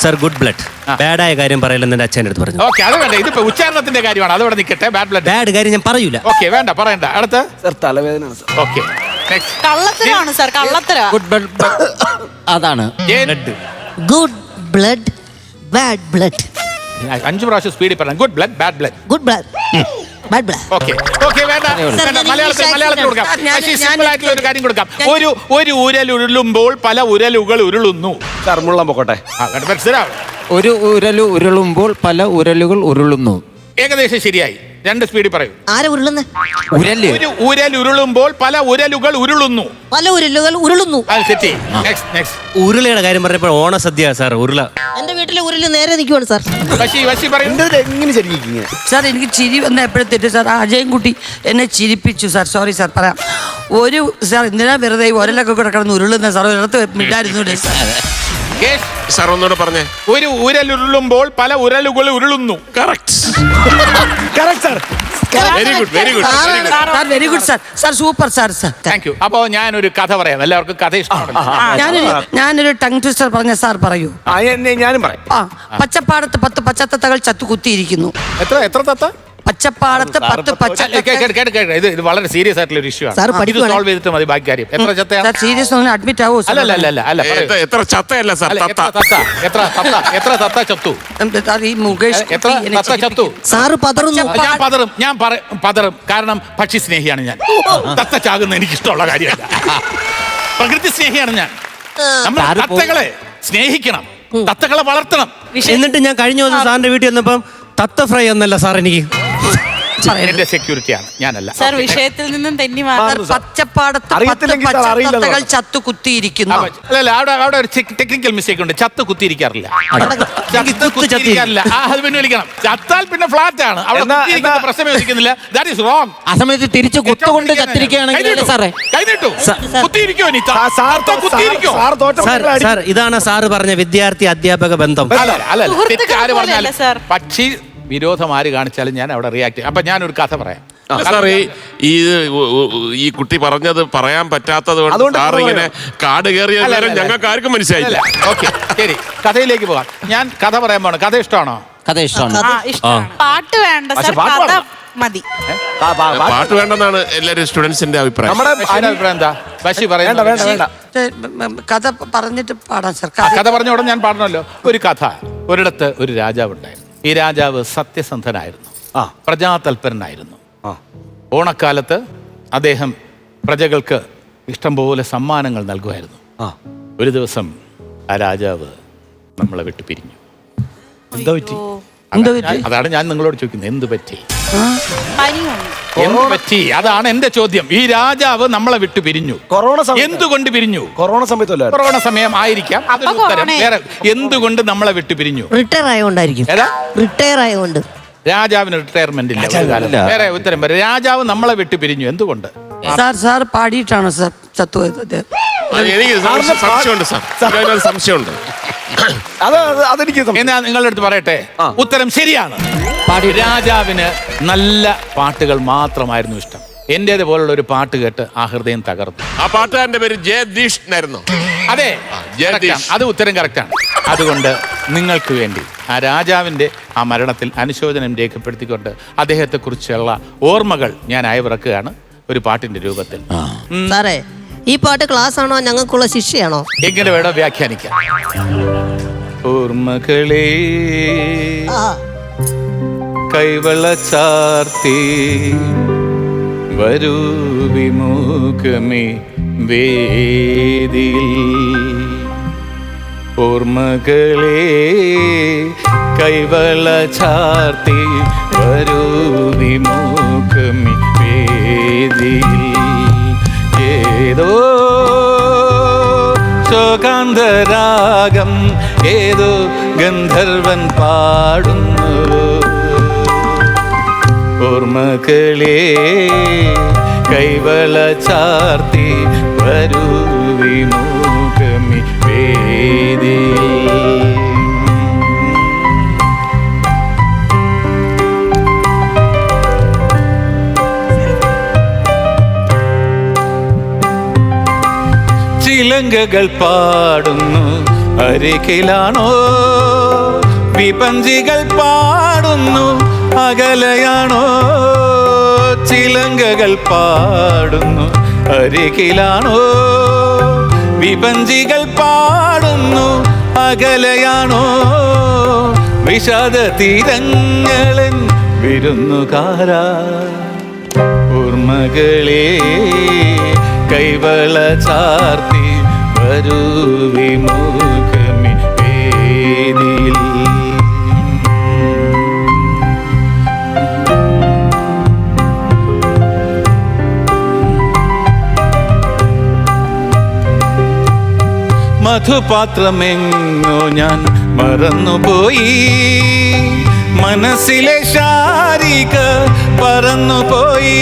Sir, good blood ബാഡായ കാര്യം പറയില്ലെന്ന് എന്റെ അച്ഛൻ്റെ അടുത്ത് പറഞ്ഞു. ഓക്കെ, അത് വേണ്ട. ഇതിപ്പോ ഉച്ചാരണത്തിന്റെ കാര്യമാണ്, അതവിടെ നിൽക്കട്ടെ. ബാഡ് ബ്ലഡ് ബാഡ് കാര്യം ഞാൻ പറയൂല. ഓക്കെ, വേണ്ട, പറയണ്ട. അടുത്ത് സാർ, തലവേദന. ഓക്കെ, കള്ളത്തരാണ് സാർ, കള്ളത്തര. ഗുഡ് ബ്ലഡ് അതാണ്. Good blood bad blood. 5 പ്രാവശ്യം സ്പീഡിൽ പറയാം. Good blood bad blood. Good blood bad blood. Okay, വേണ്ട. മലയാളത്തിൽ കൊടുക്കാം. സിമ്പിൾ ആയിട്ടുള്ള ഒരു കാര്യം കൊടുക്കാം. ഒരു ഉരൽ ഉരുളുമ്പോൾ പല ഉരലുകൾ ഉരുളുന്നു. കർമുള്ളം പൊക്കോട്ടെ. മനസ്സിലാവും. ഒരു ഉരല് ഉരുളുമ്പോൾ പല ഉരലുകൾ ഉരുളുന്നു. ഏകദേശം ശരിയായി. 2 സ്പീഡിൽ പറയൂ. ആരെ ഉരുളുന്നേ? ഉരല്. ഒരു ഉരൽ ഉരുളുമ്പോൾ പല ഉരലുകൾ ഉരുളുന്നു. പല ഉരലുകൾ ഉരുളുന്നു. ഉരുളയുടെ കാര്യം പറഞ്ഞപ്പോൾ ഓണസദ്യ സാർ. ഉരുള എന്റെ വീട്ടിലെ ഉരുള് നേരെ നിൽക്കുവാണ് സാർ. എങ്ങനെ ശരിക്കും സാർ, എനിക്ക് ചിരി വന്ന എപ്പോഴും തെറ്റ് സാർ. അജയൻകുട്ടി എന്നെ ചിരിപ്പിച്ചു സാർ. സോറി സാർ, പറയാം. സാർ, എന്തിനാ വെറുതെ ഒരലൊക്കെ കൂടെ കിടന്ന് ഉരുളുന്ന സാർ? ഒരിടത്ത് മിണ്ടായിരുന്നു സാർ, ഒന്നുകൂടെ പറഞ്ഞേ. ഒരു ഉരൽ ഉരുളുമ്പോൾ പല ഉരലുകൾ ഉരുളുന്നു. Correct sir. Very good sir. Sir, super sir. Thank you. അപ്പോ ഞാനൊരു കഥ പറയാം. എല്ലാവർക്കും കഥ ഇഷ്ടമാണ്. ഞാനൊരു ടങ് ട്വിസ്റ്റർ പറഞ്ഞ സാർ പറയൂ. ഞാനും പറയാം. പച്ചപ്പാടത്ത് 10 പച്ചത്തത്തകൾ ചത്തു കുത്തിയിരിക്കുന്നു. എത്ര തത്ത? പച്ചപ്പാടത്ത് 10 പച്ച. ഇത് വളരെ സീരിയസ് ആയിട്ടുള്ള ഒരു ഇഷ്യൂ ആണ്. ഇത് സോൾവ് ചെയ്തിട്ട് മതി ബാക്കി കാര്യം. എത്ര ചത്തയാണ്? സീരിയസ് അഡ്മിറ്റ് ആവോ? അല്ല, എത്ര ചത്തയല്ല സാർ, എത്ര തത്ത ചത്തു? ഈ മുകേഷ് ചത്തു. സാറ് പതറുന്നു. ഞാൻ പതറും. കാരണം പക്ഷി സ്നേഹിയാണ് ഞാൻ. തത്ത ചാകുന്ന എനിക്ക് ഇഷ്ടമുള്ള കാര്യമല്ല. പ്രകൃതി സ്നേഹിയാണ് ഞാൻ. നമ്മൾ തത്തകളെ സ്നേഹിക്കണം, തത്തകളെ വളർത്തണം. എന്നിട്ട് ഞാൻ കഴിഞ്ഞ ദിവസം സാറിന്റെ വീട്ടിൽ വന്നപ്പം തത്ത ഫ്രൈ ഒന്നല്ല സാർ എനിക്ക്. എന്റെ സെക്യൂരിറ്റിയാണ്, ഞാനല്ല. സാർ, വിഷയത്തിൽ നിന്നും തെന്നി പച്ചപ്പാടത്ത് 10 പച്ചത്തത്തകൾ ചത്തു കുത്തിയിരിക്കുന്നു. അല്ല, അവിടെ ഒരു ടെക്നിക്കൽ മിസ്റ്റേക്ക് ഉണ്ട്. ചത്ത് കുത്തിയിരിക്കാറില്ല. വിളിക്കണം. ചത്താൽ പിന്നെ ഫ്ലാറ്റ് ആണ്. അവിടെ പ്രശ്നം യോജിക്കുന്നില്ല. That is wrong. ആ സമയത്ത് തിരിച്ച് കുത്തുകൊണ്ട് ചത്തിരിക്കുകയാണെങ്കിൽ സാറേ കൈനീട്ടു. കുത്തിയിരിക്കോ? സാർ, ഇതാണ് സാറ് പറഞ്ഞ വിദ്യാർത്ഥി അധ്യാപക ബന്ധം. ആര് പറഞ്ഞാലും പക്ഷി വിരോധം ആര് കാണിച്ചാലും ഞാൻ അവിടെ റിയാക്ട് ചെയ്യും. അപ്പൊ ഞാനൊരു കഥ പറയാം. ഈ കുട്ടി പറഞ്ഞത് പറയാൻ പറ്റാത്തത് കൊണ്ട് സാർ ഇങ്ങനെ കാട് കയറിയ ഞങ്ങൾക്ക് ആർക്കും മനസ്സിലായില്ല. ഓക്കെ, ശരി, കഥയിലേക്ക് പോകാം. ഞാൻ കഥ പറയാൻ പോണു. കഥ ഇഷ്ടമാണോ? കഥ ഇഷ്ടമാണ്. പാട്ട് വേണ്ട സാർ, മതി. പാട്ട് വേണ്ടെന്നാണ് എല്ലാവരും സ്റ്റുഡൻസിന്റെ അഭിപ്രായം. നമ്മുടെ അഭിപ്രായം എന്താ? ബഷി വേണ്ട വേണ്ട വേണ്ട. കഥ പറഞ്ഞിട്ട് പാടാം സർ. കഥ പറഞ്ഞ ഉടനെ ഞാൻ പാടണമല്ലോ. ഒരു കഥ. ഒരിടത്ത് ഒരു രാജാവ് ഉണ്ടായിരുന്നു. ഈ രാജാവ് സത്യസന്ധനായിരുന്നു, പ്രജാതൽപരനായിരുന്നു. ഓണക്കാലത്ത് അദ്ദേഹം പ്രജകൾക്ക് ഇഷ്ടംപോലെ സമ്മാനങ്ങൾ നൽകുമായിരുന്നു. ഒരു ദിവസം ആ രാജാവ് നമ്മളെ വിട്ടു പിരിഞ്ഞു. എന്താ പറ്റി? അതാണ് ഞാൻ നിങ്ങളോട് ചോദിക്കുന്നത്. എന്ത് പറ്റി? എന്ത് പറ്റി? അതാണ് എന്റെ ചോദ്യം. ഈ രാജാവ് നമ്മളെ വിട്ടു പിരിഞ്ഞു. എന്തുകൊണ്ട് പിരിഞ്ഞു? കൊറോണ സമയത്തല്ല. കൊറോണ സമയം ആയിരിക്കാം. അതൊരു ഉത്തരം. വേറെ എന്തുകൊണ്ട് നമ്മളെ വിട്ടു പിരിഞ്ഞു? റിട്ടയർ ആയതുകൊണ്ടായിരിക്കും. റിട്ടയർ ആയതുകൊണ്ട്. രാജാവിന് റിട്ടയർമെന്റ് ഇല്ല. വേറെ ഉത്തരം വരെ. രാജാവ് നമ്മളെ വിട്ടു പിരിഞ്ഞു. എന്തുകൊണ്ട്? സാർ പാടിയിട്ടാണോ സാർ ചത്തുപോയത്? എനിക്ക് സംശയമുണ്ട് സാർ, സംശയമുണ്ട്. അതെനിക്ക് എന്നാ നിങ്ങളുടെ അടുത്ത് പറയട്ടെ. ഉത്തരം ശരിയാണ്. രാജാവിന് നല്ല പാട്ടുകൾ മാത്രമായിരുന്നു ഇഷ്ടം. എന്റേത് പോലുള്ള ഒരു പാട്ട് കേട്ട് ആ ഹൃദയം തകർന്നു. ആ പാട്ടുകാരന്റെ പേര് ജയദീഷ് എന്നായിരുന്നു. അതെ, അത് ഉത്തരം കറക്റ്റാണ്. അതുകൊണ്ട് നിങ്ങൾക്ക് വേണ്ടി ആ രാജാവിന്റെ ആ മരണത്തിൽ അനുശോചനം രേഖപ്പെടുത്തിക്കൊണ്ട് അദ്ദേഹത്തെ കുറിച്ചുള്ള ഓർമ്മകൾ ഞാൻ അയവിറക്കുകയാണ് ഒരു പാട്ടിന്റെ രൂപത്തിൽ. സാറേ, ഈ പാട്ട് ക്ലാസ് ആണോ ഞങ്ങൾക്കുള്ള ശിക്ഷയാണോ? എങ്ങനെ വേണോ വ്യാഖ്യാനിക്കാം. ഓർമ്മകളെ കൈവള ചാർത്തി വരൂ വിമുഖമേ വേദിയിൽ. ഓർമ്മകളെ കൈവള ചാർത്തി വരൂ വിമുഖമേ വേദിയിൽ. ഏതോ ശോകാന്തരാഗം ഏതോ ഗന്ധർവൻ പാടുന്നു. ഓർമ്മകളെ കൈവള ചാർത്തി വരൂ വിമുഖമി വേദി. ചിലങ്കകൾ പാടുന്നു അരികിലാണോ? വിപഞ്ചികൾ പാടുന്നു അകലയാണോ? ചിലങ്കകൾ പാടുന്നു അരികിലാണോ? വിപഞ്ചികൾ പാടുന്നു അകലയാണോ? വിഷാദ തീരങ്ങളൻ വിരുന്നുകാരാ. ഓർമ്മകളെ കൈവള ചാർത്തി വരൂ വിമുഖമി വേദിയിൽ. മധുപാത്രമെങ്ങോ ഞാൻ മറന്നുപോയി. മനസ്സിലെ ശാരിക പറന്നുപോയി.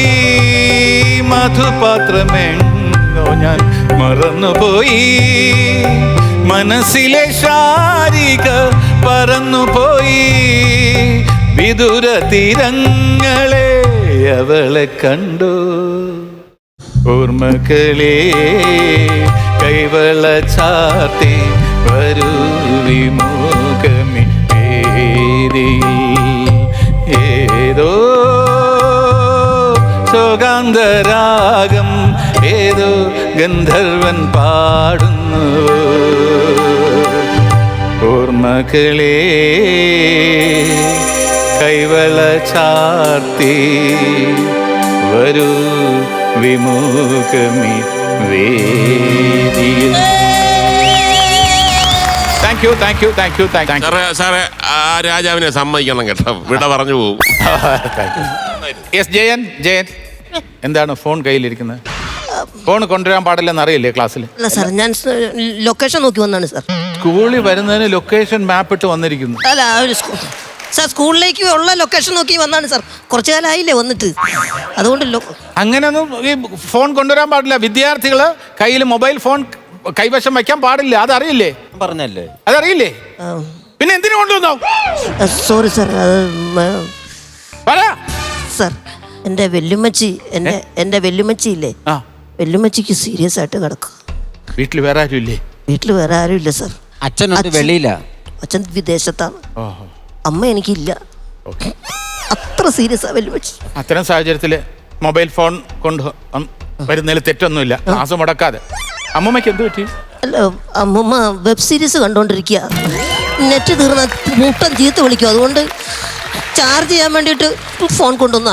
മധുപാത്രമെങ്ങോ ഞാൻ മറന്നുപോയി. മനസ്സിലെ ശാരിക പറന്നുപോയി. വിദൂര തീരങ്ങളെ അവളെ കണ്ടു. ഓർമ്മകളെ കൈവള ചാർത്തി വരൂ വിമുഖമി വേദി. ഏതോ ശോകാന്തരാഗം ഏതോ ഗന്ധർവൻ പാടുന്നു. ഓർമ്മകളെ കൈവള ചാർത്തി വരൂ വിമുഖമി വേദി. സാറേ, ആ രാജാവിനെ സമ്മതിക്കണം കേട്ടോ, വിട പറഞ്ഞു പോകും. ജയൻ എന്താണ് ഫോൺ കയ്യിലിരിക്കുന്നത്? ഫോൺ കൊണ്ടുവരാൻ പാടില്ലെന്ന് അറിയില്ലേ ക്ലാസ്സിൽ? അല്ല സാർ, ഞാൻ ലൊക്കേഷൻ നോക്കി വന്നാണ് സാർ. സ്കൂളിൽ വരുന്നതിന് ലൊക്കേഷൻ മാപ്പ് ഇട്ട് വന്നിരിക്കുന്നു. അല്ല സാർ, സ്കൂളിലേക്ക് ഉള്ള ലൊക്കേഷൻ നോക്കി വന്നാണ് സാർ. കുറച്ചു കാലമായില്ലേ വന്നിട്ട്, അതുകൊണ്ട് അങ്ങനെയൊന്നും ഈ ഫോൺ കൊണ്ടുവരാൻ പാടില്ല. വിദ്യാർത്ഥികള് കയ്യിൽ മൊബൈൽ ഫോൺ കൈവശം വെക്കാൻ പാടില്ല. അതറിയില്ലേ? പറഞ്ഞല്ലേ? അതറിയില്ലേ? പിന്നെ എന്തിനു കൊണ്ടുവന്നോ? Sorry sir. സാർ, എൻ്റെ വെല്ലുമ്മച്ചി ഇല്ലേ, വെല്ലുമ്മച്ചിക്ക് സീരിയസ് ആയിട്ട് കിടക്കും. വീട്ടിൽ വേറെ ആരും ഇല്ലേ? വീട്ടിൽ വേറെ ആരും ഇല്ല സാർ. അച്ഛൻ വെളിയില്ല. അച്ഛൻ വിദേശത്താണ്. അമ്മ എനിക്കില്ല. അത്ര സീരിയസ് ആ വെല്ലുവിളിച്ച്. അത്തരം സാഹചര്യത്തിൽ മൊബൈൽ ഫോൺ കൊണ്ട് വരുന്നതിൽ തെറ്റൊന്നുമില്ല. ക്ലാസ് മുടക്കാതെ. അമ്മൂമ്മയ്ക്ക് എന്ത് പറ്റി? അല്ല, അമ്മൂമ്മ വെബ് സീരീസ് കണ്ടോണ്ടിരിക്കുക. നെറ്റ് തീർന്ന മുട്ടൻ ചീത്ത വിളിക്കും. അതുകൊണ്ട് ചാർജ് ചെയ്യാൻ വേണ്ടിയിട്ട് ഫോൺ കൊണ്ടുവന്ന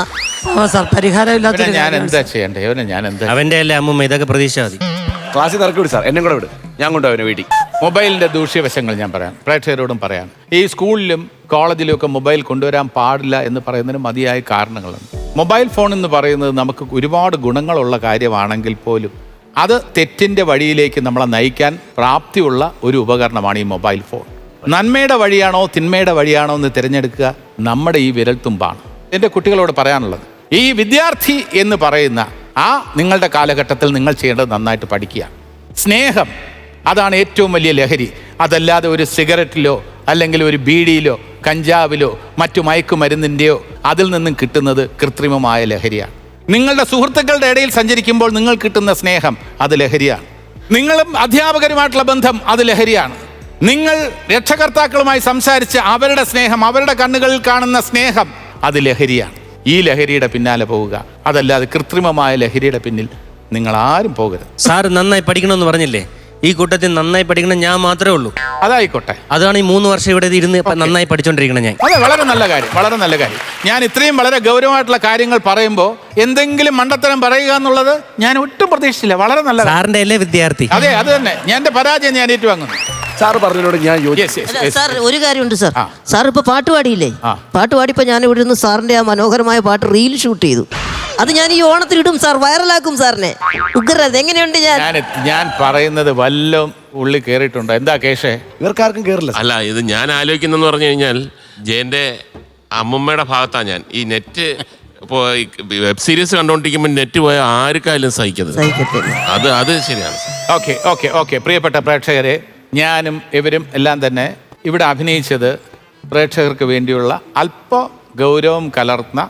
പരിഹാരം ഞാൻ എന്താ ചെയ്യണ്ടേ? ഞാൻ എന്താ? അവന്റെ അല്ലേ അമ്മൂമ്മ, ഇതൊക്കെ പ്രതീക്ഷ മതി. ക്ലാസ്സിൽ ഇറക്കി വിട് സാർ, എന്നെ കൂടെ വിട്, ഞാൻ കൊണ്ടുപോയി വീട്ടിൽ. മൊബൈലിന്റെ ദൂഷ്യവശങ്ങൾ ഞാൻ പറയാം, പ്രേക്ഷകരോടും പറയാം. ഈ സ്കൂളിലും കോളേജിലും ഒക്കെ മൊബൈൽ കൊണ്ടുവരാൻ പാടില്ല എന്ന് പറയുന്നതിന് മതിയായ കാരണങ്ങളുണ്ട്. മൊബൈൽ ഫോൺ എന്ന് പറയുന്നത് നമുക്ക് ഒരുപാട് ഗുണങ്ങളുള്ള കാര്യമാണെങ്കിൽ പോലും അത് തെറ്റിന്റെ വഴിയിലേക്ക് നമ്മളെ നയിക്കാൻ പ്രാപ്തിയുള്ള ഒരു ഉപകരണമാണ് ഈ മൊബൈൽ ഫോൺ. നന്മയുടെ വഴിയാണോ തിന്മയുടെ വഴിയാണോ എന്ന് തിരഞ്ഞെടുക്കുക നമ്മുടെ ഈ വിരൽത്തുമ്പാണ്. എൻ്റെ കുട്ടികളോട് പറയാനുള്ളത്, ഈ വിദ്യാർത്ഥി എന്ന് പറയുന്ന ആ നിങ്ങളുടെ കാലഘട്ടത്തിൽ നിങ്ങൾ ചെയ്യേണ്ടത് നന്നായിട്ട് പഠിക്കുക. സ്നേഹം, അതാണ് ഏറ്റവും വലിയ ലഹരി. അതല്ലാതെ ഒരു സിഗരറ്റിലോ അല്ലെങ്കിൽ ഒരു ബീഡിയിലോ കഞ്ചാവിലോ മറ്റു മയക്കുമരുന്നിൻ്റെയോ അതിൽ നിന്നും കിട്ടുന്നത് കൃത്രിമമായ ലഹരിയാണ്. നിങ്ങളുടെ സുഹൃത്തുക്കളുടെ ഇടയിൽ സഞ്ചരിക്കുമ്പോൾ നിങ്ങൾ കിട്ടുന്ന സ്നേഹം അത് ലഹരിയാണ്. നിങ്ങളും അധ്യാപകരുമായിട്ടുള്ള ബന്ധം അത് ലഹരിയാണ്. നിങ്ങൾ രക്ഷകർത്താക്കളുമായി സംസാരിച്ച് അവരുടെ സ്നേഹം, അവരുടെ കണ്ണുകളിൽ കാണുന്ന സ്നേഹം അത് ലഹരിയാണ്. ഈ ലഹരിയുടെ പിന്നാലെ പോവുക, അതല്ലാതെ കൃത്രിമമായ ലഹരിയുടെ പിന്നിൽ നിങ്ങൾ ആരും പോകരുത്. സാറ് നന്നായി പഠിക്കണമെന്ന് പറഞ്ഞില്ലേ? ഈ കൂട്ടത്തിൽ നന്നായി പഠിക്കണം ഞാൻ മാത്രമേ ഉള്ളൂ. അതായിക്കോട്ടെ. അതാണ് ഈ 3 വർഷം ഇവിടെ ഇരുന്ന് നന്നായി പഠിച്ചോണ്ടിരിക്കണം ഞാൻ. അതെ, വളരെ നല്ല കാര്യം, വളരെ നല്ല കാര്യം. ഞാൻ ഇത്രയും വളരെ ഗൗരവമായിട്ടുള്ള കാര്യങ്ങൾ പറയുമ്പോൾ എന്തെങ്കിലും മണ്ടത്തരം പറയുക എന്നുള്ളത് ഞാൻ ഒട്ടും പ്രതീക്ഷിച്ചില്ല. വളരെ നല്ല. സാറിന്റെ അല്ലേ വിദ്യാർത്ഥി? അതെ, അത് തന്നെ. ഞാൻ എന്റെ പരാജയം ഞാൻ ഏറ്റുവാങ്ങുന്നു. സാറ് പറഞ്ഞതിനോട് ഞാൻ സാർ ഒരു കാര്യമുണ്ട് സാർ. സാർ ഇപ്പൊ പാട്ട് പാടിയില്ലേ? പാട്ട് പാടിയപ്പോ ഞാൻ ഇവിടെ നിന്ന് സാറിന്റെ ആ മനോഹരമായ പാട്ട് റീൽ ഷൂട്ട് ചെയ്തു. അത് ഞാൻ ഈ ഓണത്തിന് ഇടും സാർ, വൈറലാക്കും സാറിനെ. ഉഗ്രത് എങ്ങനെയുണ്ട്? ഞാൻ പറയുന്നത് വല്ലതും ഉള്ളി കേറിയിട്ടുണ്ടോ? എന്താ കേശേ? ഇവർക്കാർക്കും കേറില്ല. അല്ല, ഇത് ഞാൻ ആലോചിക്കുന്നെന്ന് പറഞ്ഞു കഴിഞ്ഞാൽ ജയന്റെ അമ്മൂമ്മയുടെ ഭാഗത്താണ് ഞാൻ. ഈ നെറ്റ് ഇപ്പോൾ വെബ് സീരീസ് കണ്ടോണ്ടിരിക്കുമ്പോൾ നെറ്റ് പോയാൽ ആർക്കായാലും സഹിക്കുന്നത്. അത് ശരിയാണ്. ഓക്കെ പ്രിയപ്പെട്ട പ്രേക്ഷകരെ, ഞാനും ഇവരും എല്ലാം തന്നെ ഇവിടെ അഭിനയിച്ചത് പ്രേക്ഷകർക്ക് വേണ്ടിയുള്ള അല്പ ഗൗരവം കലർന്ന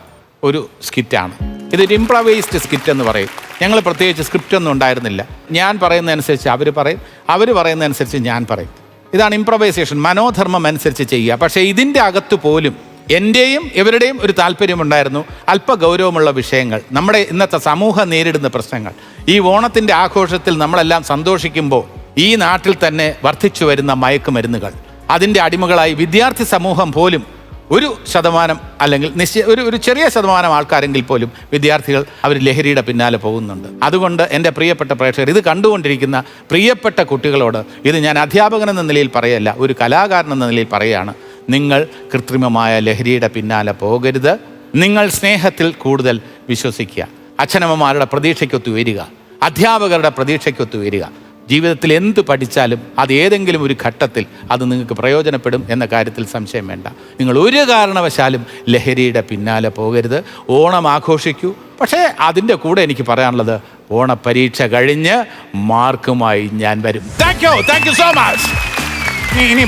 ഒരു സ്കിറ്റാണ്. ഇതൊരു ഇംപ്രവൈസ്ഡ് സ്കിറ്റ് എന്ന് പറയും. ഞങ്ങൾ പ്രത്യേകിച്ച് സ്ക്രിപ്റ്റ് ഒന്നും ഉണ്ടായിരുന്നില്ല. ഞാൻ പറയുന്നതനുസരിച്ച് അവർ പറയും, അവർ പറയുന്നതനുസരിച്ച് ഞാൻ പറയും. ഇതാണ് ഇംപ്രവൈസേഷൻ, മനോധർമ്മം അനുസരിച്ച് ചെയ്യുക. പക്ഷേ ഇതിൻ്റെ അകത്ത് പോലും എൻ്റെയും ഇവരുടെയും ഒരു താല്പര്യമുണ്ടായിരുന്നു. അല്പ ഗൗരവമുള്ള വിഷയങ്ങൾ, നമ്മുടെ ഇന്നത്തെ സമൂഹം നേരിടുന്ന പ്രശ്നങ്ങൾ. ഈ ഓണത്തിൻ്റെ ആഘോഷത്തിൽ നമ്മളെല്ലാം സന്തോഷിക്കുമ്പോൾ ഈ നാട്ടിൽ തന്നെ വർദ്ധിച്ചു വരുന്ന മയക്കുമരുന്നുകൾ, അതിൻ്റെ അടിമകളായി വിദ്യാർത്ഥി സമൂഹം പോലും 1% അല്ലെങ്കിൽ ഒരു ചെറിയ ശതമാനം ആൾക്കാരെങ്കിൽ പോലും വിദ്യാർത്ഥികൾ അവർ ലഹരിയുടെ പിന്നാലെ പോകുന്നുണ്ട്. അതുകൊണ്ട് എൻ്റെ പ്രിയപ്പെട്ട പ്രേക്ഷകർ, ഇത് കണ്ടുകൊണ്ടിരിക്കുന്ന പ്രിയപ്പെട്ട കുട്ടികളോട് ഇത് ഞാൻ അധ്യാപകൻ എന്ന നിലയിൽ പറയല്ല, ഒരു കലാകാരൻ എന്ന നിലയിൽ പറയുകയാണ്. നിങ്ങൾ കൃത്രിമമായ ലഹരിയുടെ പിന്നാലെ പോകരുത്. നിങ്ങൾ സ്നേഹത്തിൽ കൂടുതൽ വിശ്വസിക്കുക. അച്ഛനമ്മമാരുടെ പ്രതീക്ഷയ്ക്കൊത്തു വരിക, അധ്യാപകരുടെ പ്രതീക്ഷയ്ക്കൊത്തു വരിക. ജീവിതത്തിൽ എന്ത് പഠിച്ചാലും അത് ഏതെങ്കിലും ഒരു ഘട്ടത്തിൽ അത് നിങ്ങൾക്ക് പ്രയോജനപ്പെടും എന്ന കാര്യത്തിൽ സംശയം വേണ്ട. നിങ്ങൾ ഒരു കാരണവശാലും ലഹരിയുടെ പിന്നാലെ പോകരുത്. ഓണം ആഘോഷിക്കൂ. പക്ഷേ അതിൻ്റെ കൂടെ എനിക്ക് പറയാനുള്ളത്, ഓണപരീക്ഷ കഴിഞ്ഞ് മാർക്കുമായി ഞാൻ വരും. Thank you so much. ഇനി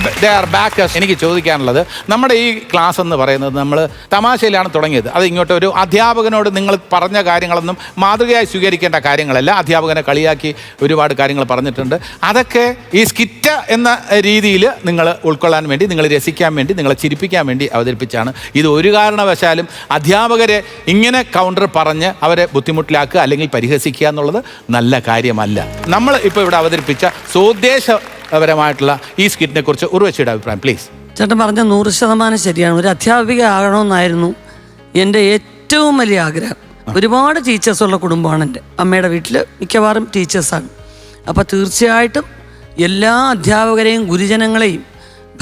എനിക്ക് ചോദിക്കാനുള്ളത്, നമ്മുടെ ഈ ക്ലാസ് എന്ന് പറയുന്നത് നമ്മൾ തമാശയിലാണ് തുടങ്ങിയത്. അത് ഇങ്ങോട്ട് ഒരു അധ്യാപകനോട് നിങ്ങൾ പറഞ്ഞ കാര്യങ്ങളൊന്നും മാതൃകയായി സ്വീകരിക്കേണ്ട കാര്യങ്ങളല്ല. അധ്യാപകനെ കളിയാക്കി ഒരുപാട് കാര്യങ്ങൾ പറഞ്ഞിട്ടുണ്ട്. അതൊക്കെ ഈ സ്കിറ്റ് എന്ന രീതിയിൽ നിങ്ങൾ ഉൾക്കൊള്ളാൻ വേണ്ടി, നിങ്ങൾ രസിക്കാൻ വേണ്ടി, നിങ്ങളെ ചിരിപ്പിക്കാൻ വേണ്ടി അവതരിപ്പിച്ചാണ്. ഇത് ഒരു കാരണവശാലും അധ്യാപകരെ ഇങ്ങനെ കൗണ്ടർ പറഞ്ഞ് അവരെ ബുദ്ധിമുട്ടിലാക്കുക അല്ലെങ്കിൽ പരിഹസിക്കുക എന്നുള്ളത് നല്ല കാര്യമല്ല. നമ്മൾ ഇപ്പോൾ ഇവിടെ അവതരിപ്പിച്ച സ്വദേശപരമായിട്ടുള്ള ഈ സ്കിറ്റിനെ കുറിച്ച് ഉർവശിയുടെ അഭിപ്രായം പ്ലീസ്. ചേട്ടൻ പറഞ്ഞ 100% ശരിയാണ്. ഒരു അധ്യാപിക ആകണമെന്നായിരുന്നു എൻ്റെ ഏറ്റവും വലിയ ആഗ്രഹം. ഒരുപാട് ടീച്ചേഴ്സുള്ള കുടുംബമാണ് എൻ്റെ. അമ്മയുടെ വീട്ടിൽ മിക്കവാറും ടീച്ചേഴ്സാണ്. അപ്പോൾ തീർച്ചയായിട്ടും എല്ലാ അധ്യാപകരെയും ഗുരുജനങ്ങളെയും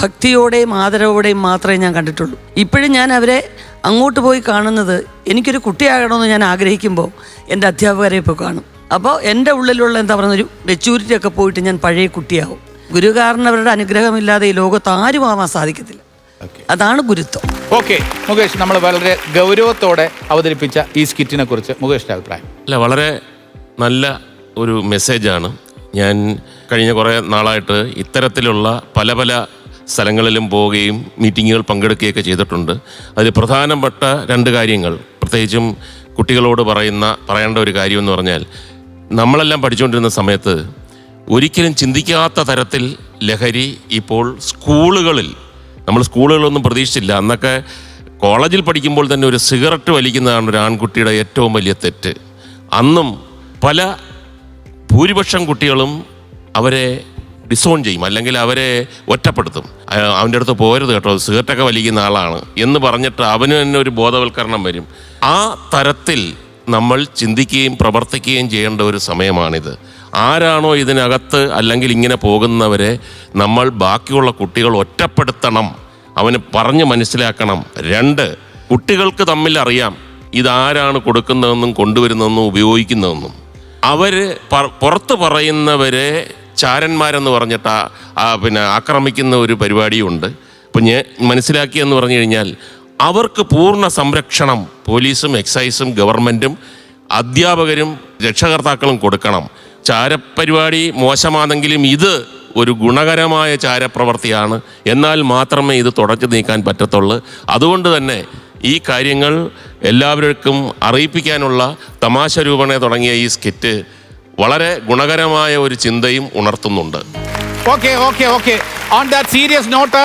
ഭക്തിയോടെയും ആദരവോടെയും മാത്രമേ ഞാൻ കണ്ടിട്ടുള്ളൂ. ഇപ്പോഴും ഞാൻ അവരെ അങ്ങോട്ട് പോയി കാണുന്നത്, എനിക്കൊരു കുട്ടിയാകണമെന്ന് ഞാൻ ആഗ്രഹിക്കുമ്പോൾ എൻ്റെ അധ്യാപകരെ ഇപ്പോൾ കാണും. അപ്പോൾ എൻ്റെ ഉള്ളിലുള്ള എന്താ പറയുന്ന ഒരു മെച്യൂരിറ്റി ഒക്കെ പോയിട്ട് ഞാൻ പഴയ കുട്ടിയാവും. ഗുരുകാരനവരുടെ അനുഗ്രഹമില്ലാതെ ഈ ലോകത്ത് ആരും ആവാൻ സാധിക്കത്തില്ല. അതാണ് ഗുരുത്വം. ഓക്കെ മുകേഷ്, നമ്മൾ വളരെ ഗൗരവത്തോടെ അവതരിപ്പിച്ച ഈ സ്കിറ്റിനെ കുറിച്ച് മുകേഷിന്റെ അഭിപ്രായം. അല്ല, വളരെ നല്ല ഒരു മെസ്സേജാണ്. ഞാൻ കഴിഞ്ഞ കുറേ നാളായിട്ട് ഇത്തരത്തിലുള്ള പല പല സ്ഥലങ്ങളിലും പോവുകയും മീറ്റിങ്ങുകൾ പങ്കെടുക്കുകയൊക്കെ ചെയ്തിട്ടുണ്ട്. അതിൽ പ്രധാനപ്പെട്ട 2 കാര്യങ്ങൾ, പ്രത്യേകിച്ചും കുട്ടികളോട് പറയേണ്ട ഒരു കാര്യം എന്ന് പറഞ്ഞാൽ, നമ്മളെല്ലാം പഠിച്ചുകൊണ്ടിരുന്ന സമയത്ത് ഒരിക്കലും ചിന്തിക്കാത്ത തരത്തിൽ ലഹരി ഇപ്പോൾ സ്കൂളുകളിൽ, നമ്മൾ സ്കൂളുകളൊന്നും പ്രതീക്ഷിച്ചില്ല. അന്നൊക്കെ കോളേജിൽ പഠിക്കുമ്പോൾ തന്നെ ഒരു സിഗരറ്റ് വലിക്കുന്നതാണ് ഒരു ആൺകുട്ടിയുടെ ഏറ്റവും വലിയ തെറ്റ്. അന്നും ഭൂരിപക്ഷം കുട്ടികളും അവരെ ഡിസോൺ ചെയ്യും, അല്ലെങ്കിൽ അവരെ ഒറ്റപ്പെടുത്തും. അവൻ്റെ അടുത്ത് പോരുത് കേട്ടോ, സിഗരറ്റൊക്കെ വലിക്കുന്ന ആളാണ് എന്ന് പറഞ്ഞിട്ട് അവന് തന്നെ ഒരു ബോധവൽക്കരണം വരും. ആ തരത്തിൽ നമ്മൾ ചിന്തിക്കുകയും പ്രവർത്തിക്കുകയും ചെയ്യേണ്ട ഒരു സമയമാണിത്. ആരാണോ ഇതിനകത്ത് അല്ലെങ്കിൽ ഇങ്ങനെ പോകുന്നവരെ നമ്മൾ ബാക്കിയുള്ള കുട്ടികൾ ഒറ്റപ്പെടുത്തണം, അവന് പറഞ്ഞ് മനസ്സിലാക്കണം. 2, കുട്ടികൾക്ക് തമ്മിൽ അറിയാം ഇതാരാണ് കൊടുക്കുന്നതെന്നും കൊണ്ടുവരുന്നതെന്നും ഉപയോഗിക്കുന്നതെന്നും. അവർ പുറത്ത് പറയുന്നവരെ ചാരന്മാരെന്ന് പറഞ്ഞിട്ട് പിന്നെ ആക്രമിക്കുന്ന ഒരു പരിപാടിയുണ്ട്. അപ്പം ഞാൻ മനസ്സിലാക്കിയെന്ന് പറഞ്ഞു കഴിഞ്ഞാൽ അവർക്ക് പൂർണ്ണ സംരക്ഷണം പോലീസും എക്സൈസും ഗവൺമെൻറ്റും അധ്യാപകരും രക്ഷകർത്താക്കളും കൊടുക്കണം. ചാരപരിപാടി മോശമാണെങ്കിലും ഇത് ഒരു ഗുണകരമായ ചാരപ്രവൃത്തിയാണ്. എന്നാൽ മാത്രമേ ഇത് തുടച്ചു നീക്കാൻ പറ്റത്തുള്ളൂ. അതുകൊണ്ട് തന്നെ ഈ കാര്യങ്ങൾ എല്ലാവർക്കും അറിയിപ്പിക്കാനുള്ള തമാശ രൂപേണ തുടങ്ങിയ ഈ സ്കിറ്റ് വളരെ ഗുണകരമായ ഒരു ചിന്തയും ഉണർത്തുന്നുണ്ട്. Okay okay okay on that serious note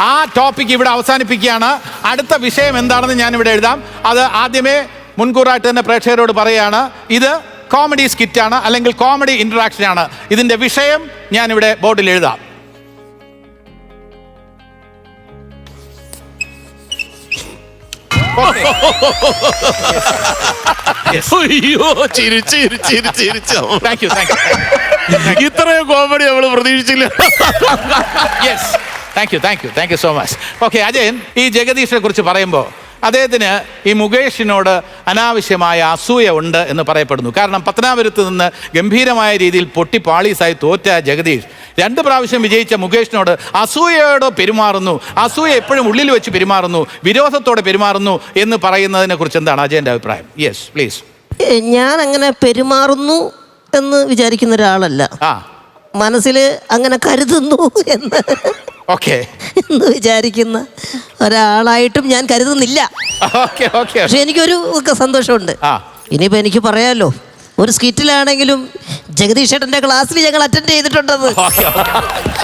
ആ ടോപ്പിക് ഇവിടെ അവസാനിപ്പിക്കുകയാണ്. അടുത്ത വിഷയം എന്താണെന്ന് ഞാൻ ഇവിടെ എഴുതാം. അത് ആദ്യമേ മുൻകൂറായിട്ട് തന്നെ പ്രേക്ഷകരോട് പറയുകയാണ്. ഇത് കോമഡി സ്കിറ്റാണ്, അല്ലെങ്കിൽ കോമഡി ഇന്ററാക്ഷൻ ആണ്. ഇതിന്റെ വിഷയം ഞാനിവിടെ ബോർഡിൽ എഴുതാം. ഇത്രയും കോമഡി നമ്മൾ പ്രതീക്ഷിച്ചില്ല. Thank you so much. Okay, Ajayan, ഈ ജഗദീഷിനെ കുറിച്ച് പറയുമ്പോൾ അദ്ദേഹത്തിന് ഈ മുകേഷിനോട് അനാവശ്യമായ അസൂയ ഉണ്ട് എന്ന് പറയപ്പെടുന്നു. കാരണം പത്തനാപുരത്ത് നിന്ന് ഗംഭീരമായ രീതിയിൽ പൊട്ടി പാളീസായി തോറ്റ ജഗദീഷ് 2 പ്രാവശ്യം വിജയിച്ച മുകേഷിനോട് അസൂയയോടെ പെരുമാറുന്നു, അസൂയ എപ്പോഴും ഉള്ളിൽ വെച്ച് പെരുമാറുന്നു, വിരോധത്തോടെ പെരുമാറുന്നു എന്ന് പറയുന്നതിനെ കുറിച്ച് എന്താണ് അജയന്റെ അഭിപ്രായം? Yes please. ഞാൻ അങ്ങനെ പെരുമാറുന്നു എന്ന് വിചാരിക്കുന്ന ഒരാളല്ല, മനസ്സിൽ അങ്ങനെ കരുതുന്നു എന്ന് എന്ന് വിചാരിക്കുന്ന ഒരാളായിട്ടും ഞാൻ കരുതുന്നില്ല. പക്ഷെ എനിക്കൊരു സന്തോഷമുണ്ട്. ഇനിയിപ്പോ എനിക്ക് പറയാലോ, ഒരു സ്കിറ്റിലാണെങ്കിലും ജഗദീഷ് ചേട്ടന്റെ ക്ലാസ്സിൽ ഞങ്ങൾ അറ്റൻഡ് ചെയ്തിട്ടുണ്ടെന്ന്.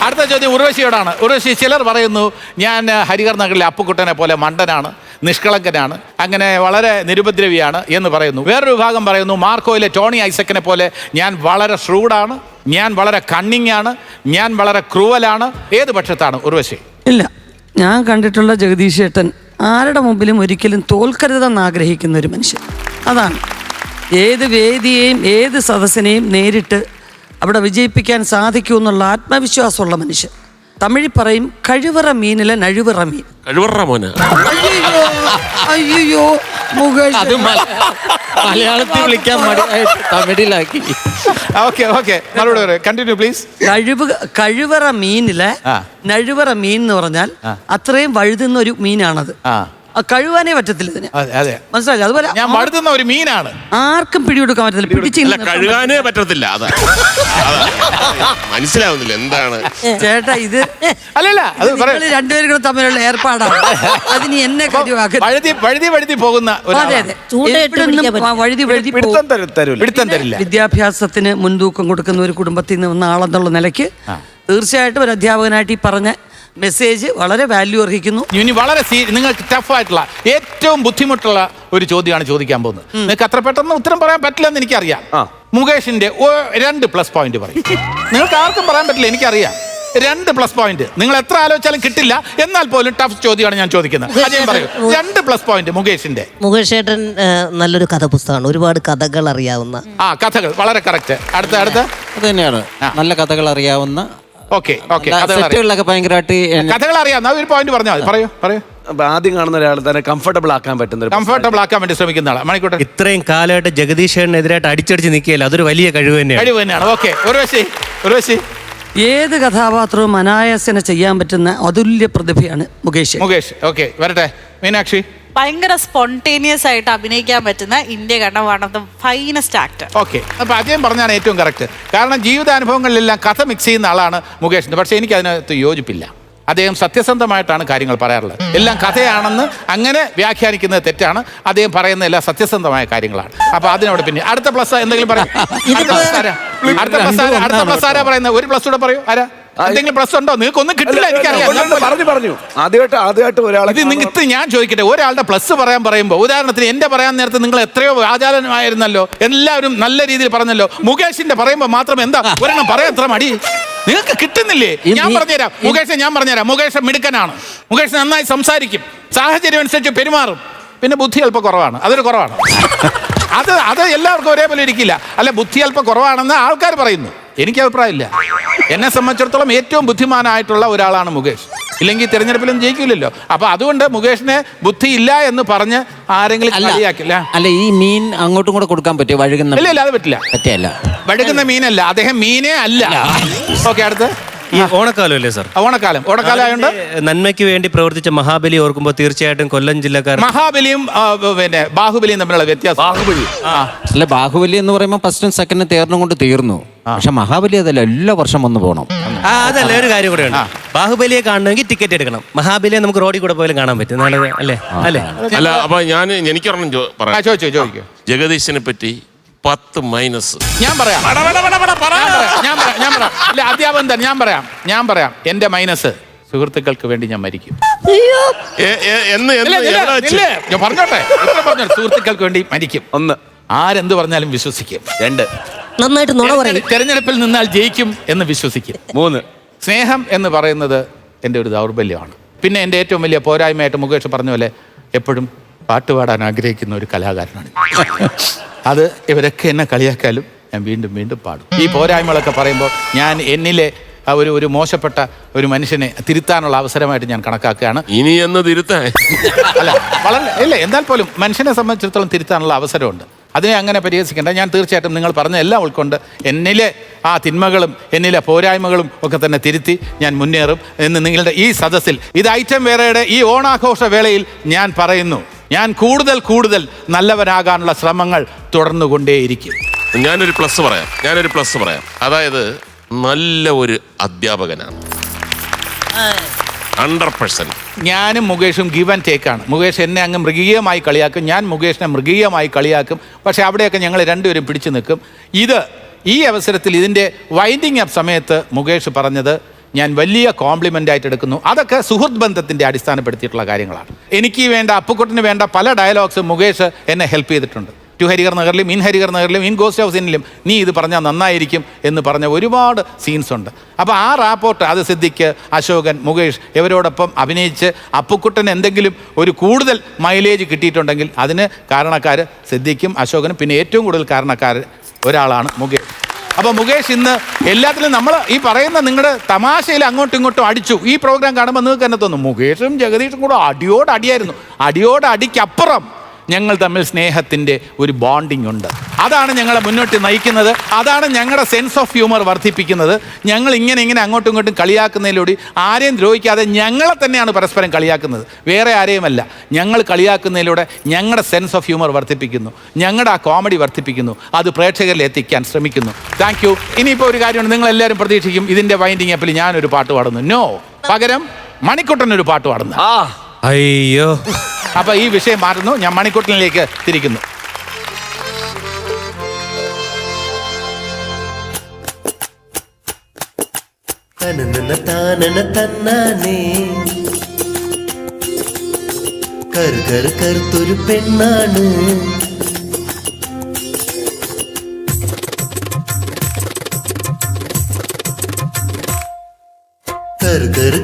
അടുത്ത ചോദ്യം ഉർവശിയോടാണ്. ഉർവശി, ചിലർ പറയുന്നു ഞാൻ ഹരിഹർ നഗറിലെ അപ്പുക്കുട്ടനെ പോലെ മണ്ടനാണ്, നിഷ്കളങ്കനാണ്, അങ്ങനെ വളരെ നിരുപദ്രവിയാണ് എന്ന് പറയുന്നു. വേറൊരു വിഭാഗം പറയുന്നു മാർക്കോയിലെ ടോണി ഐസക്കിനെ പോലെ ഞാൻ വളരെ ഷ്രൂഡാണ്, ഞാൻ വളരെ കണ്ണിങ് ആണ്, ഞാൻ വളരെ ക്രൂവലാണ്. ഏത് പക്ഷത്താണ് ഉർവശി? ഇല്ല, ഞാൻ കണ്ടിട്ടുള്ള ജഗദീഷ് ചേട്ടൻ ആരുടെ മുമ്പിലും ഒരിക്കലും തോൽക്കരുതെന്ന് ആഗ്രഹിക്കുന്ന ഒരു മനുഷ്യൻ. അതാണ് ഏത് വേദിയെയും ഏത് സദസ്സിനെയും നേരിട്ട് അവിടെ വിജയിപ്പിക്കാൻ സാധിക്കുമെന്നുള്ള ആത്മവിശ്വാസമുള്ള മനുഷ്യൻ. തമിഴിൽ പറയും കഴിവറ മീനിലെ നഴുവിറ മീൻ. അയ്യോ മുകേഷ് മലയാളത്തിൽ വിളിക്കാൻ തമിഴിലാക്കി. Continue please. കഴിവറ മീനിലെ നഴുവറ മീൻ എന്ന് പറഞ്ഞാൽ അത്രയും വഴുതുന്ന ഒരു മീനാണത്. കഴുകാനേ പറ്റത്തില്ല ഇതിന്, മനസ്സിലായില്ല? അതുപോലെ ഞാൻ വഴുതുന്ന ഒരു മീനാണ്, ആർക്കും പിടികൊടുക്കാൻ പറ്റത്തില്ല, കഴുകാനേ പറ്റത്തില്ല. മനസ്സിലാവുന്നില്ല എന്താണ് ചേട്ടാ ഇത്. അല്ലല്ല, രണ്ടുപേരും കൂടെ തമ്മിലുള്ള ഏർപ്പാടാണ്. അതിന് എന്നെ വഴുതി പോകുന്ന വിദ്യാഭ്യാസത്തിന് മുൻതൂക്കം കൊടുക്കുന്ന ഒരു കുടുംബത്തിൽ നിന്ന് വന്ന ആളെന്നുള്ള നിലയ്ക്ക് തീർച്ചയായിട്ടും ഒരു അധ്യാപകനായിട്ട് ഈ പറഞ്ഞ മെസ്സേജ് വളരെ വാല്യൂ അർഹിക്കുന്നു. ഇനി വളരെ നിങ്ങൾക്ക് ടഫ് ആയിട്ടുള്ള ഏറ്റവും ബുദ്ധിമുട്ടുള്ള ഒരു ചോദ്യമാണ് ചോദിക്കാൻ പോകുന്നത്. നിങ്ങൾക്ക് അത്ര പെട്ടെന്ന് ഉത്തരം പറയാൻ പറ്റില്ലെന്ന് എനിക്കറിയാം. മുകേഷിന്റെ 2 പ്ലസ് പോയിന്റ് പറയും. നിങ്ങൾക്ക് ആർക്കും പറയാൻ പറ്റില്ല, എനിക്കറിയാം. 2 പ്ലസ് പോയിന്റ് നിങ്ങൾ എത്ര ആലോചിച്ചാലും കിട്ടില്ല. എന്നാൽ പോലും ടഫ് ചോദ്യമാണ് ഞാൻ ചോദിക്കുന്നത്. അജയൻ പറയൂ, 2 പ്ലസ് പോയിന്റ് മുകേഷിന്റെ. മുകേഷ് ചേട്ടൻ നല്ലൊരു കഥ പുസ്തകമാണ്, ഒരുപാട് കഥകൾ അറിയാവുന്ന. കഥകൾ വളരെ കറക്റ്റ്. അടുത്ത അത് തന്നെയാണ്, നല്ല കഥകൾ അറിയാവുന്ന. ഭയങ്കരമായിട്ട് കഥകൾ അറിയാവുന്ന ഒരു പോയിന്റ് പറഞ്ഞാൽ മതി. പറയൂ. ആദ്യം കാണുന്ന ഒരാൾ തന്നെ കംഫർട്ടബിൾ ആക്കാൻ വേണ്ടി ശ്രമിക്കുന്ന ആളാണ് മണിക്കൂട്ടൻ. ഇത്രയും കാലമായിട്ട് ജഗദീഷേനെതിരായിട്ട് അടിച്ചടിച്ച് നിൽക്കുകയല്ല, അതൊരു വലിയ കഴിവ് തന്നെയാണ്. ഉർവശി, ഏത് കഥാപാത്രവും അനായാസന ചെയ്യാൻ പറ്റുന്ന അതുല്യ പ്രതിഭയാണ് മുകേഷ്. ഓക്കെ, വരട്ടെ. മീനാക്ഷി, ഭയങ്കര സ്പോണ്ടേനിയസ് ആയിട്ട് അഭിനയിക്കാൻ പറ്റുന്ന ഇന്ത്യ കണ്ട one of the finest actor. Okay, അപ്പൊ അദ്ദേഹം പറഞ്ഞാണ് ഏറ്റവും കറക്റ്റ്. കാരണം ജീവിതാനുഭവങ്ങളിലെല്ലാം കഥ മിക്സ് ചെയ്യുന്ന ആളാണ് മുകേഷിന്. പക്ഷെ എനിക്ക് അതിനകത്ത് യോജിപ്പില്ല. അദ്ദേഹം സത്യസന്ധമായിട്ടാണ് കാര്യങ്ങൾ പറയാറുള്ളത്. എല്ലാം കഥയാണെന്ന് അങ്ങനെ വ്യാഖ്യാനിക്കുന്നത് തെറ്റാണ്. അദ്ദേഹം പറയുന്ന എല്ലാം സത്യസന്ധമായ കാര്യങ്ങളാണ്. അപ്പൊ അതിനോട് പിന്നെ അടുത്ത പ്ലസ് എന്തെങ്കിലും പറയും. അടുത്ത പ്ലസ് ആരാ പറയുന്നത്? ഒരു പ്ലസ് കൂടെ പറയൂ. ആരാ? എന്തെങ്കിലും പ്രശ്നം ഉണ്ടോ? നിങ്ങൾക്ക് ഒന്നും കിട്ടില്ല, എനിക്കറിയാം. പറഞ്ഞു ആദ്യമായിട്ട് ഒരാളെ ഇത് നിങ്ങൾക്ക് ഞാൻ ചോദിക്കട്ടെ, ഒരാളുടെ പ്ലസ് പറയുമ്പോൾ ഉദാഹരണത്തിന് എന്റെ പറയാൻ നേരത്തെ നിങ്ങൾ എത്രയോ ആചാരമായിരുന്നല്ലോ, എല്ലാവരും നല്ല രീതിയിൽ പറഞ്ഞല്ലോ. മുകേഷിന്റെ പറയുമ്പോൾ മാത്രം എന്താ ഒരെണ്ണം പറയാൻ എത്ര മടി? നിങ്ങൾക്ക് കിട്ടുന്നില്ലേ? ഞാൻ പറഞ്ഞുതരാം മുകേഷ് മിടുക്കനാണ്, മുകേഷ് നന്നായി സംസാരിക്കും, സാഹചര്യം അനുസരിച്ച് പെരുമാറും, പിന്നെ ബുദ്ധി അല്പം കുറവാണ്, അതൊരു കുറവാണ്. അത് എല്ലാവർക്കും ഒരേപോലെ ഇരിക്കില്ല. അല്ല, ബുദ്ധി അല്പം കുറവാണെന്ന് ആൾക്കാർ പറയുന്നു, എനിക്ക് അഭിപ്രായമില്ല. എന്നെ സംബന്ധിച്ചിടത്തോളം ഏറ്റവും ബുദ്ധിമാനായിട്ടുള്ള ഒരാളാണ് മുകേഷ്. ഇല്ലെങ്കിൽ തിരഞ്ഞെടുപ്പിലും ജയിക്കില്ലല്ലോ. അപ്പൊ അതുകൊണ്ട് മുകേഷിന് ബുദ്ധി ഇല്ല എന്ന് പറഞ്ഞ് ആരെങ്കിലും കളിയാക്കില്ല. അല്ല, ഈ മീൻ അങ്ങോട്ടും കൂടെ കൊടുക്കാൻ പറ്റുമോ? വഴുകുന്ന? ഇല്ല, അത് പറ്റില്ല. വഴുകുന്ന മീനല്ല, അദ്ദേഹം മീനേ അല്ല. ഓക്കെ, അടുത്ത് ഈ ഓണക്കാലം അല്ലേ സാർ? ഓണക്കാലം ആയതുകൊണ്ട് നന്മയ്ക്ക് വേണ്ടി പ്രവർത്തിച്ച മഹാബലി ഓർക്കുമ്പോൾ തീർച്ചയായിട്ടും കൊല്ലം ജില്ലക്കാർ മഹാബലിയും പിന്നെ ബാഹുബലിയും തമ്മിലുള്ള വ്യത്യാസം. അല്ല, ബാഹുബലി എന്ന് പറയുമ്പോൾ ഫസ്റ്റും സെക്കൻഡും തേർന്നും കൊണ്ട് തീർന്നു. പക്ഷെ മഹാബലി അതല്ല, എല്ലാ വർഷം വന്ന് പോകണം. അതല്ല, ഒരു കാര്യം കൂടെ ഉണ്ട്. ബാഹുബലിയെ കാണണമെങ്കിൽ ടിക്കറ്റ് എടുക്കണം. മഹാബലിയെ നമുക്ക് റോഡിൽ കൂടെ പോലും കാണാൻ പറ്റും. അല്ലേ? അല്ല, അപ്പൊ എനിക്കൊരെണ്ണം ചോദിക്കോ. ജഗദീശനെ പറ്റി 10 മൈനസ്. ഞാൻ പറയാം. അധ്യാപകൻ ഞാൻ പറയാം. എന്റെ മൈനസ് സുഹൃത്തുക്കൾക്ക് വേണ്ടി ഞാൻ മരിക്കും. ഞാൻ പറഞ്ഞോട്ടെ, സുഹൃത്തുക്കൾക്ക് വേണ്ടി മരിക്കും. 1, ആരെന്ത് പറഞ്ഞാലും വിശ്വസിക്കും. 2, നന്നായിട്ട് നുണ പറയും. തെരഞ്ഞെടുപ്പിൽ നിന്നാൽ ജയിക്കും എന്ന് വിശ്വസിക്കും. 3, സ്നേഹം എന്ന് പറയുന്നത് എൻ്റെ ഒരു ദൗർബല്യമാണ്. പിന്നെ എൻ്റെ ഏറ്റവും വലിയ പോരായ്മയായിട്ട് മുകേഷ് പറഞ്ഞ പോലെ എപ്പോഴും പാട്ടുപാടാൻ ആഗ്രഹിക്കുന്ന ഒരു കലാകാരനാണ്. അത് ഇവരൊക്കെ എന്നെ കളിയാക്കാലും ഞാൻ വീണ്ടും വീണ്ടും പാടും. ഈ പോരായ്മകളൊക്കെ പറയുമ്പോൾ ഞാൻ എന്നിലെ ഒരു മോശപ്പെട്ട ഒരു മനുഷ്യനെ തിരുത്താനുള്ള അവസരമായിട്ട് ഞാൻ കണക്കാക്കുകയാണ്. ഇനി എന്ന് തിരുത്താൻ അല്ല, ഇല്ല, എന്നാൽ പോലും മനുഷ്യനെ സംബന്ധിച്ചിടത്തോളം തിരുത്താനുള്ള അവസരമുണ്ട്. അതിനെ അങ്ങനെ പരിഹസിക്കേണ്ട. ഞാൻ തീർച്ചയായിട്ടും നിങ്ങൾ പറഞ്ഞ എല്ലാം ഉൾക്കൊണ്ട് എന്നിലെ ആ തിന്മകളും എന്നിലെ പോരായ്മകളും ഒക്കെ തന്നെ തിരുത്തി ഞാൻ മുന്നേറും എന്ന് നിങ്ങളുടെ ഈ സദസ്സിൽ, ഇത് ഐറ്റം വേറെയുടെ ഈ ഓണാഘോഷ വേളയിൽ ഞാൻ പറയുന്നു. ഞാൻ കൂടുതൽ നല്ലവരാകാനുള്ള ശ്രമങ്ങൾ തുടർന്നുകൊണ്ടേയിരിക്കും. ഞാനൊരു പ്ലസ് പറയാം. അതായത് നല്ല ഒരു അധ്യാപകനാണ്. 100%. ഞാനും മുകേഷും ഗിവ് ആൻഡ് ടേക്കാണ്. മുകേഷ് എന്നെ അങ്ങ് മൃഗീയമായി കളിയാക്കും, ഞാൻ മുകേഷിനെ മൃഗീയമായി കളിയാക്കും. പക്ഷെ അവിടെയൊക്കെ ഞങ്ങൾ രണ്ടുപേരും പിടിച്ചു നിൽക്കും. ഈ അവസരത്തിൽ ഇതിൻ്റെ വൈൻഡിങ് അപ്പ് സമയത്ത് മുകേഷ് പറഞ്ഞത് ഞാൻ വലിയ കോംപ്ലിമെൻ്റ് ആയിട്ട് എടുക്കുന്നു. അതൊക്കെ സുഹൃത്ത് ബന്ധത്തിൻ്റെ അടിസ്ഥാനപ്പെടുത്തിയിട്ടുള്ള കാര്യങ്ങളാണ്. എനിക്ക് വേണ്ട, അപ്പുക്കുട്ടിന് വേണ്ട പല ഡയലോഗ്സ് മുകേഷ് എന്നെ ഹെൽപ്പ് ചെയ്തിട്ടുണ്ട്. ടു ഹരിഹർ നഗറിലും ഇൻ ഹരിഹർ നഗറിലും ഇൻ ഗോസ്റ്റ് ഹൗസ് ഇന്നിലും നീ ഇത് പറഞ്ഞാൽ നന്നായിരിക്കും എന്ന് പറഞ്ഞ ഒരുപാട് സീൻസ് ഉണ്ട്. അപ്പോൾ ആ റാപ്പോർട്ട് അത് സിദ്ദിഖ്, അശോകൻ, മുകേഷ് ഇവരോടൊപ്പം അഭിനയിച്ച് അപ്പുക്കുട്ടന് എന്തെങ്കിലും ഒരു കൂടുതൽ മൈലേജ് കിട്ടിയിട്ടുണ്ടെങ്കിൽ അതിന് കാരണക്കാർ സിദ്ദിഖും അശോകനും, പിന്നെ ഏറ്റവും കൂടുതൽ കാരണക്കാർ ഒരാളാണ് മുകേഷ്. അപ്പോൾ മുകേഷ് ഇന്ന് എല്ലാത്തിലും നമ്മൾ ഈ പറയുന്ന നിങ്ങളുടെ തമാശയിൽ അങ്ങോട്ടും ഇങ്ങോട്ടും അടിച്ചു. ഈ പ്രോഗ്രാം കാണുമ്പോൾ നിങ്ങൾക്ക് തന്നെ തോന്നും മുകേഷും ജഗദീഷും കൂടെ അടിയോടടിയായിരുന്നു. അടിയോടടിക്കപ്പുറം ഞങ്ങൾ തമ്മിൽ സ്നേഹത്തിൻ്റെ ഒരു ബോണ്ടിങ് ഉണ്ട്. അതാണ് ഞങ്ങളെ മുന്നോട്ട് നയിക്കുന്നത്. അതാണ് ഞങ്ങളുടെ സെൻസ് ഓഫ് ഹ്യൂമർ വർദ്ധിപ്പിക്കുന്നത്. ഞങ്ങൾ ഇങ്ങനെ അങ്ങോട്ടും ഇങ്ങോട്ടും കളിയാക്കുന്നതിലൂടെ ആരെയും ദ്രോഹിക്കാതെ ഞങ്ങളെ തന്നെയാണ് പരസ്പരം കളിയാക്കുന്നത്, വേറെ ആരെയുമല്ല. ഞങ്ങൾ കളിയാക്കുന്നതിലൂടെ ഞങ്ങളുടെ സെൻസ് ഓഫ് ഹ്യൂമർ വർദ്ധിപ്പിക്കുന്നു, ഞങ്ങളുടെ ആ കോമഡി വർദ്ധിപ്പിക്കുന്നു, അത് പ്രേക്ഷകരിൽ എത്തിക്കാൻ ശ്രമിക്കുന്നു. Thank you. ഇനിയിപ്പോൾ ഒരു കാര്യമാണ്, നിങ്ങളെല്ലാവരും പ്രതീക്ഷിക്കും ഇതിൻ്റെ വൈൻഡിങ് അപ്പിൽ ഞാനൊരു പാട്ട് പാടുന്നു. നോ, പകരം മണിക്കുട്ടനൊരു പാട്ട് പാടുന്നു. അയ്യോ, അപ്പൊ ഈ വിഷയം മാറുന്നു. ഞാൻ മണിക്കുട്ടനിലേക്ക് തിരിക്കുന്നു. കറുത്തൊരു പെണ്ണാണ്,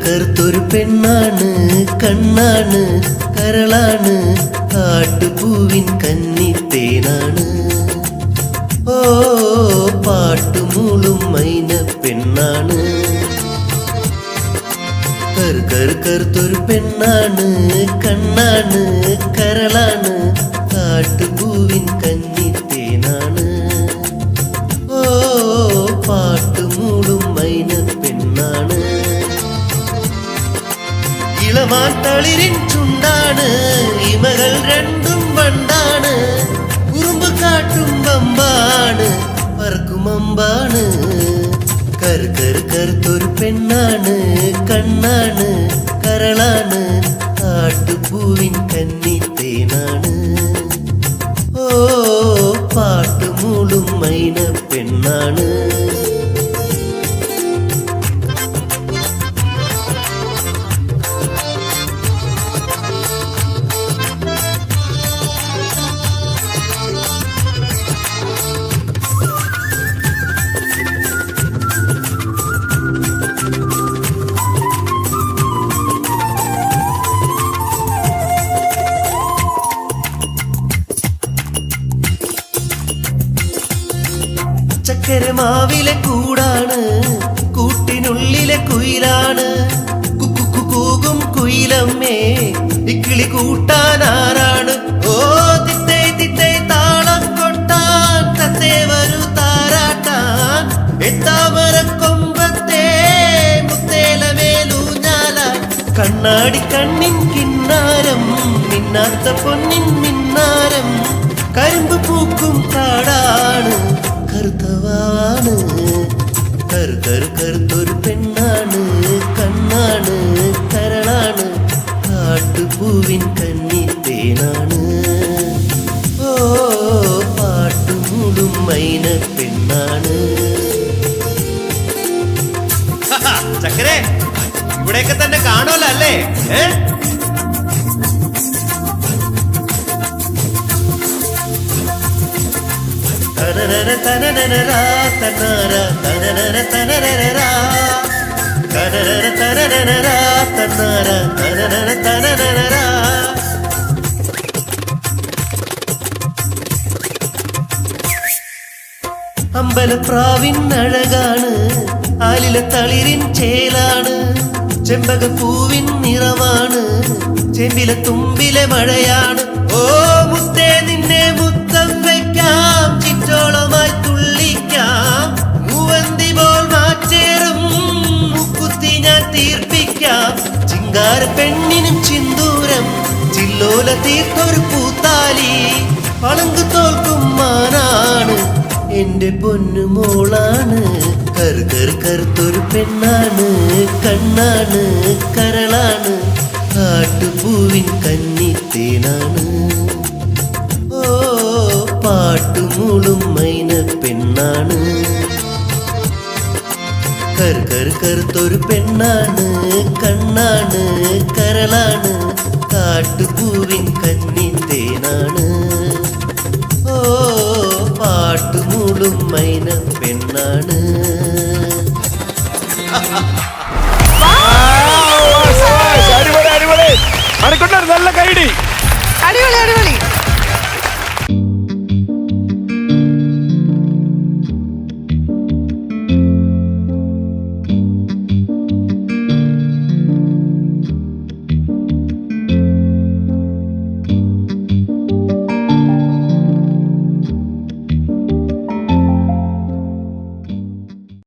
കറുത്തൊരു പെണ്ണാണ്, കണ്ണാണ്, കരളാണ്, കാട്ടുപൂവിൻ കന്നിത്തേനാണ്. ഓ, പാട്ടുമൂളും മൈന പെണ്ണാണ്, കറുത്തൊരു പെണ്ണാണ്, കണ്ണാണ്, കരളാണ്, കാട്ടുപൂവിൻ കന്നിത്തേനാണ്. ഓ, പാട്ടുമൂളും മൈന പെണ്ണാണ്. ഇളമാത്തളിരിൻ ചുണ്ടാണ്, ഇമകൾ രണ്ടും വണ്ടാണ്, ഉറുമ്പ് കാട്ടും ബമ്പാണ്, പറക്കുമമ്പാണ്. കറുത്തൊരു പെണ്ണാണ്, കണ്ണാണ്, കരളാണ്, കാട്ടുപൂവിൻ കന്നിത്തേനാണ്. ഓ, പാട്ടുമൂളും മൈന പെണ്ണാണ്. ചക്കര മാവിലെ കൂടാണ്, കൂട്ടിനുള്ളിലെ കുയിലാണ്. കൂകും കുയിലമ്മേ, ഇക്കിളി കൂട്ടാനാരാണ്? ഓ തിത്തേ തിത്തേ താളം കൊട്ടാൻ, തത്തേ വരൂ താരാട്ടാൻ. എത്താമരക്കൊമ്പത്തെ മുത്തേലമേലൂഞ്ഞാല, കണ്ണാടി കണ്ണിൻ കിന്നാരം, മിന്നാത്ത പൊന്നിൻ മിന്നാരം. കരിമ്പ് പൂക്കും കാടാണ്, കറുത്തവാണ്. കറുത്തൊരു പെണ്ണാണ്, കണ്ണാണ് കരളാണ്, കാട്ടുപൂവിൻ കന്നിത്തേനാണ്. ഓ പാട്ടുമൂടും മൈന പെണ്ണാണ്. ചക്കരെ ഇവിടെയൊക്കെ തന്നെ കാണുമല്ലോ അല്ലേ? തനനന തനനനരാ തന്നാര തനനന തനനനരാ, തനനന തനനനരാ തന്നാര തനനന തനനനരാ. അമ്പലപ്രാവിൻ അഴകാണ്, ആലിലെ തളിരിൻ ചേലാണ്. ചെമ്പകപ്പൂവിൻ നിറമാണ്, ചെമ്പിലെ തുമ്പിലെ മഴയാണ്. ഓ മുത്തേ നിന്നെ മുത്തം വയ്ക്കാം, ചിറ്റോളമായി തുള്ളിക്കാം. മൂവന്തി പോൽ മാറ്റേറും മുക്കുത്തി ഞാൻ തീർപ്പിക്കാം. ചിങ്കാര പെണ്ണിനും ചിന്തൂരം, ചില്ലോല തീർത്തൊരു പൂത്താലി. പളങ്ക് തോൽക്കും മാനാണ്, എന്റെ പൊന്നുമോളാണ്. കറുത്തൊരു പെണ്ണാണ്, കണ്ണാണ് കരളാണ്, കാട്ടുപൂവിൻ കന്നിത്തേനാണ്. ഓ പാട്ടുമൂളും മൈന പെണ്ണാണ്. കറുത്തൊരു പെണ്ണാണ്, കണ്ണാണ് കരളാണ്, കാട്ടുപൂവിൻ കന്നി